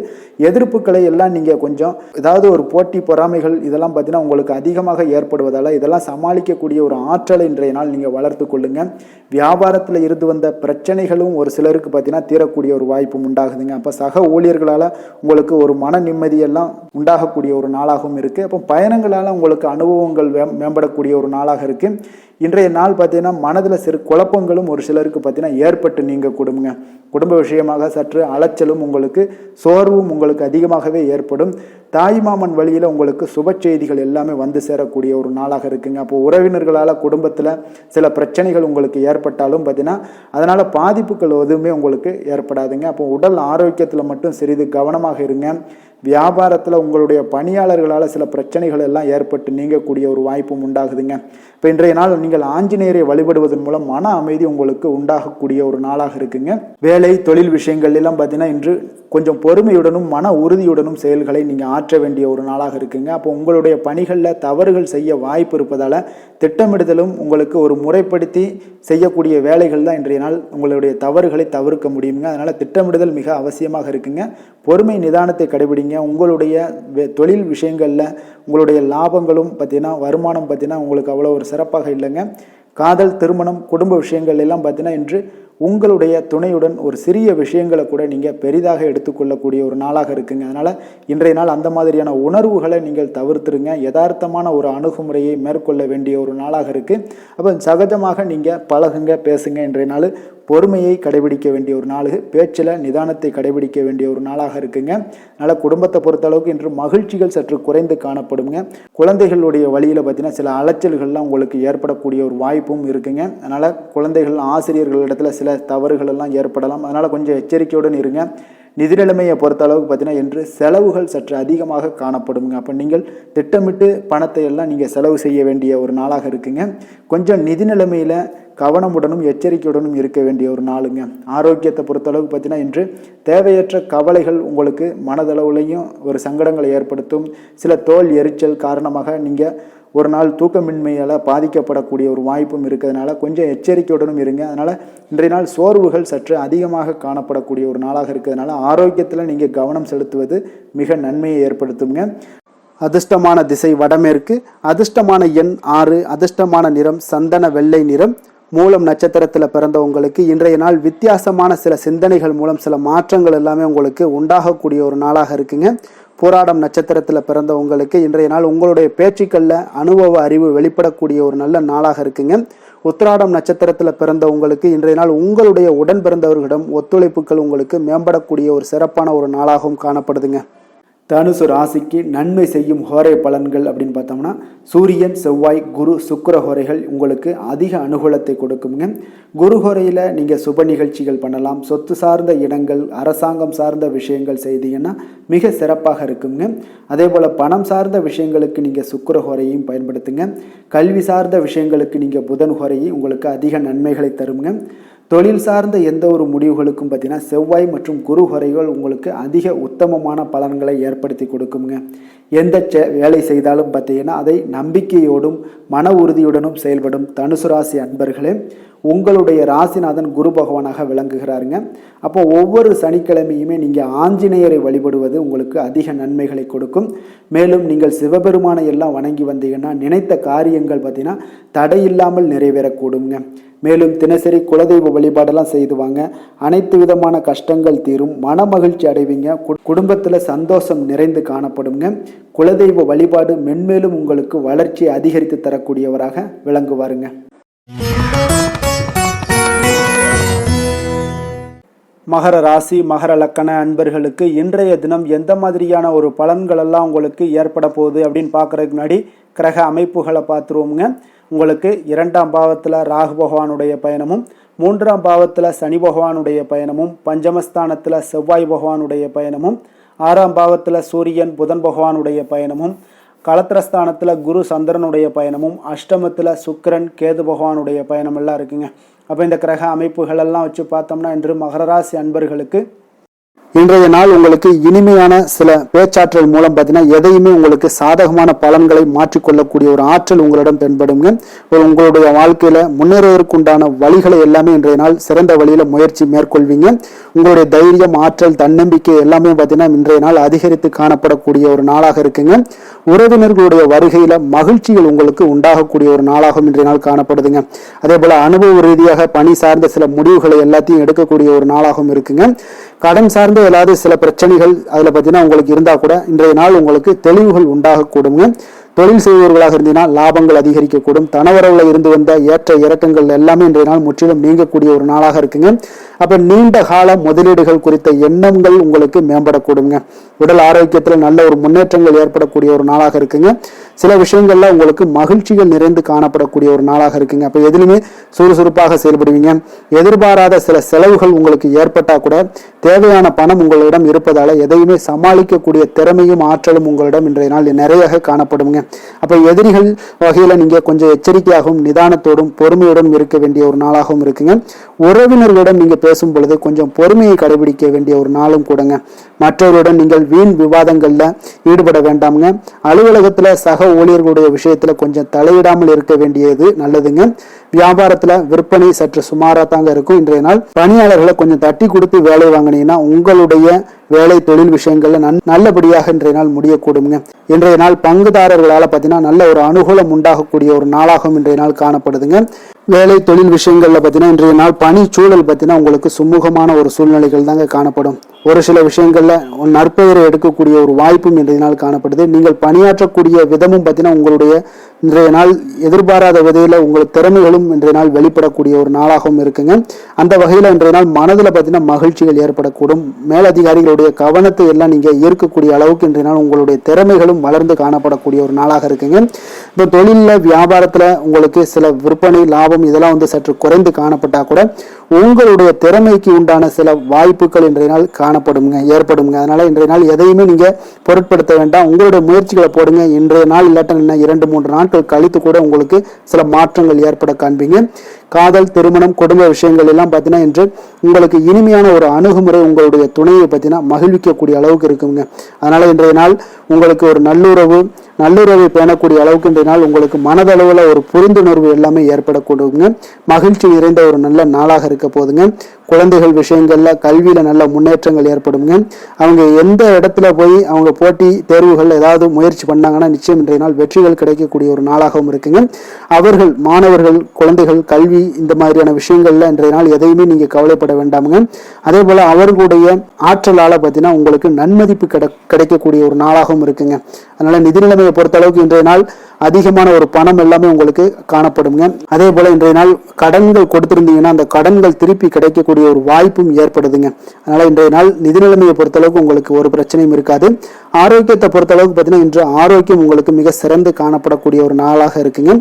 எதிர்ப்புகளை எல்லாம் நீங்கள் கொஞ்சம் ஏதாவது ஒரு போட்டி பொறாமைகள் இதெல்லாம் பார்த்தீங்கன்னா உங்களுக்கு அதிகமாக ஏற்படுவதால் இதெல்லாம் சமாளிக்கக்கூடிய ஒரு ஆற்றலை இன்றைய நாள் நீங்கள் வளர்த்து கொள்ளுங்க. வியாபாரத்தில் இருந்து வந்த பிரச்சனைகளும் ஒரு சிலருக்கு பார்த்தீங்கன்னா தீரக்கூடிய ஒரு வாய்ப்பும் உண்டாகுதுங்க. அப்போ சக ஊழியர்களால் உங்களுக்கு ஒரு மன நிம்மதியெல்லாம் உண்டாகக்கூடிய ஒரு நாளாகவும் இருக்குது. அப்போ பயணங்களால் உங்களுக்கு அனுபவங்கள் மேம்படக்கூடிய ஒரு நாளாக இருக்குது. இன்றைய நாள் பார்த்தீங்கன்னா மனதில் சிறு குழப்பங்களும் ஒரு சிலருக்கு பார்த்தீங்கன்னா ஏற்பட்டு நீங்க கொடுங்க. குடும்ப விஷயமாக சற்று அலைச்சலும் உங்களுக்கு சோர்வும் உங்களுக்கு அதிகமாகவே ஏற்படும். தாய்மாமன் வழியில் உங்களுக்கு சுப செய்திகள் எல்லாமே வந்து சேரக்கூடிய ஒரு நாளாக இருக்குங்க. அப்போ உறவினர்களால் குடும்பத்தில் சில பிரச்சனைகள் உங்களுக்கு ஏற்பட்டாலும் பார்த்தீங்கன்னா அதனால் பாதிப்புகள் எதுவுமே உங்களுக்கு ஏற்படாதுங்க. அப்போ உடல் ஆரோக்கியத்தில் மட்டும் சிறிது கவனமாக இருங்க. வியாபாரத்தில் உங்களுடைய பணியாளர்களால் சில பிரச்சனைகள் எல்லாம் ஏற்பட்டு நீங்கக்கூடிய ஒரு வாய்ப்பும் உண்டாகுதுங்க. இப்போ இன்றைய நாள் நீங்கள் ஆஞ்சநேயரை வழிபடுவதன் மூலம் மன அமைதி உங்களுக்கு உண்டாகக்கூடிய ஒரு நாளாக இருக்குங்க. வேலை தொழில் விஷயங்கள் எல்லாம் பார்த்தீங்கன்னா இன்று கொஞ்சம் பொறுமையுடனும் மன உறுதியுடனும் செயல்களை நீங்கள் ஆற்ற வேண்டிய ஒரு நாளாக இருக்குங்க. அப்போ உங்களுடைய பணிகளில் தவறுகள் செய்ய வாய்ப்பு இருப்பதால் திட்டமிடுதலும் உங்களுக்கு ஒரு முறைப்படுத்தி செய்யக்கூடிய வேலைகள் தான் இன்றைய நாள் உங்களுடைய தவறுகளை தவிர்க்க முடியுங்க. அதனால் திட்டமிடுதல் மிக அவசியமாக இருக்குங்க. பொறுமை நிதானத்தை கடைபிடிங்க. உங்களுடைய தொழில் விஷயங்களில் உங்களுடைய லாபங்களும் பார்த்தீங்கன்னா வருமானம் பார்த்தீங்கன்னா உங்களுக்கு அவ்வளோ ஒரு சிறப்பாக இல்லைங்க. காதல், திருமணம், குடும்ப விஷயங்கள் எல்லாம் பார்த்தீங்கன்னா இன்று உங்களுடைய துணையுடன் ஒரு சிறிய விஷயங்களை கூட நீங்கள் பெரிதாக எடுத்துக்கொள்ளக்கூடிய ஒரு நாளாக இருக்குங்க. அதனால் இன்றைய நாள் அந்த மாதிரியான உணர்வுகளை நீங்கள் தவிர்த்துருங்க. யதார்த்தமான ஒரு அணுகுமுறையை மேற்கொள்ள வேண்டிய ஒரு நாளாக இருக்குது. அப்போ சகஜமாக நீங்கள் பழகுங்க, பேசுங்க. இன்றைய நாள் பொறுமையை கடைபிடிக்க வேண்டிய ஒரு நாள், பேச்சில் நிதானத்தை கடைபிடிக்க வேண்டிய ஒரு நாளாக இருக்குங்க. அதனால் குடும்பத்தை பொறுத்தளவுக்கு இன்று மகிழ்ச்சிகள் சற்று குறைந்து காணப்படுங்க. குழந்தைகளுடைய வழியில் பார்த்தீங்கன்னா சில அலைச்சல்கள்லாம் உங்களுக்கு ஏற்படக்கூடிய ஒரு வாய்ப்பும் இருக்குங்க. அதனால் குழந்தைகள் ஆசிரியர்களிடத்தில் சில தவறுகள் எல்லாம் ஏற்படலாம். அதனால் கொஞ்சம் எச்சரிக்கையுடன் இருங்க. நிதி நிலைமையை பொறுத்த அளவுக்கு பார்த்தீங்கன்னா இன்று செலவுகள் சற்று அதிகமாக காணப்படுங்க. அப்போ நீங்கள் திட்டமிட்டு பணத்தை எல்லாம் நீங்கள் செலவு செய்ய வேண்டிய ஒரு நாளாக இருக்குங்க. கொஞ்சம் நிதி நிலைமையில் கவனமுடனும் எச்சரிக்கையுடனும் இருக்க வேண்டிய ஒரு நாளுங்க. ஆரோக்கியத்தை பொறுத்தளவுக்கு பார்த்தீங்கன்னா இன்று தேவையற்ற கவலைகள் உங்களுக்கு மனதளவுலையும் ஒரு சங்கடங்களை ஏற்படுத்தும். சில தோல் எரிச்சல் காரணமாக நீங்கள் ஒரு நாள் தூக்கமின்மையால் பாதிக்கப்படக்கூடிய ஒரு வாய்ப்பும் இருக்கிறதுனால கொஞ்சம் எச்சரிக்கையுடனும் இருங்க. அதனால் இன்றைய நாள் சோர்வுகள் சற்று அதிகமாக காணப்படக்கூடிய ஒரு நாளாக இருக்கிறதுனால ஆரோக்கியத்தில் நீங்கள் கவனம் செலுத்துவது மிக நன்மையை ஏற்படுத்துங்க. அதிர்ஷ்டமான திசை வடமேற்கு, அதிர்ஷ்டமான எண் 6, அதிர்ஷ்டமான நிறம் சந்தன வெள்ளை நிறம். மூலம் நட்சத்திரத்தில் பிறந்தவங்களுக்கு இன்றைய நாள் வித்தியாசமான சில சிந்தனைகள் மூலம் சில மாற்றங்கள் எல்லாமே உங்களுக்கு உண்டாகக்கூடிய ஒரு நாளாக இருக்குங்க. போராடம் நட்சத்திரத்தில் பிறந்தவங்களுக்கு இன்றைய நாள் உங்களுடைய பேச்சுக்களில் அனுபவ அறிவு வெளிப்படக்கூடிய ஒரு நல்ல நாளாக இருக்குங்க. உத்திராடம் நட்சத்திரத்தில் பிறந்தவங்களுக்கு இன்றைய நாள் உங்களுடைய உடன் பிறந்தவர்களிடம் ஒத்துழைப்புகள் உங்களுக்கு மேம்படக்கூடிய ஒரு சிறப்பான ஒரு நாளாகவும் காணப்படுதுங்க. தனுசு ராசிக்கு நன்மை செய்யும் ஹோரை பலன்கள் அப்படின்னு பார்த்தோம்னா சூரியன், செவ்வாய், குரு, சுக்கிர ஹோரைகள் உங்களுக்கு அதிக அனுகூலத்தை கொடுக்குங்க. குரு ஹோரையில் நீங்கள் சுப நிகழ்ச்சிகள் பண்ணலாம். சொத்து சார்ந்த இடங்கள், அரசாங்கம் சார்ந்த விஷயங்கள் செய்தீங்கன்னா மிக சிறப்பாக இருக்குங்க. அதே போல் பணம் சார்ந்த விஷயங்களுக்கு நீங்கள் சுக்கிர ஹோரையும் பயன்படுத்துங்க. கல்வி சார்ந்த விஷயங்களுக்கு நீங்கள் புதன் ஹோரையும் உங்களுக்கு அதிக நன்மைகளை தருங்க. தொழில் சார்ந்த எந்த ஒரு முடிவுகளுக்கும் பார்த்தீங்கன்னா செவ்வாய் மற்றும் குரு ஹோரைகள் உங்களுக்கு அதிக உத்தமமான பலன்களை ஏற்படுத்தி கொடுக்குங்க. எந்த வேலை செய்தாலும் பார்த்தீங்கன்னா அதை நம்பிக்கையோடும் மன உறுதியுடனும் செயல்படும் தனுசு ராசி அன்பர்களே, உங்களுடைய ராசிநாதன் குரு பகவானாக விளங்குகிறாருங்க. அப்போ ஒவ்வொரு சனிக்கிழமையுமே நீங்கள் ஆஞ்சநேயரை வழிபடுவது உங்களுக்கு அதிக நன்மைகளை கொடுக்கும். மேலும் நீங்கள் சிவபெருமானை எல்லாம் வணங்கி வந்தீங்கன்னா நினைத்த காரியங்கள் பார்த்தீங்கன்னா தடையில்லாமல் நிறைவேறக்கூடுங்க. மேலும் தினசரி குலதெய்வ வழிபாடெல்லாம் செய்துவாங்க. அனைத்து விதமான கஷ்டங்கள் தீரும், மன மகிழ்ச்சி அடைவீங்க, குடும்பத்தில் சந்தோஷம் நிறைந்து காணப்படுங்க. குலதெய்வ வழிபாடு மென்மேலும் உங்களுக்கு வளர்ச்சியை அதிகரித்து தரக்கூடியவராக விளங்குவாருங்க. மகர ராசி மகர லக்கண அன்பர்களுக்கு இன்றைய தினம் எந்த மாதிரியான ஒரு பலன்களெல்லாம் உங்களுக்கு ஏற்பட போகுது அப்படின்னு பார்க்குறதுக்கு முன்னாடி கிரக அமைப்புகளை பார்த்துருவோங்க. உங்களுக்கு 2ஆம் பாவத்தில் ராகு பகவானுடைய பயணமும், 3ஆம் பாவத்தில் சனி பகவானுடைய பயணமும், பஞ்சமஸ்தானத்தில் செவ்வாய் பகவானுடைய பயணமும், 6ஆம் பாவத்தில் சூரியன் புதன் பகவானுடைய பயணமும், களத்திரஸ்தானத்தில் குரு சந்திரனுடைய பயணமும், அஷ்டமத்தில் சுக்கிரன் கேது பகவானுடைய பயணமெல்லாம் இருக்குங்க. அப்போ இந்த கிரக அமைப்புகளெல்லாம் வச்சு பார்த்தோம்னா இன்று மகர ராசி அன்பர்களுக்கு இன்றைய நாள் உங்களுக்கு இனிமையான சில பேச்சாற்றல் மூலம் பார்த்தீங்கன்னா எதையுமே உங்களுக்கு சாதகமான பலன்களை மாற்றிக்கொள்ளக்கூடிய ஒரு ஆற்றல் உங்களிடம் தென்படுங்க. உங்களுடைய வாழ்க்கையில முன்னேறுவதற்குண்டான வழிகளை எல்லாமே இன்றைய நாள் சிறந்த வழியில முயற்சி மேற்கொள்வீங்க. உங்களுடைய தைரியம், ஆற்றல், தன்னம்பிக்கை எல்லாமே பார்த்தீங்கன்னா இன்றைய நாள் அதிகரித்து காணப்படக்கூடிய ஒரு நாளாக இருக்குங்க. உறவினர்களுடைய வருகையில மகிழ்ச்சிகள் உங்களுக்கு உண்டாகக்கூடிய ஒரு நாளாகவும் இன்றைய நாள் காணப்படுதுங்க. அதே போல அனுபவ ரீதியாக பணி சார்ந்த சில முடிவுகளை எல்லாத்தையும் எடுக்கக்கூடிய ஒரு நாளாகவும் இருக்குங்க. கடன் சார்ந்த ஏதாவது சில பிரச்சனைகள் அதில் பார்த்தீங்கன்னா உங்களுக்கு இருந்தால் கூட இன்றைய நாள் உங்களுக்கு தெளிவுகள் உண்டாகக்கூடுங்க. தொழில் செய்பவர்களாக இருந்தீங்கன்னா லாபங்கள் அதிகரிக்கக்கூடும். தனவரவுல இருந்து வந்த ஏற்ற இறக்கங்கள் எல்லாமே இன்றைய நாள் முற்றிலும் நீங்கக்கூடிய ஒரு நாளாக இருக்குங்க. அப்ப நீண்ட கால முதலீடுகள் குறித்த எண்ணங்கள் உங்களுக்கு மேம்படக்கூடுங்க. உடல் ஆரோக்கியத்தில் நல்ல ஒரு முன்னேற்றங்கள் ஏற்படக்கூடிய ஒரு நாளாக இருக்குங்க. சில விஷயங்கள்ல உங்களுக்கு மகிழ்ச்சிகள் நிறைந்து காணப்படக்கூடிய ஒரு நாளாக இருக்குங்க. அப்ப எதிலுமே சுறுசுறுப்பாக செயல்படுவீங்க. எதிர்பாராத சில செலவுகள் உங்களுக்கு ஏற்பட்டா கூட தேவையான பணம் உங்களிடம் இருப்பதால எதையுமே சமாளிக்கக்கூடிய திறமையும் ஆற்றலும் உங்களிடம் இன்றைய நாள் நிறைய காணப்படுங்க. அப்ப எதிரிகள் வகையில நீங்க கொஞ்சம் எச்சரிக்கையாகவும் நிதானத்தோடும் பொறுமையோடும் இருக்க வேண்டிய ஒரு நாளாகவும் இருக்குங்க. உறவினர்களிடம் நீங்க பேசும் பொழுது கொஞ்சம் பொறுமையை கடைபிடிக்க வேண்டிய ஒரு நாளும் கூடங்க. மற்றவருடன் நீங்கள் வீண் விவாதங்கள்ல ஈடுபட வேண்டாமுங்க. அலுவலகத்துல சக ஊழியர்களுடைய விஷயத்துல கொஞ்சம் தலையிடாமல் இருக்க வேண்டியது நல்லதுங்க. வியாபாரத்துல விற்பனை சற்று சுமாரா தாங்க இருக்கும். இன்றைய நாள் பணியாளர்களை கொஞ்சம் தட்டி கொடுத்து வேலை வாங்கினீங்கன்னா உங்களுடைய வேலை தொழில் விஷயங்கள்ல நல்லபடியாக இன்றைய நாள் முடியக்கூடுங்க. இன்றைய நாள் பங்குதாரர்களால பார்த்தீங்கன்னா நல்ல ஒரு அனுகூலம் உண்டாகக்கூடிய ஒரு நாளாகவும் இன்றைய நாள் காணப்படுதுங்க. வேலை தொழில் விஷயங்கள்ல பார்த்தீங்கன்னா இன்றைய நாள் பணி சூழல் பார்த்தீங்கன்னா உங்களுக்கு சுமூகமான ஒரு சூழ்நிலைகள் தாங்க காணப்படும். ஒரு சில விஷயங்கள்ல நற்பெயரை எடுக்கக்கூடிய ஒரு வாய்ப்பும் இன்றைய நாள் காணப்படுது. நீங்கள் பணியாற்றக்கூடிய விதமும் பார்த்தீங்கன்னா உங்களுடைய இன்றைய நாள் எதிர்பாராத வகையில உங்கள் திறமைகளும் இன்றைய நாள் வெளிப்படக்கூடிய ஒரு நாளாகவும் இருக்குங்க. அந்த வகையில இன்றைய நாள் மனதில் பார்த்தீங்கன்னா மகிழ்ச்சிகள் ஏற்படக்கூடும். மேலதிகாரிகளுடைய கவனத்தை எல்லாம் நீங்க ஈர்க்கக்கூடிய அளவுக்கு இன்றைய நாள் உங்களுடைய திறமைகளும் வளர்ந்து காணப்படக்கூடிய ஒரு நாளாக இருக்குங்க. இப்போ தொழில வியாபாரத்துல உங்களுக்கு சில விற்பனை லாபம் இதெல்லாம் சற்று குறைந்து காணப்பட்டா கூட உங்களுடைய திறமைக்கு உண்டான சில வாய்ப்புகள் இன்றைய நாள் ஏற்படுங்க. அதனால இன்றைய நாள் எதையுமே நீங்க பொருட்படுத்த வேண்டாம். உங்களுடைய முயற்சிகளை போடுங்க. இன்றைய நாள் இல்லாட்ட 2-3 நாட்கள் கழித்து கூட உங்களுக்கு சில மாற்றங்கள் ஏற்பட காண்பீங்க. காதல், திருமணம், குடும்ப விஷயங்கள் எல்லாம் பார்த்தீங்கன்னா இன்று உங்களுக்கு இனிமையான ஒரு அணுகுமுறை உங்களுடைய துணையை பார்த்தீங்கன்னா மகிழ்விக்கக்கூடிய அளவுக்கு இருக்குங்க. அதனால இன்றைய நாள் உங்களுக்கு ஒரு நல்லுறவை பேணக்கூடிய அளவுக்கு இன்றைய நாள் உங்களுக்கு மனதளவுல ஒரு புரிந்துணர்வு எல்லாமே ஏற்படக்கூடுங்க. மகிழ்ச்சி நிறைந்த ஒரு நல்ல நாளாக இருக்க போதுங்க. குழந்தைகள் விஷயங்கள்ல கல்வியில நல்ல முன்னேற்றங்கள் ஏற்படுங்க. அவங்க எந்த இடத்துல போய் அவங்க போட்டி தேர்வுகள் ஏதாவது முயற்சி பண்ணாங்கன்னா நிச்சயம் இன்றைய நாள் வெற்றிகள் கிடைக்கக்கூடிய ஒரு நாளாகவும் இருக்குங்க. அவர்கள் மாணவர்கள் குழந்தைகள் கல்வி இந்த மாதிரியான விஷயங்கள்ல இன்றைய நாள் எதையுமே நீங்க கவலைப்பட வேண்டாமுங்க. அதே போல அவர்களுடைய ஆற்றலால பார்த்தீங்கன்னா உங்களுக்கு நன்மதிப்பு கிடைக்கக்கூடிய ஒரு நாளாகவும் இருக்குங்க. அதனால நிதி நிலைமை நிலைமையை பொறுத்தளவுக்கு இன்றைய நாள் அதிகமான ஒரு பணம் எல்லாமே உங்களுக்கு காணப்படுங்க. அதே போல இன்றைய நாள் கடன்கள் கொடுத்திருந்தீங்கன்னா அந்த கடன்கள் திருப்பி கிடைக்கக்கூடிய ஒரு வாய்ப்பும் ஏற்படுதுங்க. அதனால இன்றைய நாள் நிதி நிலைமையை பொறுத்தளவுக்கு உங்களுக்கு ஒரு பிரச்சனையும் இருக்காது. ஆரோக்கியத்தை பொறுத்தளவுக்கு பார்த்தீங்கன்னா இன்று ஆரோக்கியம் உங்களுக்கு மிக சிறந்து காணப்படக்கூடிய ஒரு நாளாக இருக்குங்க.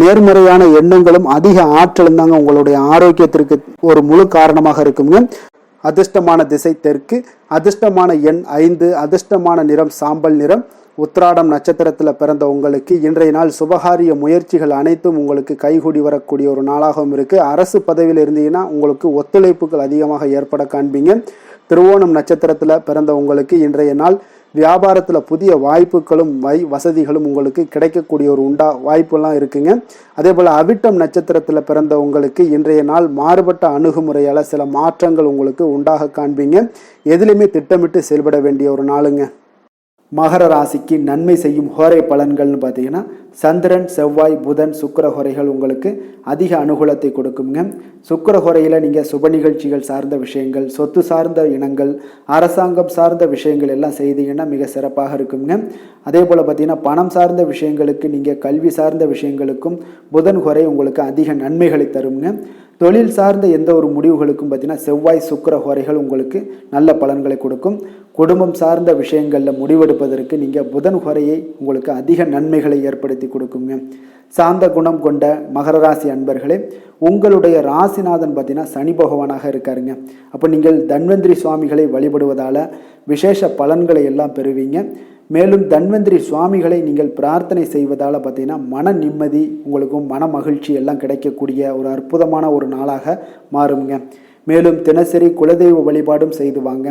நேர்மறையான எண்ணங்களும் அதிக ஆற்றலும் தாங்க உங்களுடைய ஆரோக்கியத்திற்கு ஒரு முழு காரணமாக இருக்குங்க. அதிர்ஷ்டமான திசை தெற்கு, அதிர்ஷ்டமான எண் 5, அதிர்ஷ்டமான நிறம் சாம்பல் நிறம். உத்திராடம் நட்சத்திரத்தில் பிறந்த உங்களுக்கு இன்றைய நாள் சுபகாரிய முயற்சிகள் அனைத்தும் உங்களுக்கு கைகூடி வரக்கூடிய ஒரு நாளாகவும் இருக்கு. அரசு பதவியில் இருந்தீங்கன்னா உங்களுக்கு ஒத்துழைப்புகள் அதிகமாக ஏற்பட காண்பீங்க. திருவோணம் நட்சத்திரத்தில் பிறந்த உங்களுக்கு இன்றைய நாள் வியாபாரத்தில் புதிய வாய்ப்புகளும் வசதிகளும் உங்களுக்கு கிடைக்கக்கூடிய ஒரு வாய்ப்பெல்லாம் இருக்குங்க. அதே போல் அவிட்டம் நட்சத்திரத்தில் பிறந்த உங்களுக்கு இன்றைய நாள் மாறுபட்ட அணுகுமுறையால் சில மாற்றங்கள் உங்களுக்கு உண்டாக காண்பீங்க. எதிலுமே திட்டமிட்டு செயல்பட வேண்டிய ஒரு நாளுங்க. மகர ராசிக்கு நன்மை செய்யும் ஹோரை பலன்கள்னு பார்த்தீங்கன்னா சந்திரன், செவ்வாய், புதன், சுக்கிர ஹோரைகள் உங்களுக்கு அதிக அனுகூலத்தை கொடுக்குங்க. சுக்கிர ஹோரையில் நீங்கள் சுப நிகழ்ச்சிகள் சார்ந்த விஷயங்கள், சொத்து சார்ந்த இனங்கள், அரசாங்கம் சார்ந்த விஷயங்கள் எல்லாம் செய்தீங்கன்னா மிக சிறப்பாக இருக்குங்க. அதே போல் பார்த்தீங்கன்னா பணம் சார்ந்த விஷயங்களுக்கு, நீங்கள் கல்வி சார்ந்த விஷயங்களுக்கும் புதன் ஹோரை உங்களுக்கு அதிக நன்மைகளை தருங்க. தொழில் சார்ந்த எந்த ஒரு முடிவுகளுக்கும் பார்த்தீங்கன்னா செவ்வாய், சுக்கிர ஹோரைகள் உங்களுக்கு நல்ல பலன்களை கொடுக்கும். குடும்பம் சார்ந்த விஷயங்களில் முடிவெடுப்பதற்கு நீங்கள் புதன் ஹோரையை உங்களுக்கு அதிக நன்மைகளை ஏற்படுத்தி கொடுக்குங்க. சாந்த குணம் கொண்ட மகர ராசி அன்பர்களே, உங்களுடைய ராசிநாதன் பார்த்தீங்கன்னா சனி பகவானாக இருக்காருங்க. அப்போ நீங்கள் தன்வந்திரி சுவாமிகளை வழிபடுவதால் விசேஷ பலன்களை எல்லாம் பெறுவீங்க. மேலும் தன்வந்திரி சுவாமிகளை நீங்கள் பிரார்த்தனை செய்வதால் பார்த்தீங்கன்னா மன நிம்மதி உங்களுக்கும் மன மகிழ்ச்சி எல்லாம் கிடைக்கக்கூடிய ஒரு அற்புதமான ஒரு நாளாக மாறுங்க. மேலும் தினசரி குலதெய்வ வழிபாடும் செய்து வாங்க.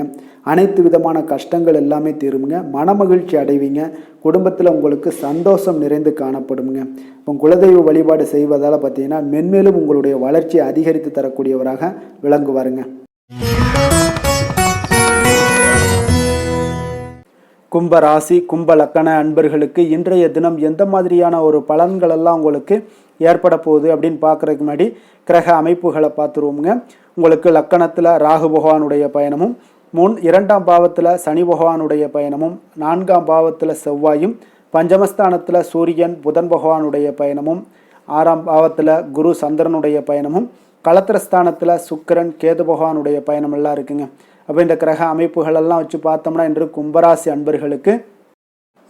அனைத்து விதமான கஷ்டங்கள் எல்லாமே தீருங்க. மனமகிழ்ச்சி அடைவீங்க. குடும்பத்தில் உங்களுக்கு சந்தோஷம் நிறைந்து காணப்படுங்க. இப்போ குலதெய்வ வழிபாடு செய்வதால் பார்த்தீங்கன்னா மென்மேலும் உங்களுடைய வளர்ச்சியை அதிகரித்து தரக்கூடியவராக விளங்குவாருங்க. கும்ப ராசி, கும்ப லக்கண அன்பர்களுக்கு இன்றைய தினம் எந்த மாதிரியான ஒரு பலன்கள் எல்லாம் உங்களுக்கு ஏற்பட போகுது அப்படின்னு பார்க்குறதுக்கு முன்னாடி கிரக அமைப்புகளை பார்த்துருவோங்க. உங்களுக்கு லக்கணத்தில் ராகு பகவானுடைய பயணமும், 2ஆம் பாவத்தில் சனி பகவானுடைய பயணமும், 4ஆம் பாவத்தில் செவ்வாயும், பஞ்சமஸ்தானத்தில் சூரியன் புதன் பகவானுடைய பயணமும், 6ஆம் பாவத்தில் குரு சந்திரனுடைய பயணமும், களத்திரஸ்தானத்தில் சுக்கிரன் கேது பகவானுடைய பயணம் எல்லாம் இருக்குங்க. அப்போ இந்த கிரக அமைப்புகளெல்லாம் வச்சு பார்த்தோம்னா இன்று கும்பராசி அன்பர்களுக்கு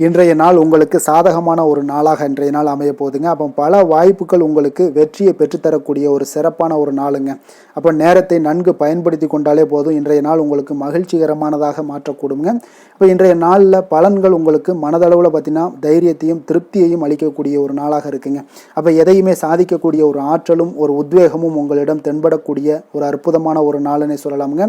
இன்றைய நாள் உங்களுக்கு சாதகமான ஒரு நாளாக இன்றைய நாள் அமைய போகுதுங்க. அப்போ பல வாய்ப்புகள் உங்களுக்கு வெற்றியை பெற்றுத்தரக்கூடிய ஒரு சிறப்பான ஒரு நாளுங்க. அப்போ நேரத்தை நன்கு பயன்படுத்தி கொண்டாலே போதும், இன்றைய நாள் உங்களுக்கு மகிழ்ச்சிகரமானதாக மாற்றக்கூடுங்க. இப்போ இன்றைய நாளில் பலன்கள் உங்களுக்கு மனதளவில் பார்த்தீங்கன்னா தைரியத்தையும் திருப்தியையும் அளிக்கக்கூடிய ஒரு நாளாக இருக்குங்க. அப்போ எதையுமே சாதிக்கக்கூடிய ஒரு ஆற்றலும் ஒரு உத்வேகமும் உங்களிடம் தென்படக்கூடிய ஒரு அற்புதமான ஒரு நாளுன்னே சொல்லலாமுங்க.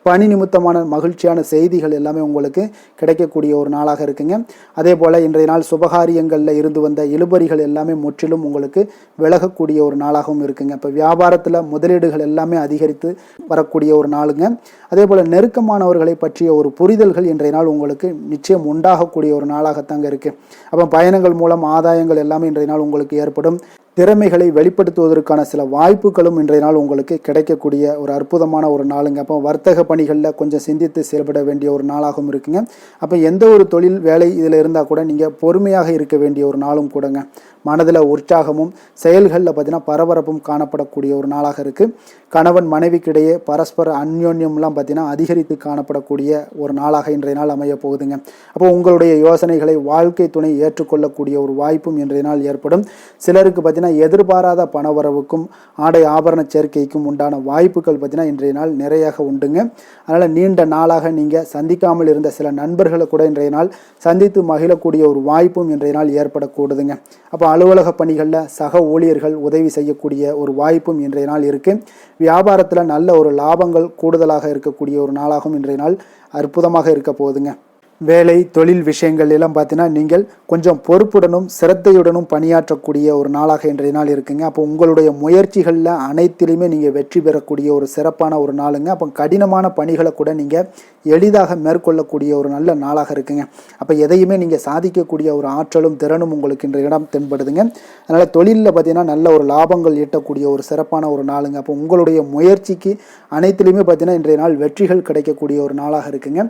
பணி நிமித்தமான மகிழ்ச்சியான செய்திகள் எல்லாமே உங்களுக்கு கிடைக்கக்கூடிய ஒரு நாளாக இருக்குங்க. அதே போல் இன்றைய நாள் சுபகாரியங்களில் இருந்து வந்த இழுபறிகள் எல்லாமே முற்றிலும் உங்களுக்கு விலகக்கூடிய ஒரு நாளாகவும் இருக்குங்க. இப்போ வியாபாரத்தில் முதலீடுகள் எல்லாமே அதிகரித்து வரக்கூடிய ஒரு நாளுங்க. அதே போல் நெருக்கமானவர்களை பற்றிய ஒரு புரிதல்கள் இன்றைய நாள் உங்களுக்கு நிச்சயம் உண்டாகக்கூடிய ஒரு நாளாகத்தாங்க இருக்குது. அப்போ பயணங்கள் மூலம் ஆதாயங்கள் எல்லாமே இன்றைய நாள் உங்களுக்கு ஏற்படும். திறமைகளை வெளிப்படுத்துவதற்கான சில வாய்ப்புகளும் இன்றைய நாள் உங்களுக்கு கிடைக்கக்கூடிய ஒரு அற்புதமான ஒரு நாளுங்க. அப்போ வர்த்தக பணிகளில் கொஞ்சம் சிந்தித்து செயல்பட வேண்டிய ஒரு நாளாகவும் இருக்குங்க. அப்போ எந்த ஒரு தொழில் வேலை இதில் இருந்தால் கூட நீங்கள் பொறுமையாக இருக்க வேண்டிய ஒரு நாளும் கூடங்க. மனதில் உற்சாகமும் செயல்களில் பார்த்தீங்கன்னா பரபரப்பும் காணப்படக்கூடிய ஒரு நாளாக இருக்குது. கணவன் மனைவிக்கிடையே பரஸ்பர அந்யோன்யம்லாம் பார்த்தீங்கன்னா அதிகரித்து காணப்படக்கூடிய ஒரு நாளாக இன்றைய நாள் அமைய போகுதுங்க. அப்போ உங்களுடைய யோசனைகளை வாழ்க்கை துணை ஏற்றுக்கொள்ளக்கூடிய ஒரு வாய்ப்பும் இன்றைய நாள் ஏற்படும். சிலருக்கு பார்த்தீங்கன்னா எதிர்பாராத பணவரவுக்கும் ஆடை ஆபரண சேர்க்கைக்கும் உண்டான வாய்ப்புகள் பார்த்தீங்கன்னா இன்றைய நாள் நிறையாக உண்டுங்க. அதனால் நீண்ட நாளாக நீங்கள் சந்திக்காமல் இருந்த சில நண்பர்களை கூட இன்றைய நாள் சந்தித்து மகிழக்கூடிய ஒரு வாய்ப்பும் இன்றைய நாள் ஏற்படக்கூடுதுங்க. அப்போ அலுவலக பணிகளில் சக ஊழியர்கள் உதவி செய்யக்கூடிய ஒரு வாய்ப்பும் இன்றைய நாள் இருக்குது. வியாபாரத்தில் நல்ல ஒரு லாபங்கள் கூடுதலாக இருக்கக்கூடிய ஒரு நாளாகவும் இன்றைய நாள் அற்புதமாக இருக்க போகுதுங்க. வேலை தொழில் விஷயங்கள் எல்லாம் பார்த்தீங்கன்னா நீங்கள் கொஞ்சம் பொறுப்புடனும் சிரத்தையுடனும் பணியாற்றக்கூடிய ஒரு நாளாக இன்றைய நாள் இருக்குங்க. அப்போ உங்களுடைய முயற்சிகளில் அனைத்திலுமே நீங்கள் வெற்றி பெறக்கூடிய ஒரு சிறப்பான ஒரு நாளுங்க. அப்போ கடினமான பணிகளை கூட நீங்கள் எளிதாக மேற்கொள்ளக்கூடிய ஒரு நல்ல நாளாக இருக்குங்க. அப்போ எதையுமே நீங்கள் சாதிக்கக்கூடிய ஒரு ஆற்றலும் திறனும் உங்களுக்கு இன்றைய இடம் தென்படுதுங்க. அதனால் தொழிலில் பார்த்தீங்கன்னா நல்ல ஒரு லாபங்கள் ஈட்டக்கூடிய ஒரு சிறப்பான ஒரு நாளுங்க. அப்போ உங்களுடைய முயற்சிக்கு அனைத்திலுமே பார்த்தீங்கன்னா இன்றைய நாள் வெற்றிகள் கிடைக்கக்கூடிய ஒரு நாளாக இருக்குங்க.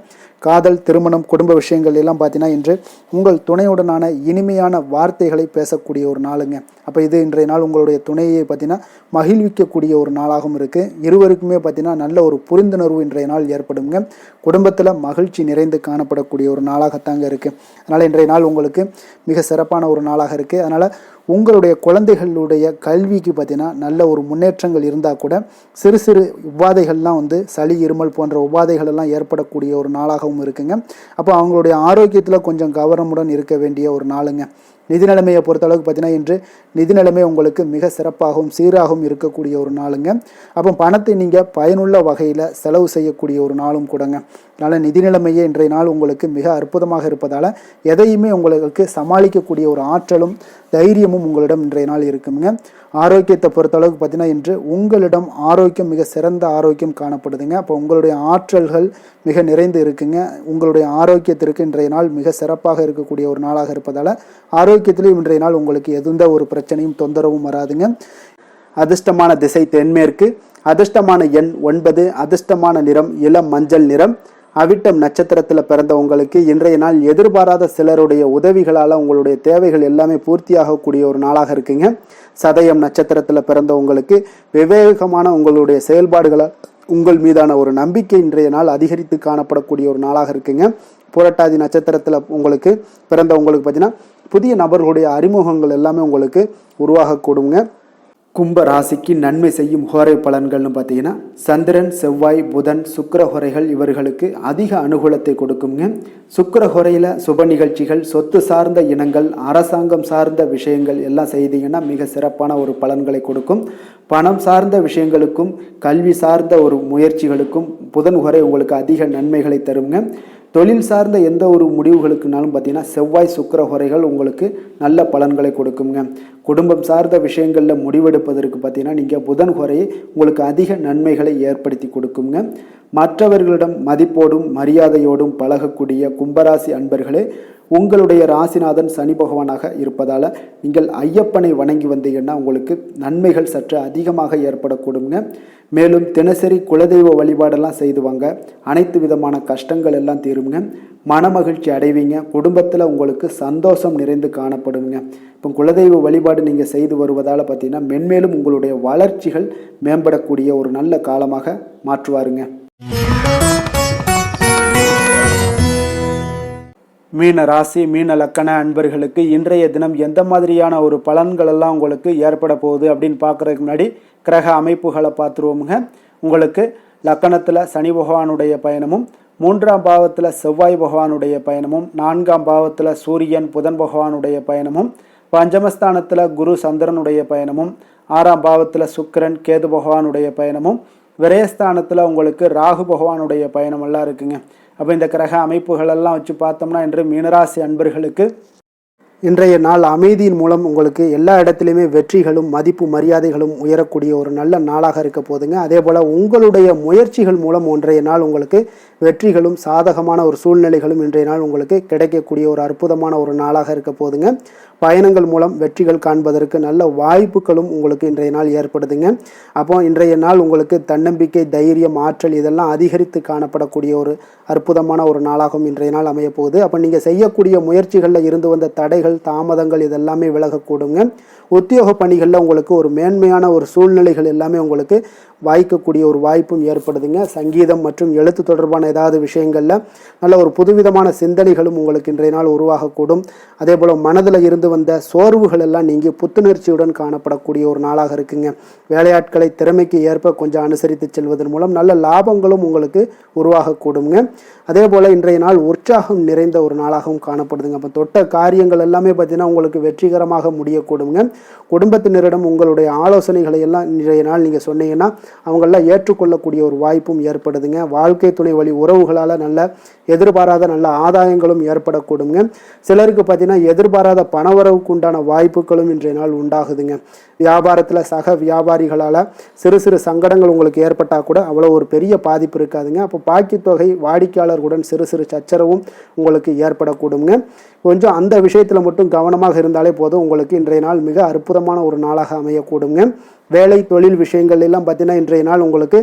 காதல், திருமணம், குடும்ப விஷயங்கள் எல்லாம் பார்த்தீங்கன்னா இன்று உங்கள் துணையுடனான இனிமையான வார்த்தைகளை பேசக்கூடிய ஒரு நாளுங்க. அப்போ இது இன்றைய நாள் உங்களுடைய துணையை பார்த்தீங்கன்னா மகிழ்விக்கக்கூடிய ஒரு நாளாகவும் இருக்குது. இருவருக்குமே பார்த்தீங்கன்னா நல்ல ஒரு புரிந்துணர்வு இன்றைய நாள் ஏற்படுங்க. குடும்பத்தில் மகிழ்ச்சி நிறைந்து காணப்படக்கூடிய ஒரு நாளாகத்தாங்க இருக்குது. அதனால் இன்றைய நாள் உங்களுக்கு மிக சிறப்பான ஒரு நாளாக இருக்குது. அதனால் உங்களுடைய குழந்தைகளுடைய கல்விக்கு பார்த்தீங்கன்னா நல்ல ஒரு முன்னேற்றங்கள் இருந்தால் கூட சிறு சிறு உபாதைகள்லாம் சளி இருமல் போன்ற உபாதைகள் எல்லாம் ஏற்படக்கூடிய ஒரு நாளாகவும் இருக்குங்க. அப்போ அவங்களுடைய ஆரோக்கியத்தில் கொஞ்சம் கவனமுடன் இருக்க வேண்டிய ஒரு நாளுங்க. நிதி நிலைமையை பொறுத்தளவுக்கு பார்த்தீங்கன்னா இன்று நிதி நிலைமை உங்களுக்கு மிக சிறப்பாகவும் சீராகவும் இருக்கக்கூடிய ஒரு நாளுங்க. அப்போ பணத்தை நீங்கள் பயனுள்ள வகையில் செலவு செய்யக்கூடிய ஒரு நாளும் கூடங்க. அதனால் நிதி நிலைமையே இன்றைய நாள் உங்களுக்கு மிக அற்புதமாக இருப்பதால் எதையுமே உங்களுக்கு சமாளிக்கக்கூடிய ஒரு ஆற்றலும் தைரியமும் உங்களிடம் இன்றைய நாள் இருக்குங்க. ஆரோக்கியத்தை பொறுத்தளவுக்கு பார்த்தீங்கன்னா இன்று உங்களிடம் ஆரோக்கியம் மிக சிறந்த ஆரோக்கியம் காணப்படுதுங்க. அப்போ உங்களுடைய ஆற்றல்கள் மிக நிறைந்து இருக்குங்க. உங்களுடைய ஆரோக்கியத்திற்கு இன்றைய நாள் மிக சிறப்பாக இருக்கக்கூடிய ஒரு நாளாக இருப்பதால் ஆரோக்கியத்திலும் இன்றைய நாள் உங்களுக்கு எந்த ஒரு பிரச்சனையும் தொந்தரவும் வராதுங்க. அதிர்ஷ்டமான திசை தென்மேற்கு, அதிர்ஷ்டமான எண் 9, அதிர்ஷ்டமான நிறம் இளம் மஞ்சள் நிறம். அவிட்டம் நட்சத்திரத்தில் பிறந்த உங்களுக்கு இன்றைய நாள் எதிர்பாராத சிலருடைய உதவிகளால் உங்களுடைய தேவைகள் எல்லாமே பூர்த்தியாகக்கூடிய ஒரு நாளாக இருக்குங்க. சதயம் நட்சத்திரத்தில் பிறந்த உங்களுக்கு விவேகமான உங்களுடைய செயல்பாடுகளால் உங்கள் மீதான ஒரு நம்பிக்கை இன்றைய நாள் அதிகரித்து காணப்படக்கூடிய ஒரு நாளாக இருக்குங்க. புரட்டாதி நட்சத்திரத்தில் உங்களுக்கு பிறந்த உங்களுக்கு பார்த்தீங்கன்னா புதிய நபர்களுடைய அறிமுகங்கள் எல்லாமே உங்களுக்கு உருவாகக்கூடுங்க. கும்ப ராசிக்கு நன்மை செய்யும் ஹோரை பலன்கள்னு பார்த்தீங்கன்னா சந்திரன், செவ்வாய், புதன், சுக்கிர ஹோரைகள் இவர்களுக்கு அதிக அனுகூலத்தை கொடுக்குங்க. சுக்கிர ஹோரையில் சுப நிகழ்ச்சிகள், சொத்து சார்ந்த இனங்கள், அரசாங்கம் சார்ந்த விஷயங்கள் எல்லாம் செய்தீங்கன்னா மிக சிறப்பான ஒரு பலன்களை கொடுக்கும். பணம் சார்ந்த விஷயங்களுக்கும் கல்வி சார்ந்த ஒரு முயற்சிகளுக்கும் புதன் ஹோரை உங்களுக்கு அதிக நன்மைகளை தருங்க. தொழில் சார்ந்த எந்த ஒரு முடிவுகளுக்குனாலும் பார்த்தீங்கன்னா செவ்வாய், சுக்கிர ஹோரைகள் உங்களுக்கு நல்ல பலன்களை கொடுக்குங்க. குடும்பம் சார்ந்த விஷயங்களில் முடிவெடுப்பதற்கு பார்த்தீங்கன்னா நீங்கள் புதன் ஹோரையை உங்களுக்கு அதிக நன்மைகளை ஏற்படுத்தி கொடுக்குங்க. மற்றவர்களிடம் மதிப்போடும் மரியாதையோடும் பழகக்கூடிய கும்பராசி அன்பர்களே, உங்களுடைய ராசிநாதன் சனி பகவானாக இருப்பதால் நீங்கள் ஐயப்பனை வணங்கி வந்தீங்கன்னா உங்களுக்கு நன்மைகள் சற்று அதிகமாக ஏற்படக்கூடுங்க. மேலும் தினசரி குலதெய்வ வழிபாடெல்லாம் செய்துவாங்க. அனைத்து விதமான கஷ்டங்கள் எல்லாம் தீருங்க. மனமகிழ்ச்சி அடைவீங்க. குடும்பத்தில் உங்களுக்கு சந்தோஷம் நிறைந்து காணப்படுங்க. இப்போ குலதெய்வ வழிபாடு நீங்கள் செய்து வருவதால் பார்த்தீங்கன்னா மென்மேலும் உங்களுடைய வளர்ச்சிகள் மேம்படக்கூடிய ஒரு நல்ல காலமாக மாற்றுவாருங்க. மீன ராசி, மீன லக்கண அன்பர்களுக்கு இன்றைய தினம் எந்த மாதிரியான ஒரு பலன்கள் எல்லாம் உங்களுக்கு ஏற்பட போகுது அப்படின்னு பார்க்குறதுக்கு முன்னாடி கிரக அமைப்புகளை பார்த்துருவோமுங்க. உங்களுக்கு லக்கணத்தில் சனி பகவானுடைய பயணமும், 3ஆம் பாவத்தில் செவ்வாய் பகவானுடைய பயணமும், 4ஆம் பாவத்தில் சூரியன் புதன் பகவானுடைய பயணமும், பஞ்சமஸ்தானத்தில் குரு சந்திரனுடைய பயணமும், 6ஆம் பாவத்தில் சுக்கிரன் கேது பகவானுடைய பயணமும், விரயஸ்தானத்தில் உங்களுக்கு ராகு பகவானுடைய பயணமெல்லாம் இருக்குங்க. அப்போ இந்த கிரக அமைப்புகளெல்லாம் வச்சு பார்த்தோம்னா இன்று மீனராசி அன்பர்களுக்கு இன்றைய நாள் அமைதியின் மூலம் உங்களுக்கு எல்லா இடத்துலையுமே வெற்றிகளும் மதிப்பு மரியாதைகளும் உயரக்கூடிய ஒரு நல்ல நாளாக இருக்க போதுங்க. அதே போல் உங்களுடைய முயற்சிகள் மூலம் இன்றைய நாள் உங்களுக்கு வெற்றிகளும் சாதகமான ஒரு சூழ்நிலைகளும் இன்றைய நாள் உங்களுக்கு கிடைக்கக்கூடிய ஒரு அற்புதமான ஒரு நாளாக இருக்க போதுங்க. பயணங்கள் மூலம் வெற்றிகள் காண்பதற்கு நல்ல வாய்ப்புகளும் உங்களுக்கு இன்றைய நாள் ஏற்படுதுங்க. அப்போ இன்றைய நாள் உங்களுக்கு தன்னம்பிக்கை, தைரியம், ஆற்றல் இதெல்லாம் அதிகரித்து காணப்படக்கூடிய ஒரு அற்புதமான ஒரு நாளாகவும் இன்றைய நாள் அமைய போகுது. அப்போ நீங்கள் செய்யக்கூடிய முயற்சிகளில் இருந்து வந்த தடைகள், தாமதங்கள் இதெல்லாமே விலகக்கூடுங்க. உத்தியோக பணிகளில் உங்களுக்கு ஒரு மேன்மையான ஒரு சூழ்நிலைகள் எல்லாமே உங்களுக்கு வாய்க்கக்கூடிய ஒரு வாய்ப்பும் ஏற்படுதுங்க. சங்கீதம் மற்றும் எழுத்து தொடர்பான ஏதாவது விஷயங்களில் நல்ல ஒரு புதுவிதமான சிந்தனைகளும் உங்களுக்கு இன்றைய நாள் உருவாகக்கூடும். அதே போல் மனதில் இருந்து வந்த சோர்வுகள் எல்லாம் நீங்கி புத்துணர்ச்சியுடன் காணப்படக்கூடிய ஒரு நாளாக இருக்குங்க. வேலையாட்களை திறமைக்கு ஏற்ப கொஞ்சம் அனுசரித்து செல்வதன் மூலம் நல்ல லாபங்களும் உங்களுக்கு உருவாகக்கூடுங்க. அதே போல் இன்றைய நாள் உற்சாகம் நிறைந்த ஒரு நாளாகவும் காணப்படுதுங்க. அப்போ தொட்ட காரியங்கள் எல்லாமே பார்த்தீங்கன்னா உங்களுக்கு வெற்றிகரமாக முடியக்கூடுங்க. குடும்பத்தினரிடம் உங்களுடைய ஆலோசனைகளை எல்லாம் இன்றைய நாள் நீங்கள் சொன்னீங்கன்னா அவங்களெல்லாம் ஏற்றுக்கொள்ளக்கூடிய ஒரு வாய்ப்பும் ஏற்படுதுங்க. வாழ்க்கை துணை வழி உறவுகளால் நல்ல எதிர்பாராத நல்ல ஆதாயங்களும் ஏற்படக்கூடுங்க. சிலருக்கு பார்த்தீங்கன்னா எதிர்பாராத பணவரவுக்கு உண்டான வாய்ப்புகளும் இன்றைய நாள் உண்டாகுதுங்க. வியாபாரத்தில் சக வியாபாரிகளால் சிறு சிறு சங்கடங்கள் உங்களுக்கு ஏற்பட்டால் கூட அவ்வளோ ஒரு பெரிய பாதிப்பு இருக்காதுங்க. அப்போ பாக்கி தொகை வாடிக்கையாளர்களுடன் சிறு சிறு சச்சரவும் உங்களுக்கு ஏற்படக்கூடுங்க. கொஞ்சம் அந்த விஷயத்தில் மட்டும் கவனமாக இருந்தாலே போதும். உங்களுக்கு இன்றைய நாள் மிக அற்புதமான ஒரு நாளாக அமையக்கூடுங்க. வேலை தொழில் விஷயங்கள் எல்லாம் பார்த்தீங்கன்னா இன்றைய நாள் உங்களுக்கு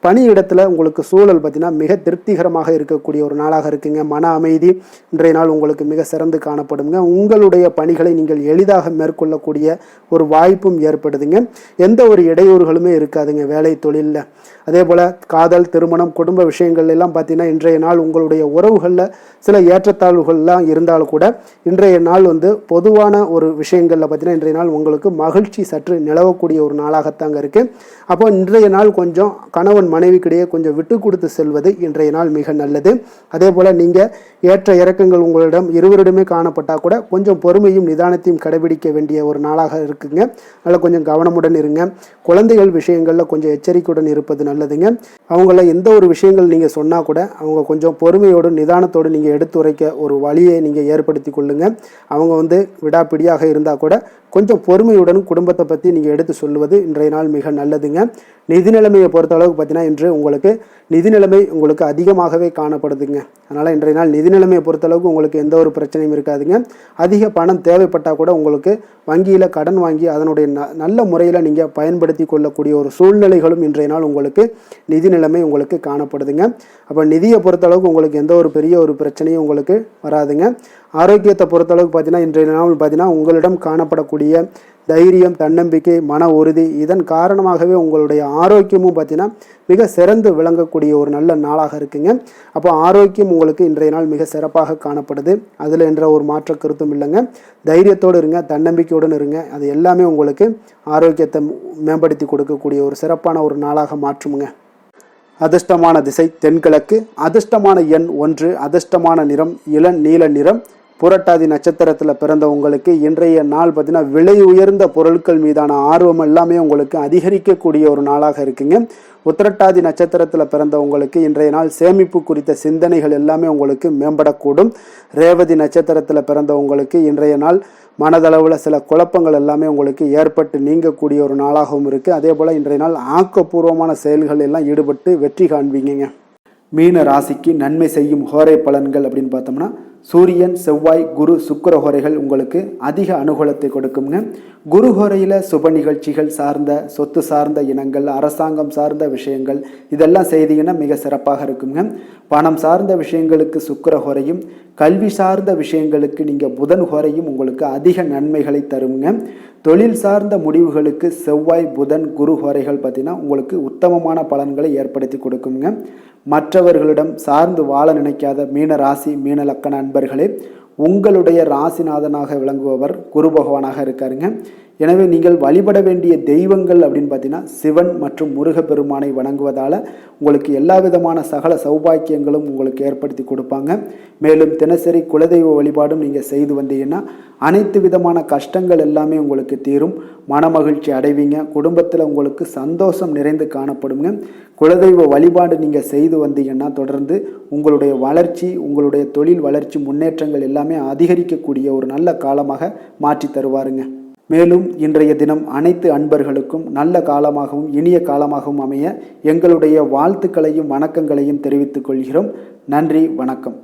பணியிடத்தில் உங்களுக்கு சூழல் பார்த்திங்கன்னா மிக திருப்திகரமாக இருக்கக்கூடிய ஒரு நாளாக இருக்குங்க. மன அமைதி இன்றைய நாள் உங்களுக்கு மிக சிறந்து காணப்படுங்க. உங்களுடைய பணிகளை நீங்கள் எளிதாக மேற்கொள்ளக்கூடிய ஒரு வாய்ப்பும் ஏற்படுதுங்க. எந்த ஒரு இடையூறுகளுமே இருக்காதுங்க வேலை தொழிலில். அதே போல் காதல், திருமணம், குடும்ப விஷயங்கள் எல்லாம் பார்த்தீங்கன்னா இன்றைய நாள் உங்களுடைய உறவுகளில் சில ஏற்றத்தாழ்வுகள்லாம் இருந்தாலும் கூட இன்றைய நாள் பொதுவான ஒரு விஷயங்களில் பார்த்தீங்கன்னா இன்றைய நாள் உங்களுக்கு மகிழ்ச்சி சற்று நிலவக்கூடிய ஒரு நாளாகத்தாங்க இருக்குது. அப்போ இன்றைய நாள் கொஞ்சம் கணவன் மனைவிக்கிடையே கொஞ்சம் விட்டு கொடுத்து செல்வது இன்றைய நாள் மிக நல்லது. அதே போல் நீங்கள் ஏற்ற இறக்கங்கள் உங்களிடம் இருவரிடமே காணப்பட்டால் கூட கொஞ்சம் பொறுமையும் நிதானத்தையும் கடைபிடிக்க வேண்டிய ஒரு நாளாக இருக்குங்க. அதனால் கொஞ்சம் கவனமுடன் இருங்க. குழந்தைகள் விஷயங்களில் கொஞ்சம் எச்சரிக்கையுடன் இருப்பது நல்லதுங்க. அவங்கள எந்த ஒரு விஷயங்கள் நீங்கள் சொன்னால் கூட அவங்க கொஞ்சம் பொறுமையோடு நிதானத்தோடு நீங்கள் எடுத்துரைக்க ஒரு வழியை நீங்கள் ஏற்படுத்தி கொள்ளுங்க. அவங்க விடாப்பிடியாக இருந்தால் கூட கொஞ்சம் பொறுமையுடன் குடும்பத்தை பற்றி நீங்கள் எடுத்து சொல்லுவது இன்றைய நாள் மிக நல்லதுங்க. நிதி நிலைமையை பொறுத்த அளவுக்கு பார்த்தீங்கன்னா இன்று உங்களுக்கு நிதி நிலைமை உங்களுக்கு அதிகமாகவே காணப்படுதுங்க. அதனால் இன்றைய நாள் நிதி நிலைமையை பொறுத்தளவுக்கு உங்களுக்கு எந்த ஒரு பிரச்சனையும் இருக்காதுங்க. அதிக பணம் தேவைப்பட்டால் கூட உங்களுக்கு வங்கியில் கடன் வாங்கி அதனுடைய நல்ல முறையில் நீங்கள் பயன்படுத்தி கொள்ளக்கூடிய ஒரு சூழ்நிலைகளும் இன்றைய நாள் உங்களுக்கு நிதி நிலைமை உங்களுக்கு காணப்படுதுங்க. அப்போ நிதியை பொறுத்தளவுக்கு உங்களுக்கு எந்த ஒரு பெரிய ஒரு பிரச்சனையும் உங்களுக்கு வராதுங்க. ஆரோக்கியத்தை பொறுத்தளவுக்கு பார்த்தீங்கன்னா இன்றைய நாள் பார்த்தீங்கன்னா உங்களிடம் காணப்படக்கூடிய தைரியம், தன்னம்பிக்கை, மன உறுதி இதன் காரணமாகவே உங்களுடைய ஆரோக்கியமும் பார்த்தீங்கன்னா மிக சிறந்து விளங்கக்கூடிய ஒரு நல்ல நாளாக இருக்குங்க. அப்போ ஆரோக்கியம் உங்களுக்கு இன்றைய நாள் மிக சிறப்பாக காணப்படுது. அதில் என்ற ஒரு மாற்ற கருத்தும் இல்லைங்க. தைரியத்தோடு இருங்க, தன்னம்பிக்கையுடன் இருங்க. அது எல்லாமே உங்களுக்கு ஆரோக்கியத்தை மேம்படுத்தி கொடுக்கக்கூடிய ஒரு சிறப்பான ஒரு நாளாக மாற்றுமுங்க. அதிர்ஷ்டமான திசை தென்கிழக்கு. அதிர்ஷ்டமான எண் 1. அதிர்ஷ்டமான நிறம் இளம் நீல நிறம். புரட்டாதி நட்சத்திரத்தில் பிறந்த உங்களுக்கு இன்றைய நாள் பார்த்தீங்கன்னா விலை உயர்ந்த பொருட்கள் மீதான ஆர்வம் எல்லாமே உங்களுக்கு அதிகரிக்கக்கூடிய ஒரு நாளாக இருக்குங்க. உத்திரட்டாதி நட்சத்திரத்தில் பிறந்த உங்களுக்கு இன்றைய நாள் சேமிப்பு குறித்த சிந்தனைகள் எல்லாமே உங்களுக்கு மேம்படக்கூடும். ரேவதி நட்சத்திரத்தில் பிறந்த உங்களுக்கு இன்றைய நாள் மனதளவில் சில குழப்பங்கள் எல்லாமே உங்களுக்கு ஏற்பட்டு நீங்கக்கூடிய ஒரு நாளாகவும் இருக்குது. அதே போல் இன்றைய நாள் ஆக்கப்பூர்வமான செயல்கள் எல்லாம் ஈடுபட்டு வெற்றி காண்பீங்க. மீன ராசிக்கு நன்மை செய்யும் ஹோரை பலன்கள் அப்படின்னு பார்த்தோம்னா சூரியன், செவ்வாய், குரு, சுக்கிர ஹோரைகள் உங்களுக்கு அதிக அனுகூலத்தை கொடுக்குங்க. குரு ஹோரையில் சுப நிகழ்ச்சிகள் சார்ந்த, சொத்து சார்ந்த இனங்கள், அரசாங்கம் சார்ந்த விஷயங்கள் இதெல்லாம் செய்தீங்கன்னா மிக சிறப்பாக இருக்குங்க. பணம் சார்ந்த விஷயங்களுக்கு சுக்கிர ஹோரையும், கல்வி சார்ந்த விஷயங்களுக்கு நீங்கள் புதன் ஹோரையும் உங்களுக்கு அதிக நன்மைகளை தருங்க. தொழில் சார்ந்த முடிவுகளுக்கு செவ்வாய், புதன், குரு ஹோரைகள் பார்த்தீங்கன்னா உங்களுக்கு உத்தமமான பலன்களை ஏற்படுத்தி கொடுக்குங்க. மற்றவர்களிடம் சார்ந்து வாழ நினைக்காத மீன ராசி, மீன லக்கண அன்பர்களே, உங்களுடைய ராசிநாதனாக விளங்குபவர் குரு பகவானாக இருக்காருங்க. எனவே நீங்கள் வழிபட வேண்டிய தெய்வங்கள் அப்படின்னு பார்த்தீங்கன்னா சிவன் மற்றும் முருகப்பெருமானை வணங்குவதால் உங்களுக்கு எல்லா விதமான சகல சௌபாக்கியங்களும் உங்களுக்கு ஏற்படுத்தி கொடுப்பாங்க. மேலும் தினசரி குலதெய்வ வழிபாடும் நீங்கள் செய்து வந்தீங்கன்னா அனைத்து விதமான கஷ்டங்கள் எல்லாமே உங்களுக்கு தீரும். மனமகிழ்ச்சி அடைவீங்க. குடும்பத்தில் உங்களுக்கு சந்தோஷம் நிறைந்து காணப்படுங்க. குலதெய்வ வழிபாடு நீங்கள் செய்து வந்தீங்கன்னா தொடர்ந்து உங்களுடைய வளர்ச்சி, உங்களுடைய தொழில் வளர்ச்சி, முன்னேற்றங்கள் எல்லாமே அதிகரிக்கக்கூடிய ஒரு நல்ல காலமாக மாற்றி தருவாருங்க. மேலும் இன்றைய தினம் அனைத்து அன்பர்களுக்கும் நல்ல காலமாகவும் இனிய காலமாகவும் அமைய எங்களுடைய வாழ்த்துக்களையும் வணக்கங்களையும் தெரிவித்துக் கொள்கிறோம். நன்றி, வணக்கம்.